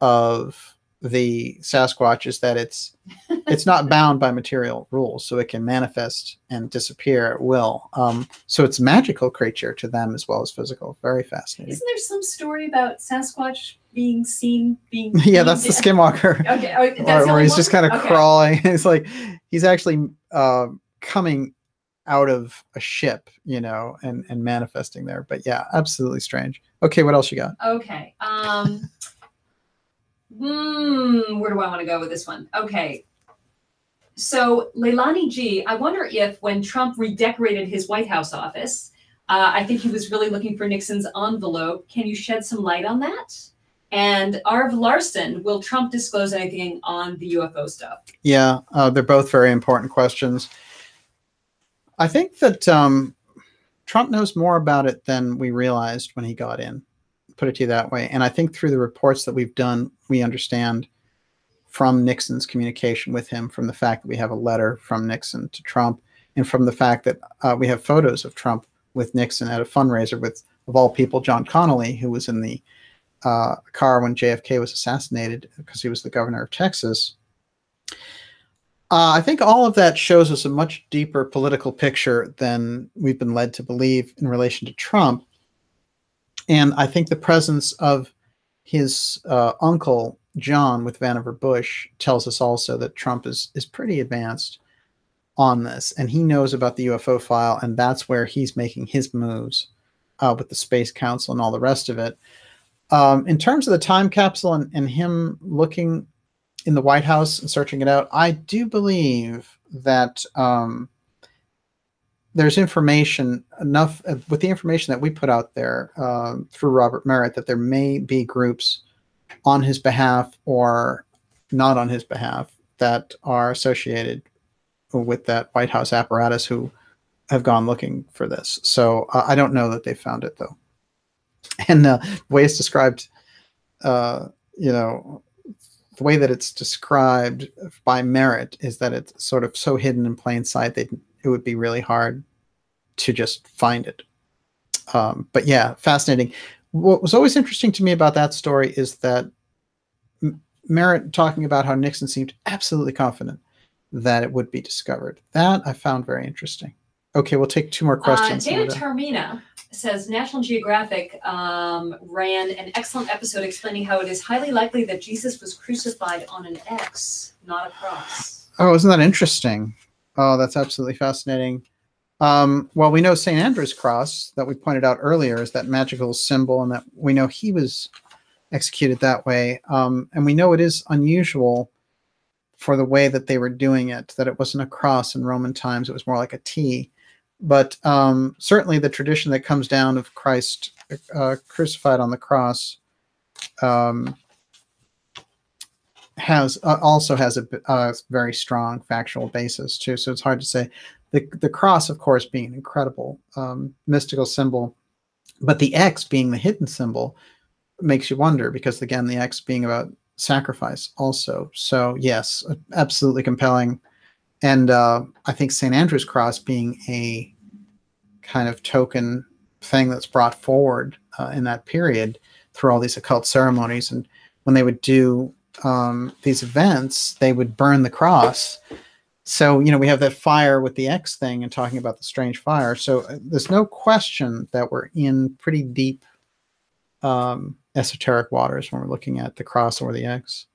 of the Sasquatch is that it's not bound by material rules, so it can manifest and disappear at will. So it's a magical creature to them as well as physical. Very fascinating. Isn't there some story about Sasquatch being seen being? Yeah, that's the Skinwalker. Okay, that's where he's just kind of crawling. It's like he's actually coming out of a ship, you know, and manifesting there. But yeah, absolutely strange. Okay, what else you got? Okay. Where do I want to go with this one? Okay. So Leilani G, I wonder if when Trump redecorated his White House office, I think he was really looking for Nixon's envelope. Can you shed some light on that? And Arv Larson, will Trump disclose anything on the UFO stuff? Yeah, they're both very important questions. I think that Trump knows more about it than we realized when he got in. Put it to you that way. And I think through the reports that we've done, we understand from Nixon's communication with him, from the fact that we have a letter from Nixon to Trump, and from the fact that we have photos of Trump with Nixon at a fundraiser with, of all people, John Connolly, who was in the car when JFK was assassinated because he was the governor of Texas. I think all of that shows us a much deeper political picture than we've been led to believe in relation to Trump. And I think the presence of his uncle, John, with Vannevar Bush tells us also that Trump is pretty advanced on this. And he knows about the UFO file, and that's where he's making his moves with the Space Council and all the rest of it. In terms of the time capsule and him looking in the White House and searching it out, I do believe that there's information enough with the information that we put out there through Robert Merritt that there may be groups on his behalf or not on his behalf that are associated with that White House apparatus who have gone looking for this. So I don't know that they found it, though. And the way it's described, you know, the way that it's described by Merritt is that it's sort of so hidden in plain sight that it would be really hard to just find it. But yeah, fascinating. What was always interesting to me about that story is that Merritt talking about how Nixon seemed absolutely confident that it would be discovered. That I found very interesting. Okay, we'll take 2 more questions. David Termina says National Geographic ran an excellent episode explaining how it is highly likely that Jesus was crucified on an X, not a cross. Oh, isn't that interesting? Oh, that's absolutely fascinating. Well, we know St. Andrew's cross that we pointed out earlier is that magical symbol, and that we know he was executed that way. And we know it is unusual for the way that they were doing it, that it wasn't a cross in Roman times, it was more like a T. But certainly the tradition that comes down of Christ crucified on the cross also has a very strong factual basis too. So it's hard to say. The cross, of course, being an incredible mystical symbol, but the X being the hidden symbol makes you wonder, because again, the X being about sacrifice also. So yes, absolutely compelling. And I think St. Andrew's cross being a kind of token thing that's brought forward in that period through all these occult ceremonies. And when they would do these events, they would burn the cross. So, you know, we have that fire with the X thing and talking about the strange fire. So there's no question that we're in pretty deep esoteric waters when we're looking at the cross or the X.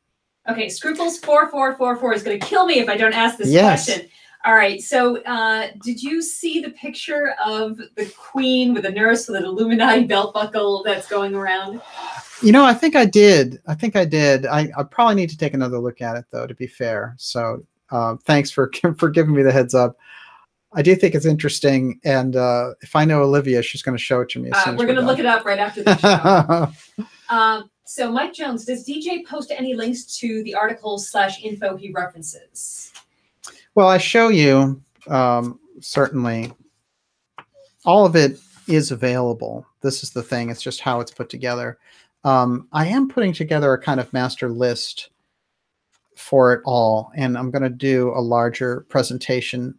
Okay, Scruples4444 is going to kill me if I don't ask this Yes. question. All right, so did you see the picture of the Queen with a nurse with an Illuminati belt buckle that's going around? You know, I think I did. I probably need to take another look at it, though, to be fair. So thanks for giving me the heads up. I do think it's interesting, and if I know Olivia, she's going to show it to me as soon as we're going to look it up right after the show. So Mike Jones, does DJ post any links to the articles/info he references? Well, I show you, certainly. All of it is available. This is the thing. It's just how it's put together. I am putting together a kind of master list for it all, and I'm going to do a larger presentation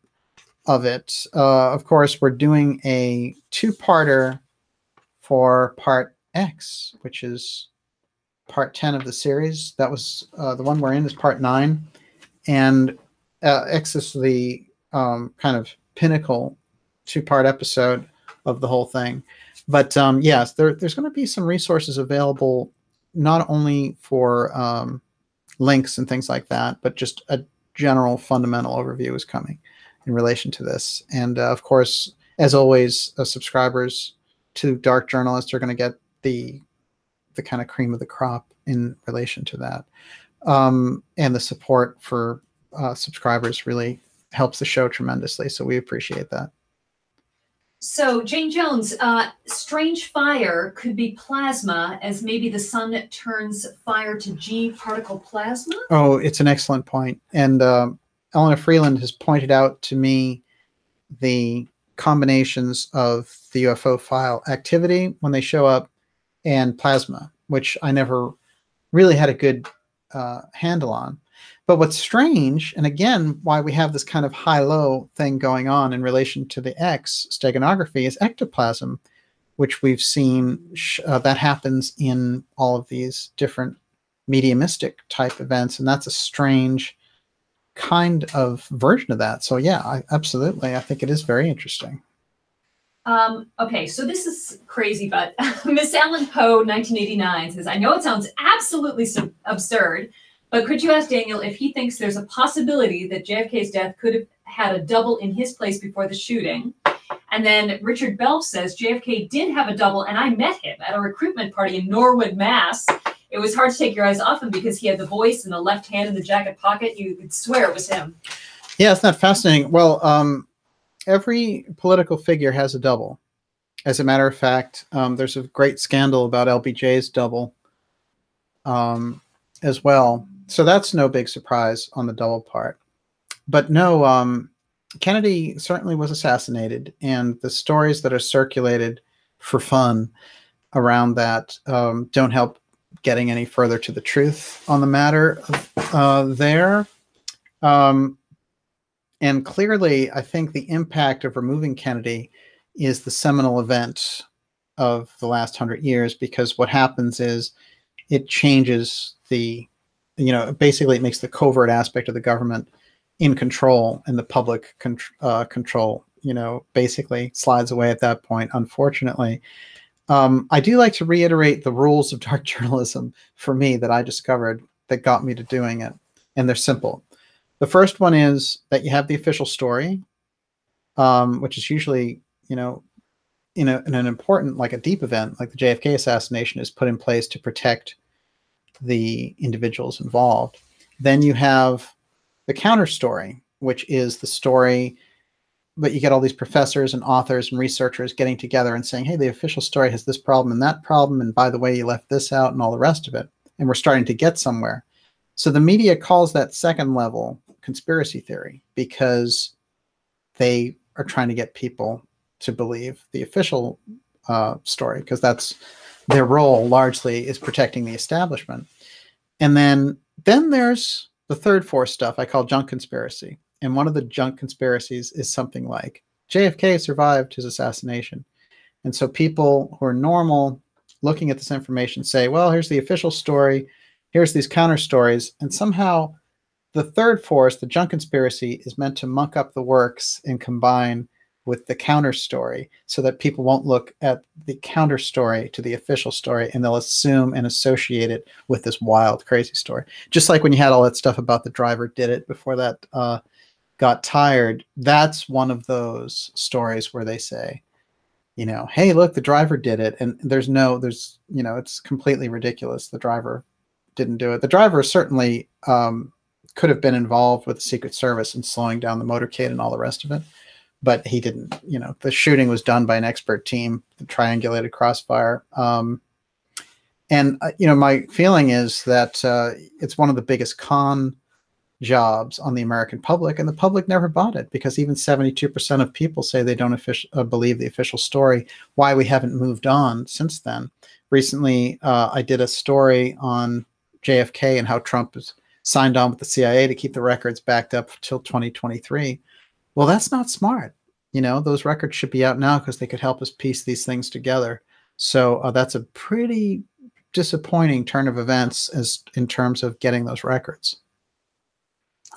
of it. Of course, we're doing a 2-parter for part X, which is part 10 of the series. That was the one we're in is part 9, and X is the kind of pinnacle 2-part episode of the whole thing. But yes, there's going to be some resources available, not only for links and things like that, but just a general fundamental overview is coming in relation to this. And of course, as always, subscribers to Dark Journalist are going to get the kind of cream of the crop in relation to that. And the support for subscribers really helps the show tremendously. So we appreciate that. So Jane Jones, strange fire could be plasma, as maybe the sun turns fire to G particle plasma? Oh, it's an excellent point. And Elena Freeland has pointed out to me the combinations of the UFO file activity when they show up and plasma, which I never really had a good handle on. But what's strange, and again, why we have this kind of high-low thing going on in relation to the X steganography, is ectoplasm, which we've seen that happens in all of these different mediumistic type events, and that's a strange kind of version of that. So yeah, absolutely. I think it is very interesting. Okay, so this is crazy, but Miss Ellen Poe, 1989, says, I know it sounds absolutely absurd, but could you ask Daniel if he thinks there's a possibility that JFK's death could have had a double in his place before the shooting? And then Richard Belf says, JFK did have a double, and I met him at a recruitment party in Norwood, Mass. It was hard to take your eyes off him because he had the voice and the left hand in the jacket pocket. You could swear it was him. Yeah, isn't that fascinating? Well, every political figure has a double. As a matter of fact, there's a great scandal about LBJ's double as well. So that's no big surprise on the double part. But no, Kennedy certainly was assassinated, and the stories that are circulated for fun around that don't help getting any further to the truth on the matter there. And clearly, I think the impact of removing Kennedy is the seminal event of the last 100 years, because what happens is it changes the, basically it makes the covert aspect of the government in control, and the public control, basically slides away at that point, unfortunately. I do like to reiterate the rules of dark journalism for me that I discovered that got me to doing it. And they're simple. The first one is that you have the official story, which is usually, in an important, like a deep event, like the JFK assassination, is put in place to protect the individuals involved. Then you have the counter story, which is the story, but you get all these professors and authors and researchers getting together and saying, hey, the official story has this problem and that problem, and by the way, you left this out, and all the rest of it. And we're starting to get somewhere. So the media calls that second level conspiracy theory, because they are trying to get people to believe the official story, because that's their role largely, is protecting the establishment. And then there's the third force stuff I call junk conspiracy. And one of the junk conspiracies is something like JFK survived his assassination. And so people who are normal looking at this information say, well, here's the official story, here's these counter stories, and somehow the third force, the junk conspiracy, is meant to muck up the works and combine with the counter story, so that people won't look at the counter story to the official story, and they'll assume and associate it with this wild, crazy story. Just like when you had all that stuff about the driver did it before that got tired. That's one of those stories where they say, hey, look, the driver did it. And it's completely ridiculous. The driver didn't do it. The driver certainly could have been involved with the Secret Service in slowing down the motorcade and all the rest of it, but he didn't. The shooting was done by an expert team, the triangulated crossfire. My feeling is that it's one of the biggest con jobs on the American public, and the public never bought it, because even 72% of people say they don't believe the official story. Why we haven't moved on since then. Recently, I did a story on JFK and how Trump has signed on with the CIA to keep the records backed up till 2023. Well, that's not smart. Those records should be out now, because they could help us piece these things together. So that's a pretty disappointing turn of events in terms of getting those records.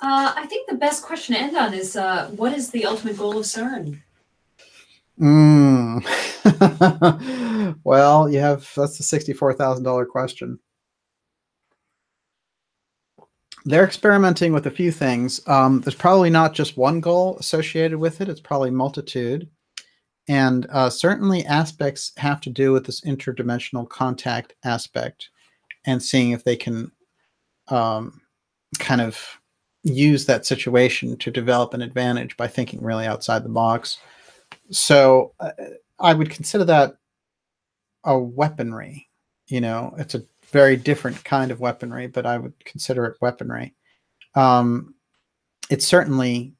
I think the best question to end on is, what is the ultimate goal of CERN? Well, that's the $64,000 question. They're experimenting with a few things. There's probably not just one goal associated with it. It's probably multitude. And certainly aspects have to do with this interdimensional contact aspect, and seeing if they can kind of use that situation to develop an advantage by thinking really outside the box. So I would consider that a weaponry. It's a very different kind of weaponry, but I would consider it weaponry. It's certainly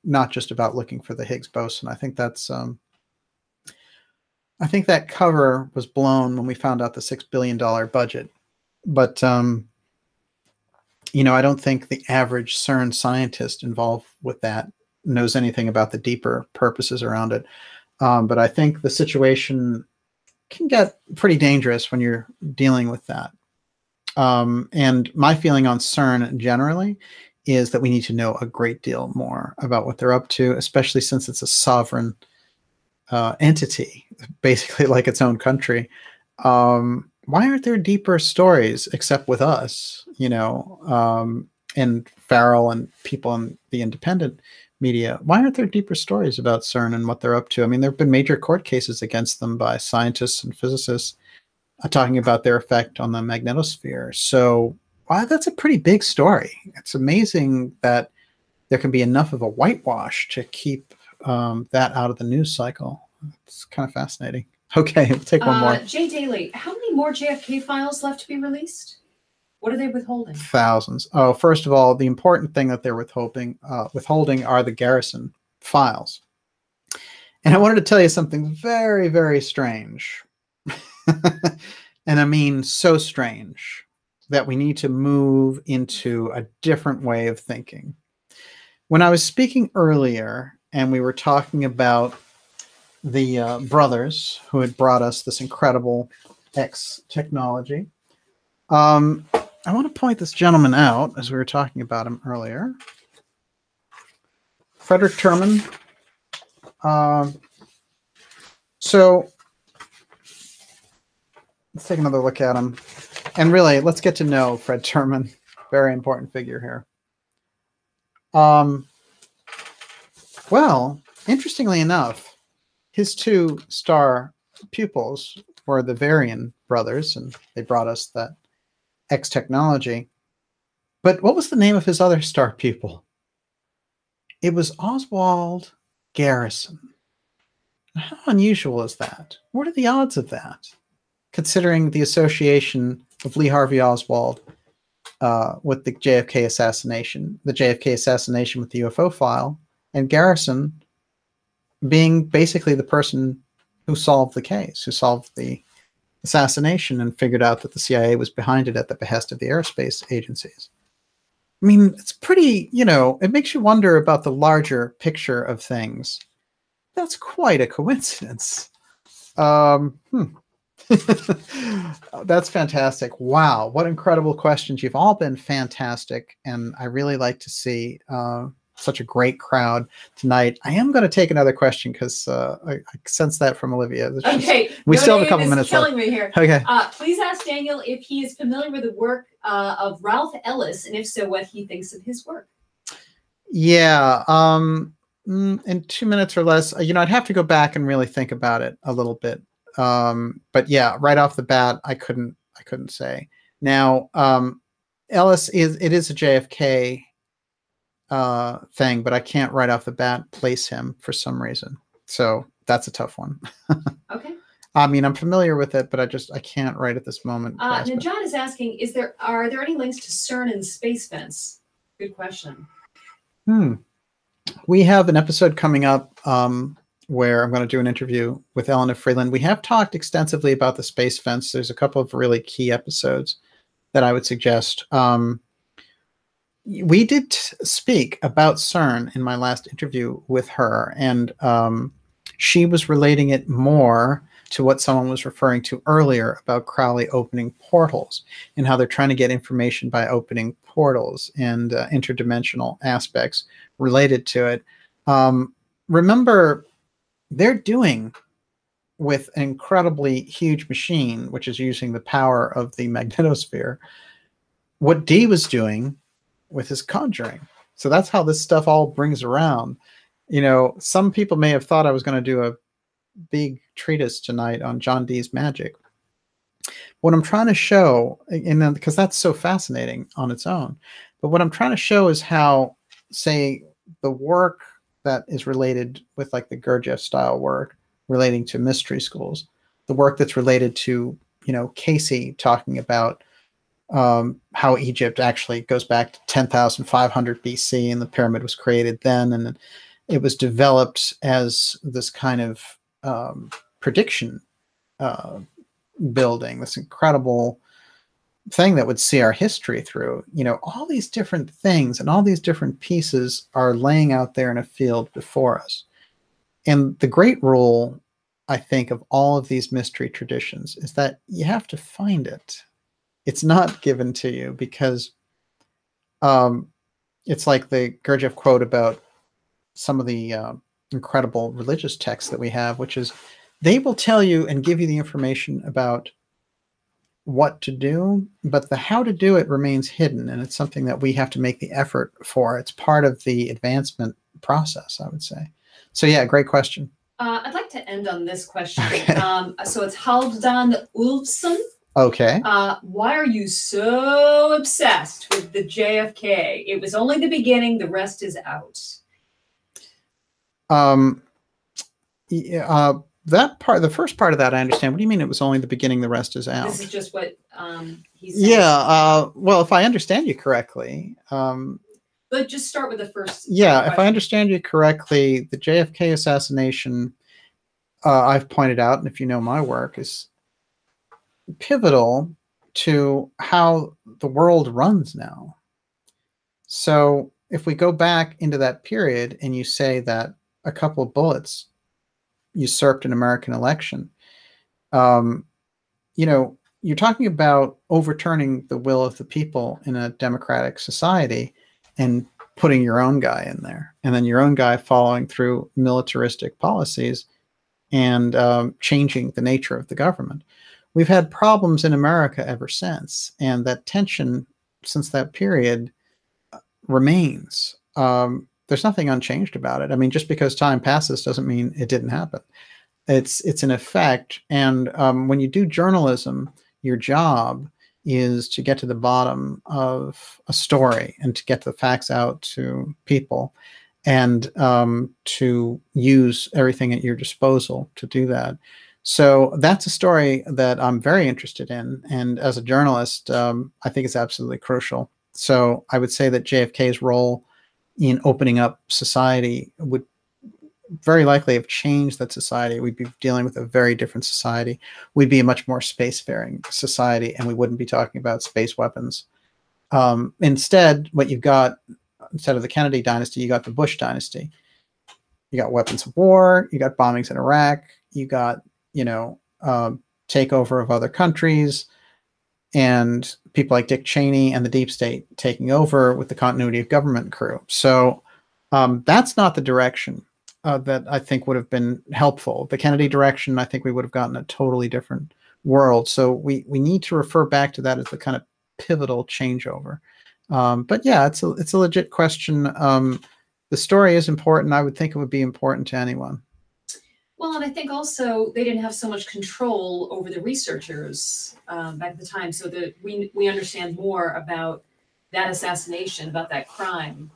not just about looking for the Higgs boson. I think that's I think that cover was blown when we found out the $6 billion budget. But I don't think the average CERN scientist involved with that knows anything about the deeper purposes around it. But I think the situation can get pretty dangerous when you're dealing with that. And my feeling on CERN generally is that we need to know a great deal more about what they're up to, especially since it's a sovereign entity, basically like its own country. Why aren't there deeper stories except with us, and Farrell and people in the independent media? Why aren't there deeper stories about CERN and what they're up to? I mean, there have been major court cases against them by scientists and physicists talking about their effect on the magnetosphere. So wow, that's a pretty big story. It's amazing that there can be enough of a whitewash to keep that out of the news cycle. It's kind of fascinating. Okay, we'll take one more. Jay Daly, how many more JFK files left to be released? What are they withholding? Thousands. Oh, first of all, the important thing that they're withholding are the Garrison files. And I wanted to tell you something very, very strange. And I mean so strange that we need to move into a different way of thinking. When I was speaking earlier and we were talking about the brothers who had brought us this incredible X technology, I want to point this gentleman out as we were talking about him earlier. Frederick Terman. So let's take another look at him. And really, let's get to know Fred Terman. Very important figure here. Well, interestingly enough, his two star pupils were the Varian brothers, and they brought us that X technology. But what was the name of his other star pupil? It was Oswald Garrison. How unusual is that? What are the odds of that? Considering the association of Lee Harvey Oswald with the JFK assassination with the UFO file, and Garrison being basically the person who solved the case, who solved the assassination and figured out that the CIA was behind it at the behest of the aerospace agencies. I mean, it's pretty, it makes you wonder about the larger picture of things. That's quite a coincidence. That's fantastic. Wow, what incredible questions. You've all been fantastic, and I really like to see such a great crowd tonight. I am going to take another question because I sense that from Olivia. Okay. We still have a couple minutes left. Killing me here. Okay. Please ask Daniel if he is familiar with the work of Ralph Ellis, and if so, what he thinks of his work. Yeah. In 2 minutes or less, I'd have to go back and really think about it a little bit. But yeah, right off the bat, I couldn't say. Now, Ellis is a JFK thing, but I can't right off the bat place him for some reason. So that's a tough one. Okay. I mean, I'm familiar with it, but I can't right at this moment. Now John is asking, are there any links to CERN and space fence? Good question. We have an episode coming up where I'm going to do an interview with Eleanor Freeland. We have talked extensively about the space fence. There's a couple of really key episodes that I would suggest. We did speak about CERN in my last interview with her, and she was relating it more to what someone was referring to earlier about Crowley opening portals and how they're trying to get information by opening portals and interdimensional aspects related to it. Remember, they're doing with an incredibly huge machine, which is using the power of the magnetosphere, what Dee was doing with his conjuring. So that's how this stuff all brings around. Some people may have thought I was going to do a big treatise tonight on John Dee's magic. What I'm trying to show, and because that's so fascinating on its own, but what I'm trying to show is how, say, the work that is related with like the Gurdjieff style work relating to mystery schools, the work that's related to, Casey talking about how Egypt actually goes back to 10,500 BC and the pyramid was created then, and it was developed as this kind of prediction building, this incredible thing that would see our history through. All these different things and all these different pieces are laying out there in a field before us. And the great rule, I think, of all of these mystery traditions is that you have to find it. It's not given to you, because it's like the Gurdjieff quote about some of the incredible religious texts that we have, which is they will tell you and give you the information about what to do, but the how to do it remains hidden, and it's something that we have to make the effort for. It's part of the advancement process, I would say. So yeah, great question. I'd like to end on this question. Okay. So it's Halvdan Ulfsson. Okay. Why are you so obsessed with the JFK? It was only the beginning. The rest is out. Yeah, that part, the first part of that, I understand. What do you mean it was only the beginning, the rest is out? This is just what he's saying. Yeah, well, if I understand you correctly, but just start with the first. Yeah, question. if I understand you correctly, the JFK assassination, I've pointed out, and if you know my work, is pivotal to how the world runs now. So if we go back into that period and you say that a couple of bullets usurped an American election, you know, you're talking about overturning the will of the people in a democratic society and putting your own guy in there, and then your own guy following through militaristic policies and changing the nature of the government. We've had problems in America ever since, and that tension since that period remains. There's nothing unchanged about it. I mean, just because time passes doesn't mean it didn't happen. It's an effect, and when you do journalism, your job is to get to the bottom of a story and to get the facts out to people, and to use everything at your disposal to do that. So that's a story that I'm very interested in, and as a journalist, I think it's absolutely crucial. So I would say that JFK's role in opening up society would very likely have changed that society. We'd be dealing with a very different society. We'd be a much more spacefaring society, and we wouldn't be talking about space weapons. Instead, what you've got, instead of the Kennedy dynasty, you got the Bush dynasty. You got weapons of war, you got bombings in Iraq, you got, you know, takeover of other countries, and people like Dick Cheney and the deep state taking over with the continuity of government crew. So that's not the direction that I think would have been helpful. The Kennedy direction, I think we would have gotten a totally different world. So we need to refer back to that as the kind of pivotal changeover. But yeah, it's a legit question. The story is important. I would think it would be important to anyone. Well, and I think also they didn't have so much control over the researchers back at the time, so that we understand more about that assassination, about that crime,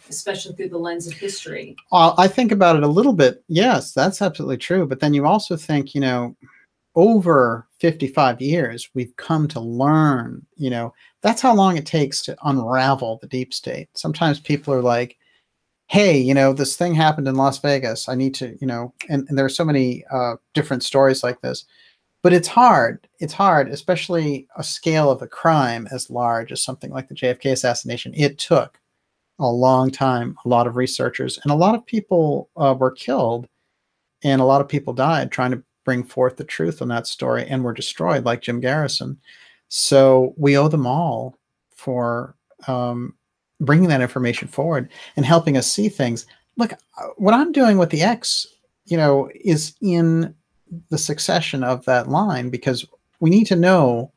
especially through the lens of history. I think about it a little bit. Yes, that's absolutely true. But then you also think, you know, over 55 years, we've come to learn, you know, that's how long it takes to unravel the deep state. Sometimes people are like, hey, you know, this thing happened in Las Vegas. I need to, you know, and there are so many different stories like this. But it's hard. It's hard, especially a scale of a crime as large as something like the JFK assassination. It took a long time, a lot of researchers, and a lot of people were killed, and a lot of people died trying to bring forth the truth on that story, and were destroyed, like Jim Garrison. So we owe them all for bringing that information forward and helping us see things. Look, what I'm doing with the X, you know, is in the succession of that line, because we need to know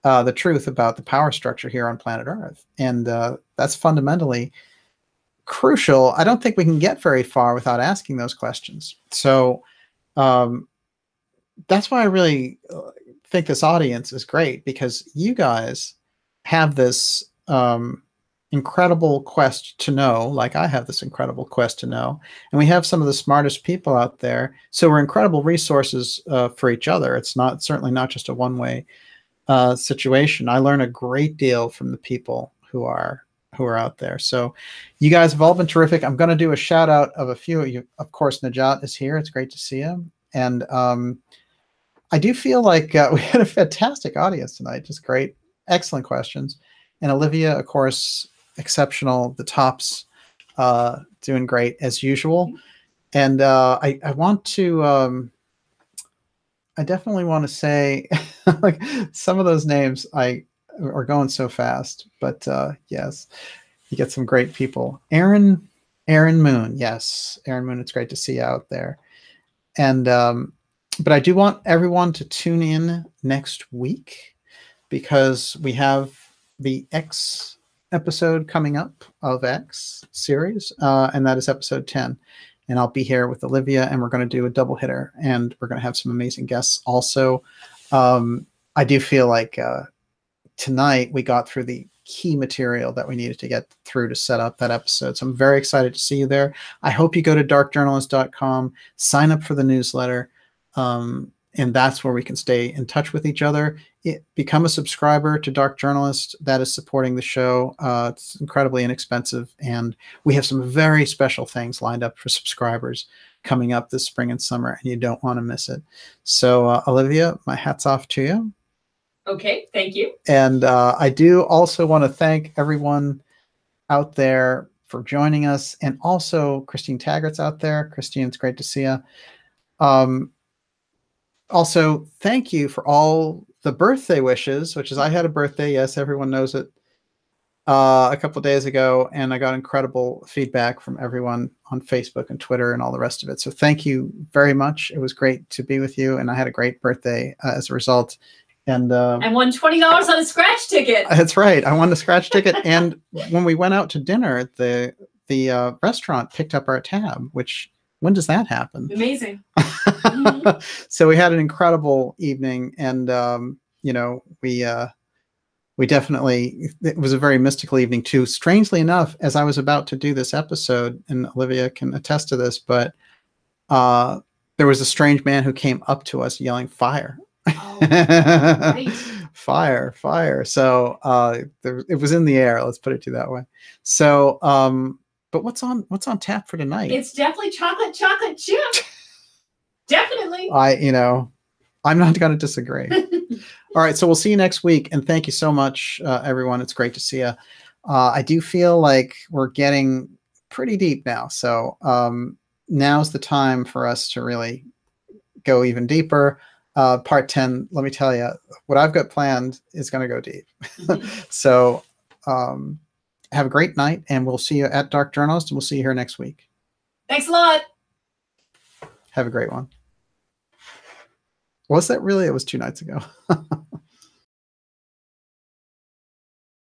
the truth about the power structure here on planet Earth. And that's fundamentally crucial. I don't think we can get very far without asking those questions. So that's why I really think this audience is great, because you guys have this incredible quest to know, like I have this incredible quest to know, and we have some of the smartest people out there. So we're incredible resources for each other. It's certainly not just a one-way situation. I learn a great deal from the people who are out there. So you guys have all been terrific. I'm going to do a shout out of a few of you. Of course, Najat is here. It's great to see him. And I do feel like we had a fantastic audience tonight. Just great, excellent questions. And Olivia, of course, exceptional. The tops doing great as usual. And I want to, I definitely want to say, like, some of those names are going so fast, but yes, you get some great people. Aaron Moon, yes, Aaron Moon. It's great to see you out there. And but I do want everyone to tune in next week, because we have the X episode coming up of X series, and that is episode 10. And I'll be here with Olivia, and we're going to do a double hitter, and we're going to have some amazing guests also. I do feel like tonight we got through the key material that we needed to get through to set up that episode. So I'm very excited to see you there. I hope you go to darkjournalist.com, sign up for the newsletter, and that's where we can stay in touch with each other. Become a subscriber to Dark Journalist. That is supporting the show. It's incredibly inexpensive, and we have some very special things lined up for subscribers coming up this spring and summer, and you don't want to miss it. So Olivia, my hat's off to you. Okay, thank you. And I do also want to thank everyone out there for joining us, and also Christine Taggart's out there. Christine, it's great to see you. Also, thank you for all the birthday wishes, which is I had a birthday. Yes, everyone knows it. A couple of days ago, and I got incredible feedback from everyone on Facebook and Twitter and all the rest of it. So thank you very much. It was great to be with you, and I had a great birthday as a result. And I won $20 on a scratch ticket. That's right. I won the scratch ticket. And when we went out to dinner, the restaurant picked up our tab, which, when does that happen? Amazing. So we had an incredible evening, and you know, we definitely, it was a very mystical evening too. Strangely enough, as I was about to do this episode, and Olivia can attest to this, but there was a strange man who came up to us yelling "fire." Oh, right. Fire, fire. So it was in the air. Let's put it to that way. So, but what's on tap for tonight? It's definitely chocolate chip. Definitely. I'm not going to disagree. All right, so we'll see you next week, and thank you so much, everyone. It's great to see you. I do feel like we're getting pretty deep now, so now's the time for us to really go even deeper. Part 10, let me tell you, what I've got planned is going to go deep. So have a great night, and we'll see you at Dark Journalist, and we'll see you here next week. Thanks a lot. Have a great one. Was that really? It was 2 nights ago.